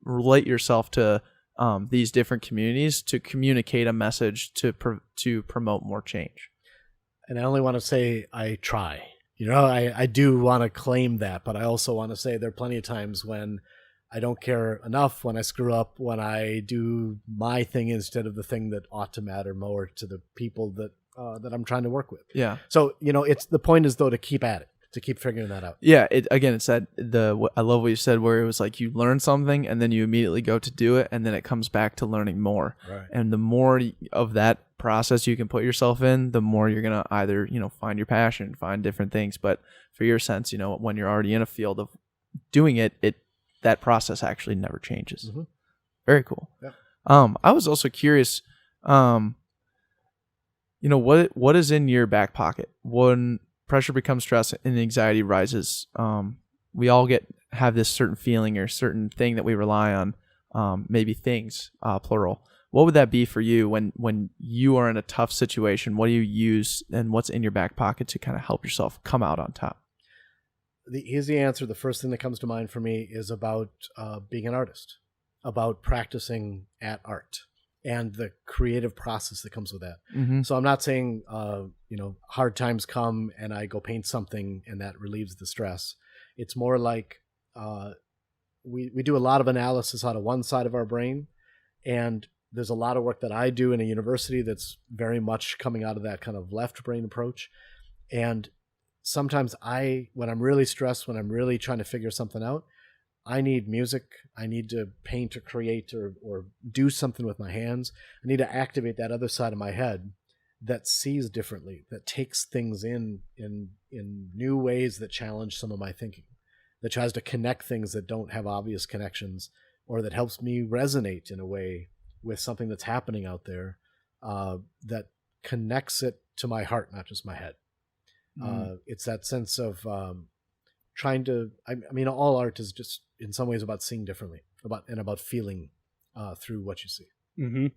relate yourself to these different communities to communicate a message to promote more change. And I only want to say I try. I do want to claim that, but I also want to say there are plenty of times when I don't care enough, when I screw up, when I do my thing instead of the thing that ought to matter more to the people that I'm trying to work with. Yeah. So, the point is, though, to keep at it, to keep figuring that out. Yeah, it's that I love what you said, where it was like you learn something and then you immediately go to do it, and then it comes back to learning more. Right. And the more of that process you can put yourself in, the more you're gonna either find your passion, find different things. But for your sense, when you're already in a field of doing it, that process actually never changes. Mm-hmm. Very cool. Yeah. I was also curious. What is in your back pocket when pressure becomes stress and anxiety rises? We all have this certain feeling or certain thing that we rely on, maybe things, plural. What would that be for you when you are in a tough situation? What do you use and what's in your back pocket to kind of help yourself come out on top? The easy answer, the first thing that comes to mind for me is about being an artist, about practicing at art and the creative process that comes with that. Mm-hmm. So I'm not saying, hard times come and I go paint something and that relieves the stress. It's more like we do a lot of analysis out of one side of our brain, and there's a lot of work that I do in a university that's very much coming out of that kind of left brain approach. And sometimes when I'm really stressed, when I'm really trying to figure something out, I need music. I need to paint or create or do something with my hands. I need to activate that other side of my head that sees differently, that takes things in new ways that challenge some of my thinking, that tries to connect things that don't have obvious connections, or that helps me resonate in a way with something that's happening out there that connects it to my heart, not just my head. It's that sense of trying to, all art is just in some ways about seeing differently, about feeling through what you see. Mm-hmm.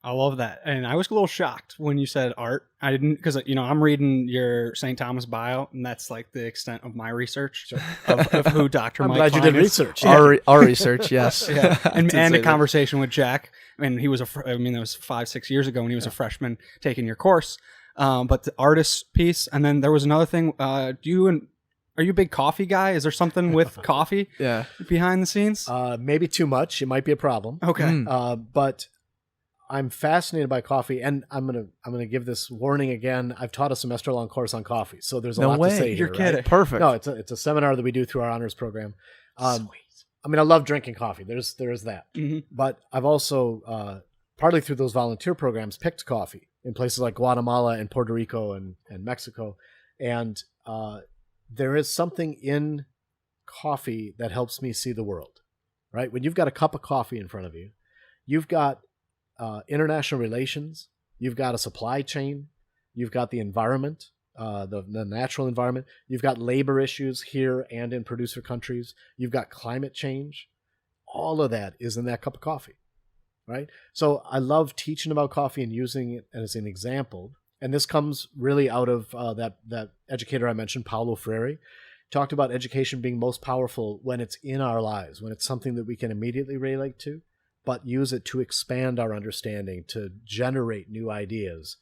I love that. And I was a little shocked when you said art. I didn't, because, I'm reading your St. Thomas bio, and that's like the extent of my research of who Dr. I'm Mike glad Klein you did is. research. Our research, yes. Yeah. And a that. conversation with Jack. He was that was 5-6 years ago when he was a freshman taking your course. But the artist piece, and then there was another thing. Are you a big coffee guy? Is there something with coffee behind the scenes? Maybe too much. It might be a problem. Okay. But I'm fascinated by coffee, and I'm gonna give this warning again. I've taught a semester-long course on coffee, so there's a lot to say here. You're kidding. Right? Perfect. No, it's a seminar that we do through our honors program. Sweet. I love drinking coffee. There is that. Mm-hmm. But I've also partly through those volunteer programs picked coffee in places like Guatemala and Puerto Rico and Mexico, and there is something in coffee that helps me see the world. Right? When you've got a cup of coffee in front of you, you've got international relations, you've got a supply chain, you've got the environment, the natural environment, you've got labor issues here and in producer countries, you've got climate change. All of that is in that cup of coffee, right? So I love teaching about coffee and using it as an example. And this comes really out of that educator I mentioned, Paulo Freire, talked about education being most powerful when it's in our lives, when it's something that we can immediately relate to, but use it to expand our understanding, to generate new ideas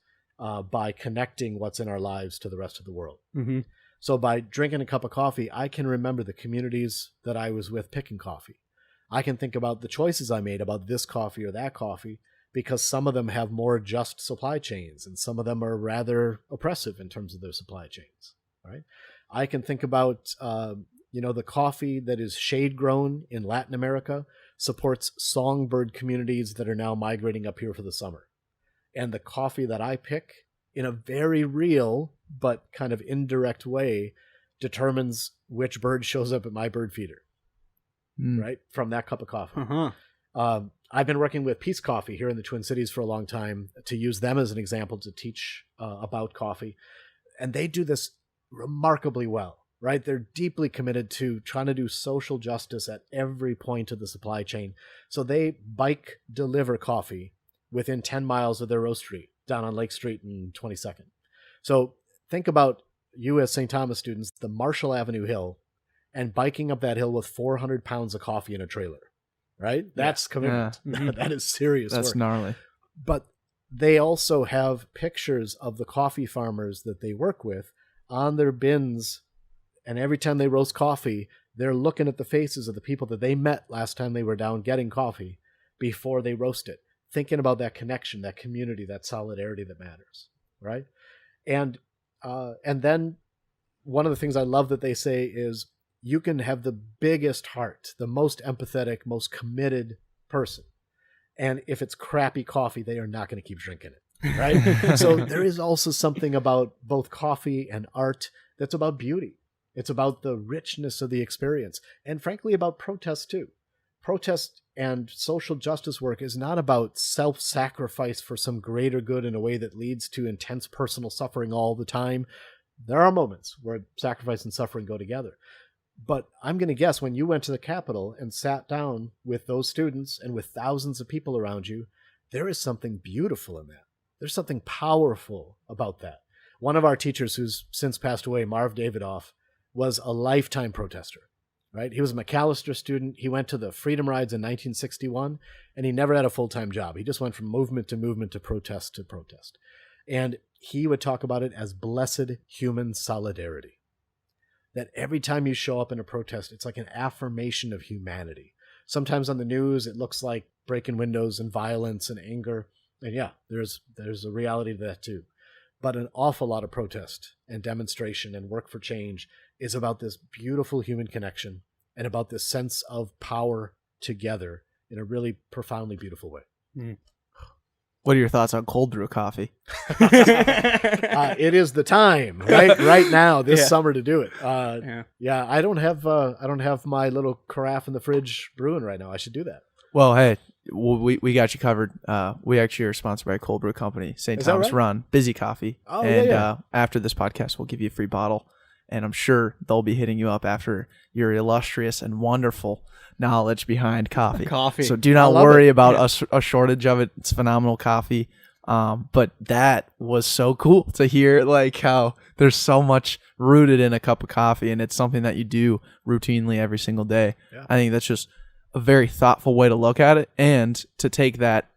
by connecting what's in our lives to the rest of the world. Mm-hmm. So by drinking a cup of coffee, I can remember the communities that I was with picking coffee. I can think about the choices I made about this coffee or that coffee, because some of them have more just supply chains and some of them are rather oppressive in terms of their supply chains, right? I can think about, the coffee that is shade grown in Latin America supports songbird communities that are now migrating up here for the summer. And the coffee that I pick, in a very real but kind of indirect way, determines which bird shows up at my bird feeder, right? From that cup of coffee. Uh-huh. I've been working with Peace Coffee here in the Twin Cities for a long time to use them as an example to teach about coffee. And they do this remarkably well. Right? They're deeply committed to trying to do social justice at every point of the supply chain. So they bike deliver coffee within 10 miles of their roastery down on Lake Street and 22nd. So think about you as St. Thomas students, the Marshall Avenue Hill, and biking up that hill with 400 pounds of coffee in a trailer, right? That's commitment. Yeah. That is serious work. That's gnarly. But they also have pictures of the coffee farmers that they work with on their bins. And every time they roast coffee, they're looking at the faces of the people that they met last time they were down getting coffee before they roast it, thinking about that connection, that community, that solidarity that matters, right? And then one of the things I love that they say is you can have the biggest heart, the most empathetic, most committed person. And if it's crappy coffee, they are not going to keep drinking it, right? So there is also something about both coffee and art that's about beauty. It's about the richness of the experience, and frankly, about protest too. Protest and social justice work is not about self-sacrifice for some greater good in a way that leads to intense personal suffering all the time. There are moments where sacrifice and suffering go together. But I'm going to guess when you went to the Capitol and sat down with those students and with thousands of people around you, there is something beautiful in that. There's something powerful about that. One of our teachers who's since passed away, Marv Davidoff, was a lifetime protester, right? He was a McAllister student. He went to the Freedom Rides in 1961, and he never had a full-time job. He just went from movement to movement to protest to protest. And he would talk about it as blessed human solidarity. That every time you show up in a protest, it's like an affirmation of humanity. Sometimes on the news, it looks like breaking windows and violence and anger. And yeah, there's a reality to that too. But an awful lot of protest and demonstration and work for change is about this beautiful human connection and about this sense of power together in a really profoundly beautiful way. Mm. What are your thoughts on cold brew coffee? It is the time, right now, this summer to do it. Yeah, I don't have my little carafe in the fridge brewing right now. I should do that. Well, hey, we got you covered. We actually are sponsored by a cold brew company, St. Thomas Run, Busy Coffee. Oh, and after this podcast, we'll give you a free bottle. And I'm sure they'll be hitting you up after your illustrious and wonderful knowledge behind coffee. So do not worry about a shortage of it. It's phenomenal coffee. But that was so cool to hear, like how there's so much rooted in a cup of coffee, and it's something that you do routinely every single day. Yeah. I think that's just a very thoughtful way to look at it, and to take that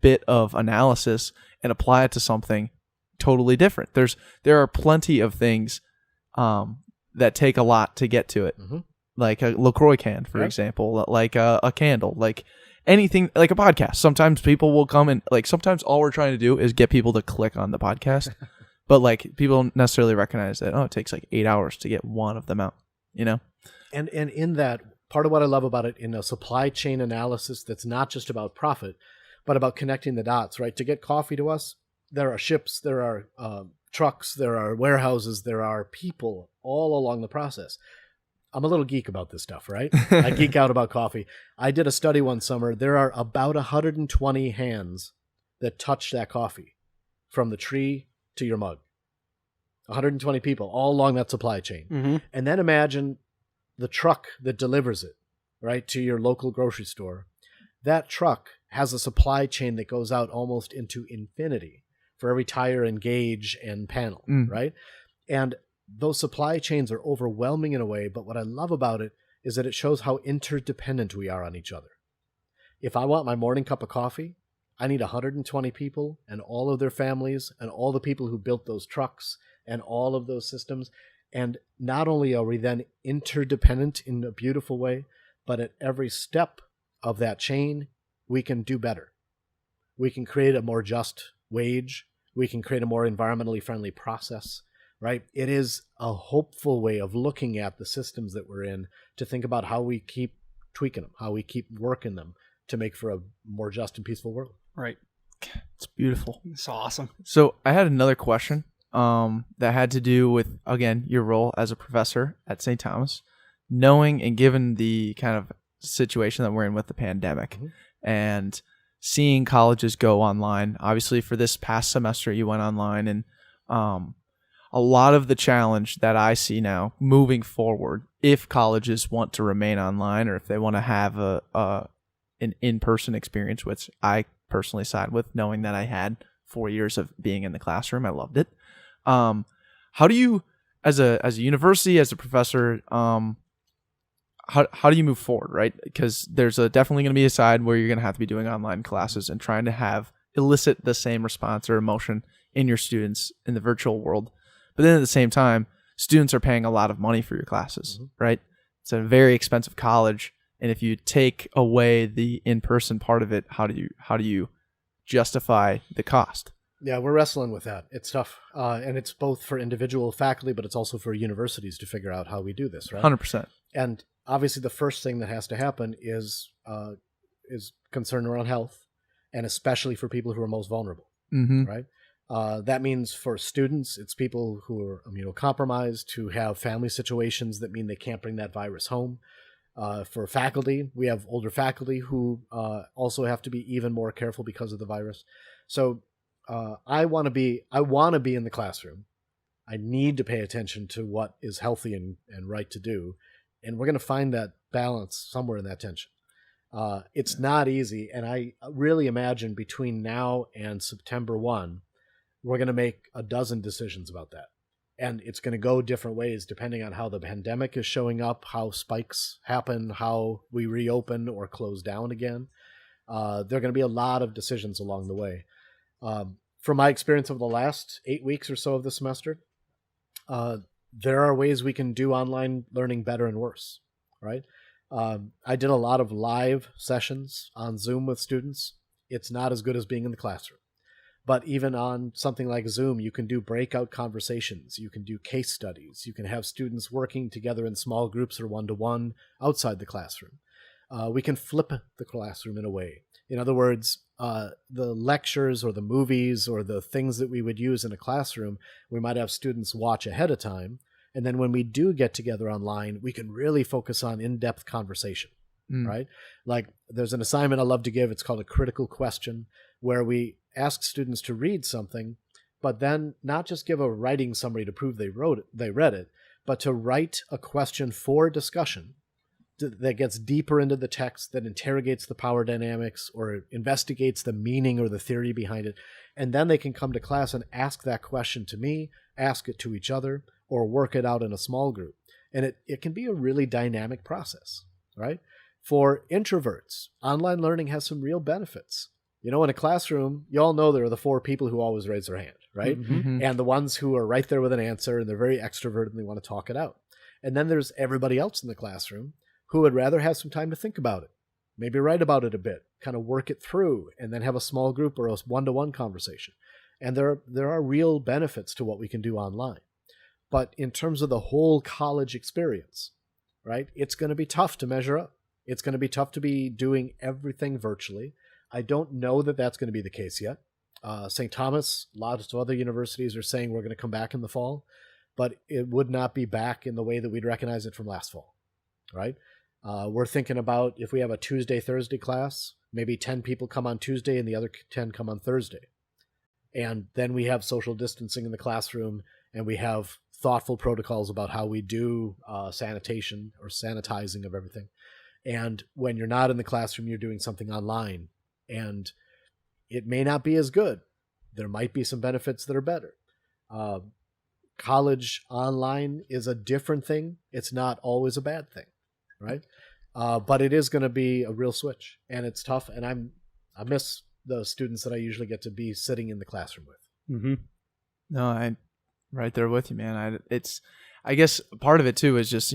bit of analysis and apply it to something totally different. There are plenty of things that take a lot to get to it. Mm-hmm. Like a LaCroix can, for example, like a candle, like anything, like a podcast. Sometimes people will come and sometimes all we're trying to do is get people to click on the podcast, but people don't necessarily recognize that, it takes 8 hours to get one of them out, And in that, part of what I love about it in a supply chain analysis that's not just about profit, but about connecting the dots, right? To get coffee to us, there are ships, there are trucks, there are warehouses, there are people all along the process. I'm a little geek about this stuff, right? I geek out about coffee. I did a study one summer. There are about 120 hands that touch that coffee from the tree to your mug. 120 people all along that supply chain. Mm-hmm. And then imagine the truck that delivers it, right, to your local grocery store. That truck has a supply chain that goes out almost into infinity for every tire and gauge and panel, right? And those supply chains are overwhelming in a way, but what I love about it is that it shows how interdependent we are on each other. If I want my morning cup of coffee, I need 120 people and all of their families and all the people who built those trucks and all of those systems. And not only are we then interdependent in a beautiful way, but at every step of that chain, we can do better. We can create a more just wage. We can create a more environmentally friendly process. Right? It is a hopeful way of looking at the systems that we're in to think about how we keep tweaking them, how we keep working them to make for a more just and peaceful world. Right. It's beautiful. It's awesome. So I had another question that had to do with, again, your role as a professor at St. Thomas, knowing and given the kind of situation that we're in with the pandemic and seeing colleges go online. Obviously, for this past semester, you went online, and a lot of the challenge that I see now moving forward, if colleges want to remain online or if they want to have an in-person experience, which I personally side with, knowing that I had 4 years of being in the classroom. I loved it. How do you, as a university, as a professor, how do you move forward, right? Because there's definitely going to be a side where you're going to have to be doing online classes and trying to elicit the same response or emotion in your students in the virtual world. But then at the same time, students are paying a lot of money for your classes, right? It's a very expensive college. And if you take away the in-person part of it, how do you justify the cost? Yeah, we're wrestling with that. It's tough. And it's both for individual faculty, but it's also for universities to figure out how we do this, right? 100%. And obviously the first thing that has to happen is concern around health, and especially for people who are most vulnerable, right? That means for students, it's people who are immunocompromised, who have family situations that mean they can't bring that virus home. For faculty, we have older faculty who also have to be even more careful because of the virus. So I want to be in the classroom. I need to pay attention to what is healthy and right to do. And we're going to find that balance somewhere in that tension. It's not easy. And I really imagine between now and September 1, we're going to make a dozen decisions about that. And it's going to go different ways depending on how the pandemic is showing up, how spikes happen, how we reopen or close down again. There are going to be a lot of decisions along the way. From my experience over the last 8 weeks or so of the semester, there are ways we can do online learning better and worse, right? I did a lot of live sessions on Zoom with students. It's not as good as being in the classroom. But even on something like Zoom, you can do breakout conversations. You can do case studies. You can have students working together in small groups or one-to-one outside the classroom. We can flip the classroom in a way. In other words, the lectures or the movies or the things that we would use in a classroom, we might have students watch ahead of time. And then when we do get together online, we can really focus on in-depth conversation, right? Like there's an assignment I love to give. It's called a critical question, where we ask students to read something, but then not just give a writing summary to prove they read it, but to write a question for discussion that gets deeper into the text, that interrogates the power dynamics or investigates the meaning or the theory behind it. And then they can come to class and ask that question to me, ask it to each other, or work it out in a small group. And it can be a really dynamic process, right? For introverts, online learning has some real benefits. In a classroom, you all know there are the 4 people who always raise their hand, right? And the ones who are right there with an answer, and they're very extroverted and they want to talk it out. And then there's everybody else in the classroom who would rather have some time to think about it, maybe write about it a bit, kind of work it through, and then have a small group or a one-to-one conversation. And there are real benefits to what we can do online. But in terms of the whole college experience, right, it's going to be tough to measure up. It's going to be tough to be doing everything virtually. I don't know that that's going to be the case yet. St. Thomas, lots of other universities are saying we're going to come back in the fall, but it would not be back in the way that we'd recognize it from last fall, right? We're thinking about if we have a Tuesday, Thursday class, maybe 10 people come on Tuesday and the other 10 come on Thursday. And then we have social distancing in the classroom, and we have thoughtful protocols about how we do sanitation or sanitizing of everything. And when you're not in the classroom, you're doing something online. And it may not be as good. There might be some benefits that are better. College online is a different thing. It's not always a bad thing, right? But it is going to be a real switch, and it's tough. And I miss the students that I usually get to be sitting in the classroom with. No, I'm right there with you, man. I guess part of it too is just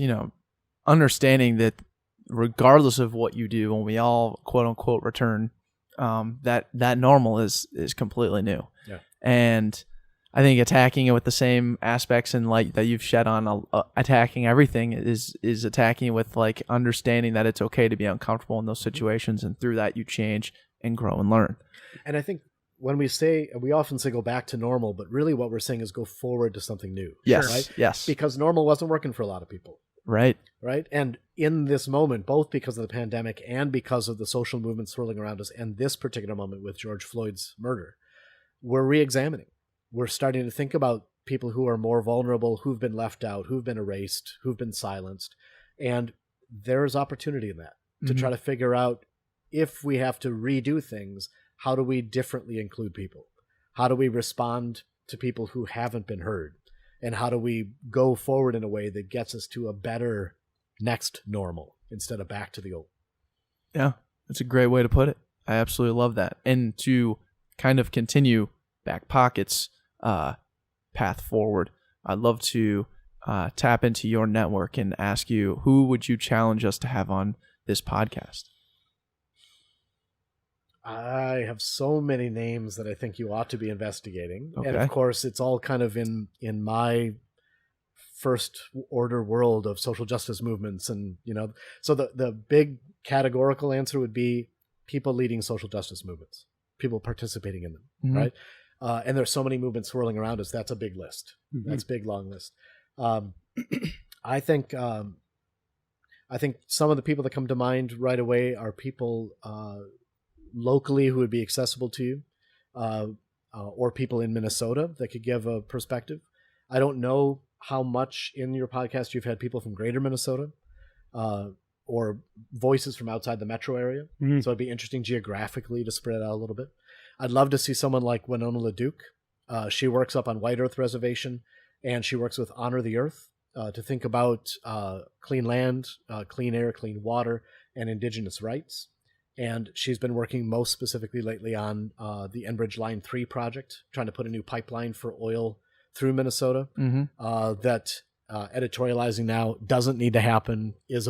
understanding that regardless of what you do, when we all quote unquote return, that normal is completely new. Yeah. And I think attacking it with the same aspects and light that you've shed on attacking everything is attacking it with like understanding that it's okay to be uncomfortable in those situations, and through that you change and grow and learn. And I think when we often say go back to normal, but really what we're saying is go forward to something new. Yes. Right? Yes. Because normal wasn't working for a lot of people. Right. Right. And in this moment, both because of the pandemic and because of the social movement swirling around us, and this particular moment with George Floyd's murder, we're re-examining. We're starting to think about people who are more vulnerable, who've been left out, who've been erased, who've been silenced. And there's opportunity in that to try to figure out, if we have to redo things, how do we differently include people? How do we respond to people who haven't been heard? And how do we go forward in a way that gets us to a better next normal instead of back to the old? Yeah, that's a great way to put it. I absolutely love that. And to kind of continue Backpocket's path forward, I'd love to tap into your network and ask you, who would you challenge us to have on this podcast? I have so many names that I think you ought to be investigating. Okay. And of course, it's all kind of in my first order world of social justice movements. And, so the big categorical answer would be people leading social justice movements, people participating in them, right? And there's so many movements swirling around us. That's a big list. That's a big, long list. I think some of the people that come to mind right away are people locally who would be accessible to you, or people in Minnesota that could give a perspective. I don't know how much in your podcast you've had people from greater Minnesota, or voices from outside the metro area. So it'd be interesting geographically to spread out a little bit. I'd love to see someone like Winona LaDuke. She works up on White Earth Reservation, and she works with Honor the Earth to think about clean land, clean air, clean water, and indigenous rights. And she's been working most specifically lately on the Enbridge Line 3 project, trying to put a new pipeline for oil through Minnesota that editorializing now doesn't need to happen, is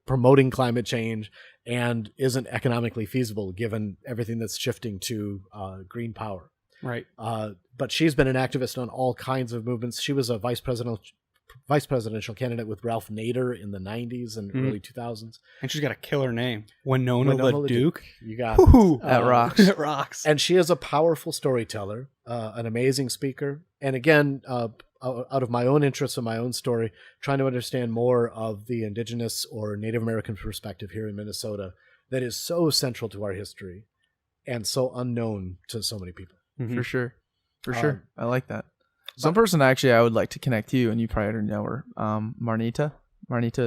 promoting climate change, and isn't economically feasible given everything that's shifting to green power. Right. But she's been an activist on all kinds of movements. She was a vice presidential candidate with Ralph Nader in the 90s and early 2000s. And she's got a killer name. Winona LaDuke. You got that rocks. It rocks. And she is a powerful storyteller, an amazing speaker. And again, out of my own interest in my own story, trying to understand more of the indigenous or Native American perspective here in Minnesota that is so central to our history and so unknown to so many people. For sure. I like that. Some person actually I would like to connect to you, and you probably already know her, Marnita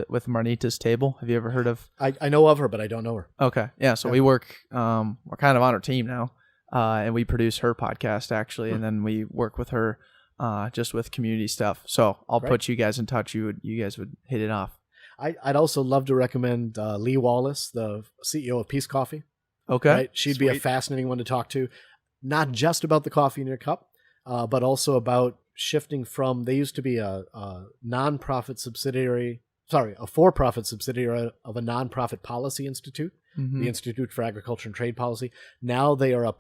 with Marnita's Table. Have you ever heard of? I know of her, but I don't know her. Okay. Yeah. So we work, we're kind of on her team now, and we produce her podcast actually, and then we work with her just with community stuff. So I'll put you guys in touch. You guys would hit it off. I'd also love to recommend Lee Wallace, the CEO of Peace Coffee. Okay. Right? She'd be a fascinating one to talk to, not just about the coffee in your cup, but also about shifting from, they used to be a for-profit subsidiary of a nonprofit policy institute, the Institute for Agriculture and Trade Policy. Now they are a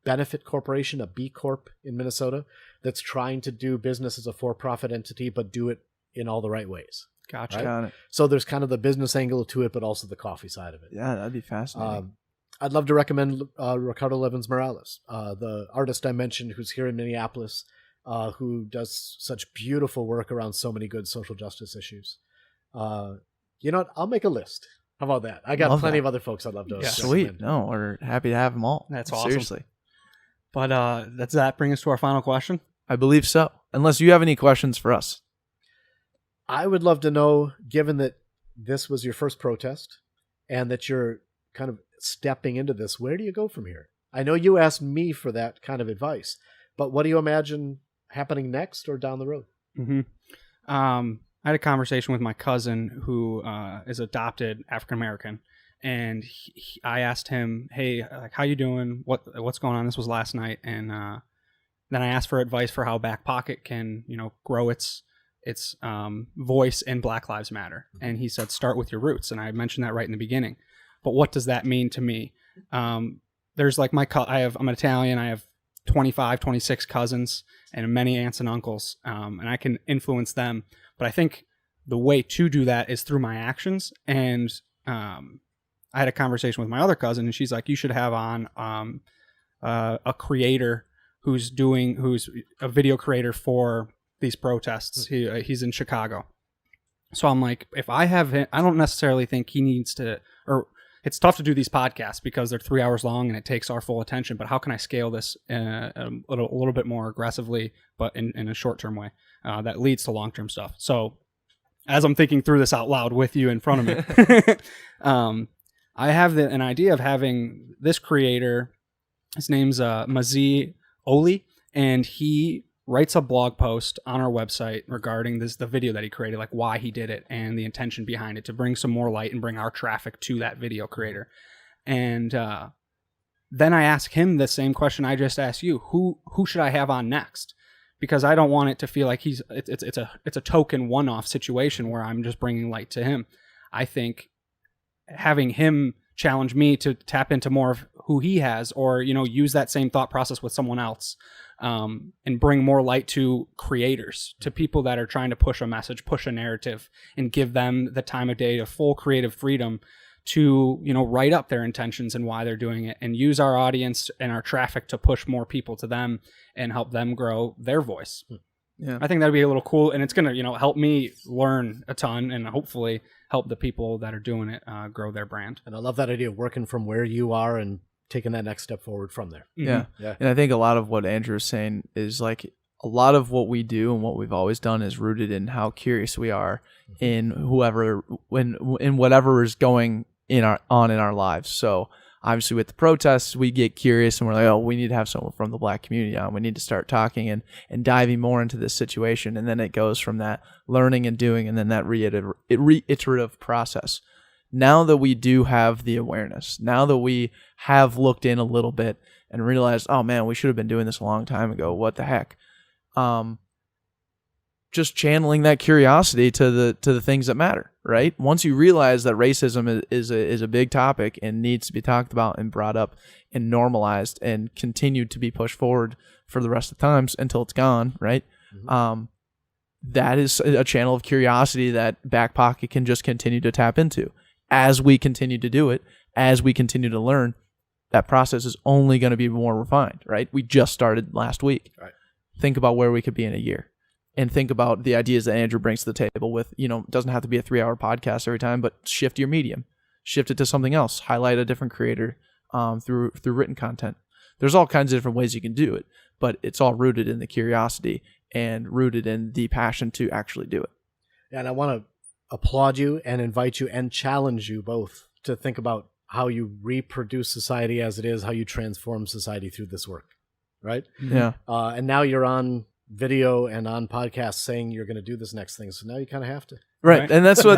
benefit corporation, a B Corp in Minnesota, that's trying to do business as a for-profit entity, but do it in all the right ways. Gotcha. Right? Got it. So there's kind of the business angle to it, but also the coffee side of it. Yeah, that'd be fascinating. I'd love to recommend Ricardo Levins Morales, the artist I mentioned who's here in Minneapolis, who does such beautiful work around so many good social justice issues. You know what? I'll make a list. How about that? I got plenty of other folks I'd love to recommend. Sweet. No, we're happy to have them all. That's awesome. Seriously. But does that bring us to our final question? I believe so. Unless you have any questions for us. I would love to know, given that this was your first protest and that you're kind of stepping into this, where do you go from here? I know you asked me for that kind of advice, but what do you imagine happening next or down the road? I had a conversation with my cousin who is adopted African American, and I asked him, "Hey, like, how you doing? What's going on?" This was last night, and then I asked for advice for how Backpocket can, grow its voice in Black Lives Matter, and he said, "Start with your roots." And I mentioned that right in the beginning. But what does that mean to me? There's like I'm Italian. I have 25, 26 cousins and many aunts and uncles, and I can influence them. But I think the way to do that is through my actions. And I had a conversation with my other cousin, and she's like, "You should have on a creator who's a video creator for these protests." He's in Chicago. So I'm like, if I have him, I don't necessarily think he needs to, or it's tough to do these podcasts because they're 3 hours long and it takes our full attention. But how can I scale this a little bit more aggressively, but in a short-term way that leads to long-term stuff? So as I'm thinking through this out loud with you in front of me, I have an idea of having this creator. His name's Mazi Oli, and he writes a blog post on our website regarding the video that he created, like why he did it and the intention behind it, to bring some more light and bring our traffic to that video creator. And then I ask him the same question I just asked you: who should I have on next? Because I don't want it to feel like it's a token one-off situation where I'm just bringing light to him. I think having him challenge me to tap into more of who he has, or, use that same thought process with someone else, and bring more light to creators, to people that are trying to push a message, push a narrative, and give them the time of day of full creative freedom to, write up their intentions and why they're doing it, and use our audience and our traffic to push more people to them and help them grow their voice. Yeah. I think that'd be a little cool, and it's going to, help me learn a ton and hopefully help the people that are doing it grow their brand. And I love that idea of working from where you are and taking that next step forward from there. Yeah. And I think a lot of what Andrew is saying is like a lot of what we do and what we've always done is rooted in how curious we are in in whatever is going in our lives. So obviously with the protests, we get curious and we're like, oh, we need to have someone from the Black community on. We need to start talking and diving more into this situation. And then it goes from that learning and doing, and then that reiterative process. Now that we do have the awareness, now that we have looked in a little bit and realized, oh man, we should have been doing this a long time ago. What the heck? Just channeling that curiosity to the things that matter, right? Once you realize that racism is a big topic and needs to be talked about and brought up and normalized and continued to be pushed forward for the rest of the times until it's gone, right? Mm-hmm. That is a channel of curiosity that Backpocket can just continue to tap into. As we continue to do it, as we continue to learn, that process is only going to be more refined, right? We just started last week. Right. Think about where we could be in a year. And think about the ideas that Andrew brings to the table with, it doesn't have to be a 3-hour podcast every time, but shift your medium. Shift it to something else. Highlight a different creator through written content. There's all kinds of different ways you can do it, but it's all rooted in the curiosity and rooted in the passion to actually do it. And I want to applaud you and invite you and challenge you both to think about how you reproduce society as it is, how you transform society through this work, right? Yeah. And now you're on video and on podcasts saying you're going to do this next thing, so now you kind of have to. Right. And that's why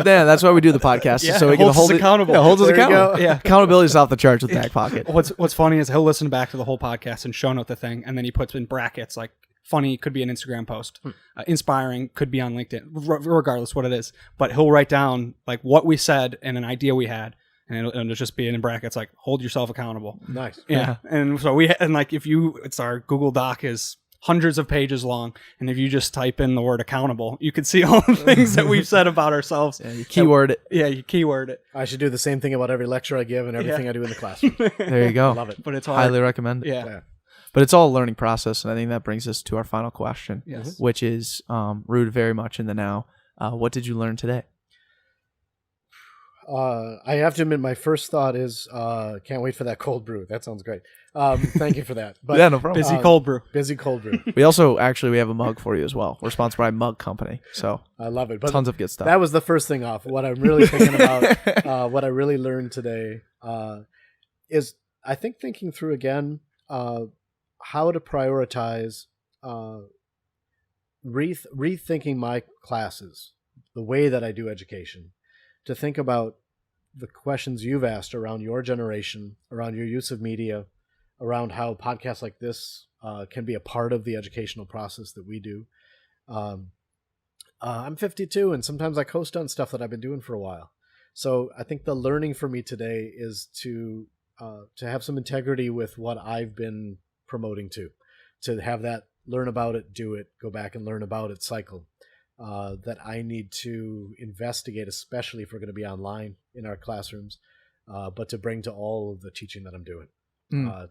we do the podcast. Yeah, so we can hold us accountable. Yeah, holds us There you accountable. go. Yeah. Accountability is off the charts with Backpocket. What's funny is he'll listen back to the whole podcast and show note the thing, and then he puts in brackets like funny could be an Instagram post, inspiring could be on LinkedIn, regardless what it is. But he'll write down like what we said and an idea we had, and it'll just be in brackets like hold yourself accountable. Nice. Yeah. And so it's our Google Doc is hundreds of pages long, and if you just type in the word accountable, you can see all the things that we've said about ourselves. Yeah, you keyword it. Yeah, you keyword it. I should do the same thing about every lecture I give and everything I do in the classroom. There you go. Love it. But it's hard. Highly recommend it. Yeah. But it's all a learning process, and I think that brings us to our final question, Yes. which is rooted very much in the now. What did you learn today? I have to admit, my first thought is can't wait for that cold brew. That sounds great. Thank you for that. But, Yeah, no problem. Busy cold brew. Busy cold brew. We also we have a mug for you as well. We're sponsored by Mug Company, so I love it. But tons of good stuff. that was the first thing off. What I'm really thinking about, what I really learned today, is I think thinking through again how to prioritize, rethinking my classes, the way that I do education, to think about the questions you've asked around your generation, around your use of media, around how podcasts like this can be a part of the educational process that we do. I'm 52, and sometimes I coast on stuff that I've been doing for a while. So I think the learning for me today is to have some integrity with what I've been promoting to have that learn about it, do it, go back and learn about it cycle. That I need to investigate, especially if we're going to be online in our classrooms, but to bring to all of the teaching that I'm doing,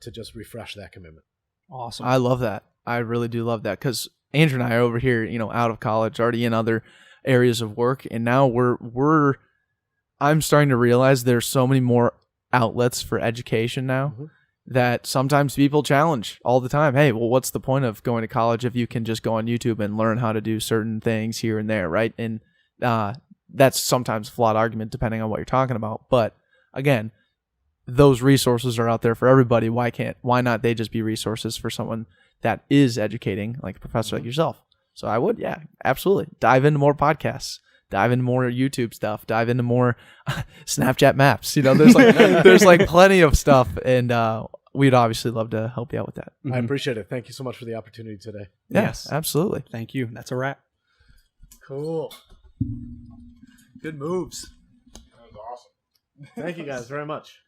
to just refresh that commitment. Awesome. I love that. I really do love that, because Andrew and I are over here, out of college, already in other areas of work, and now I'm starting to realize there's so many more outlets for education now. Mm-hmm. That sometimes people challenge all the time. Hey, well, what's the point of going to college if you can just go on YouTube and learn how to do certain things here and there, right? And that's sometimes a flawed argument depending on what you're talking about. But again, those resources are out there for everybody. Why not they just be resources for someone that is educating, like a professor like yourself? So I would, yeah, absolutely. Dive into more podcasts. Dive into more YouTube stuff. Dive into more Snapchat maps. There's like plenty of stuff, and we'd obviously love to help you out with that. Mm-hmm. I appreciate it. Thank you so much for the opportunity today. Yeah, yes, absolutely. Thank you. That's a wrap. Cool. Good moves. That was awesome. Thank you guys very much.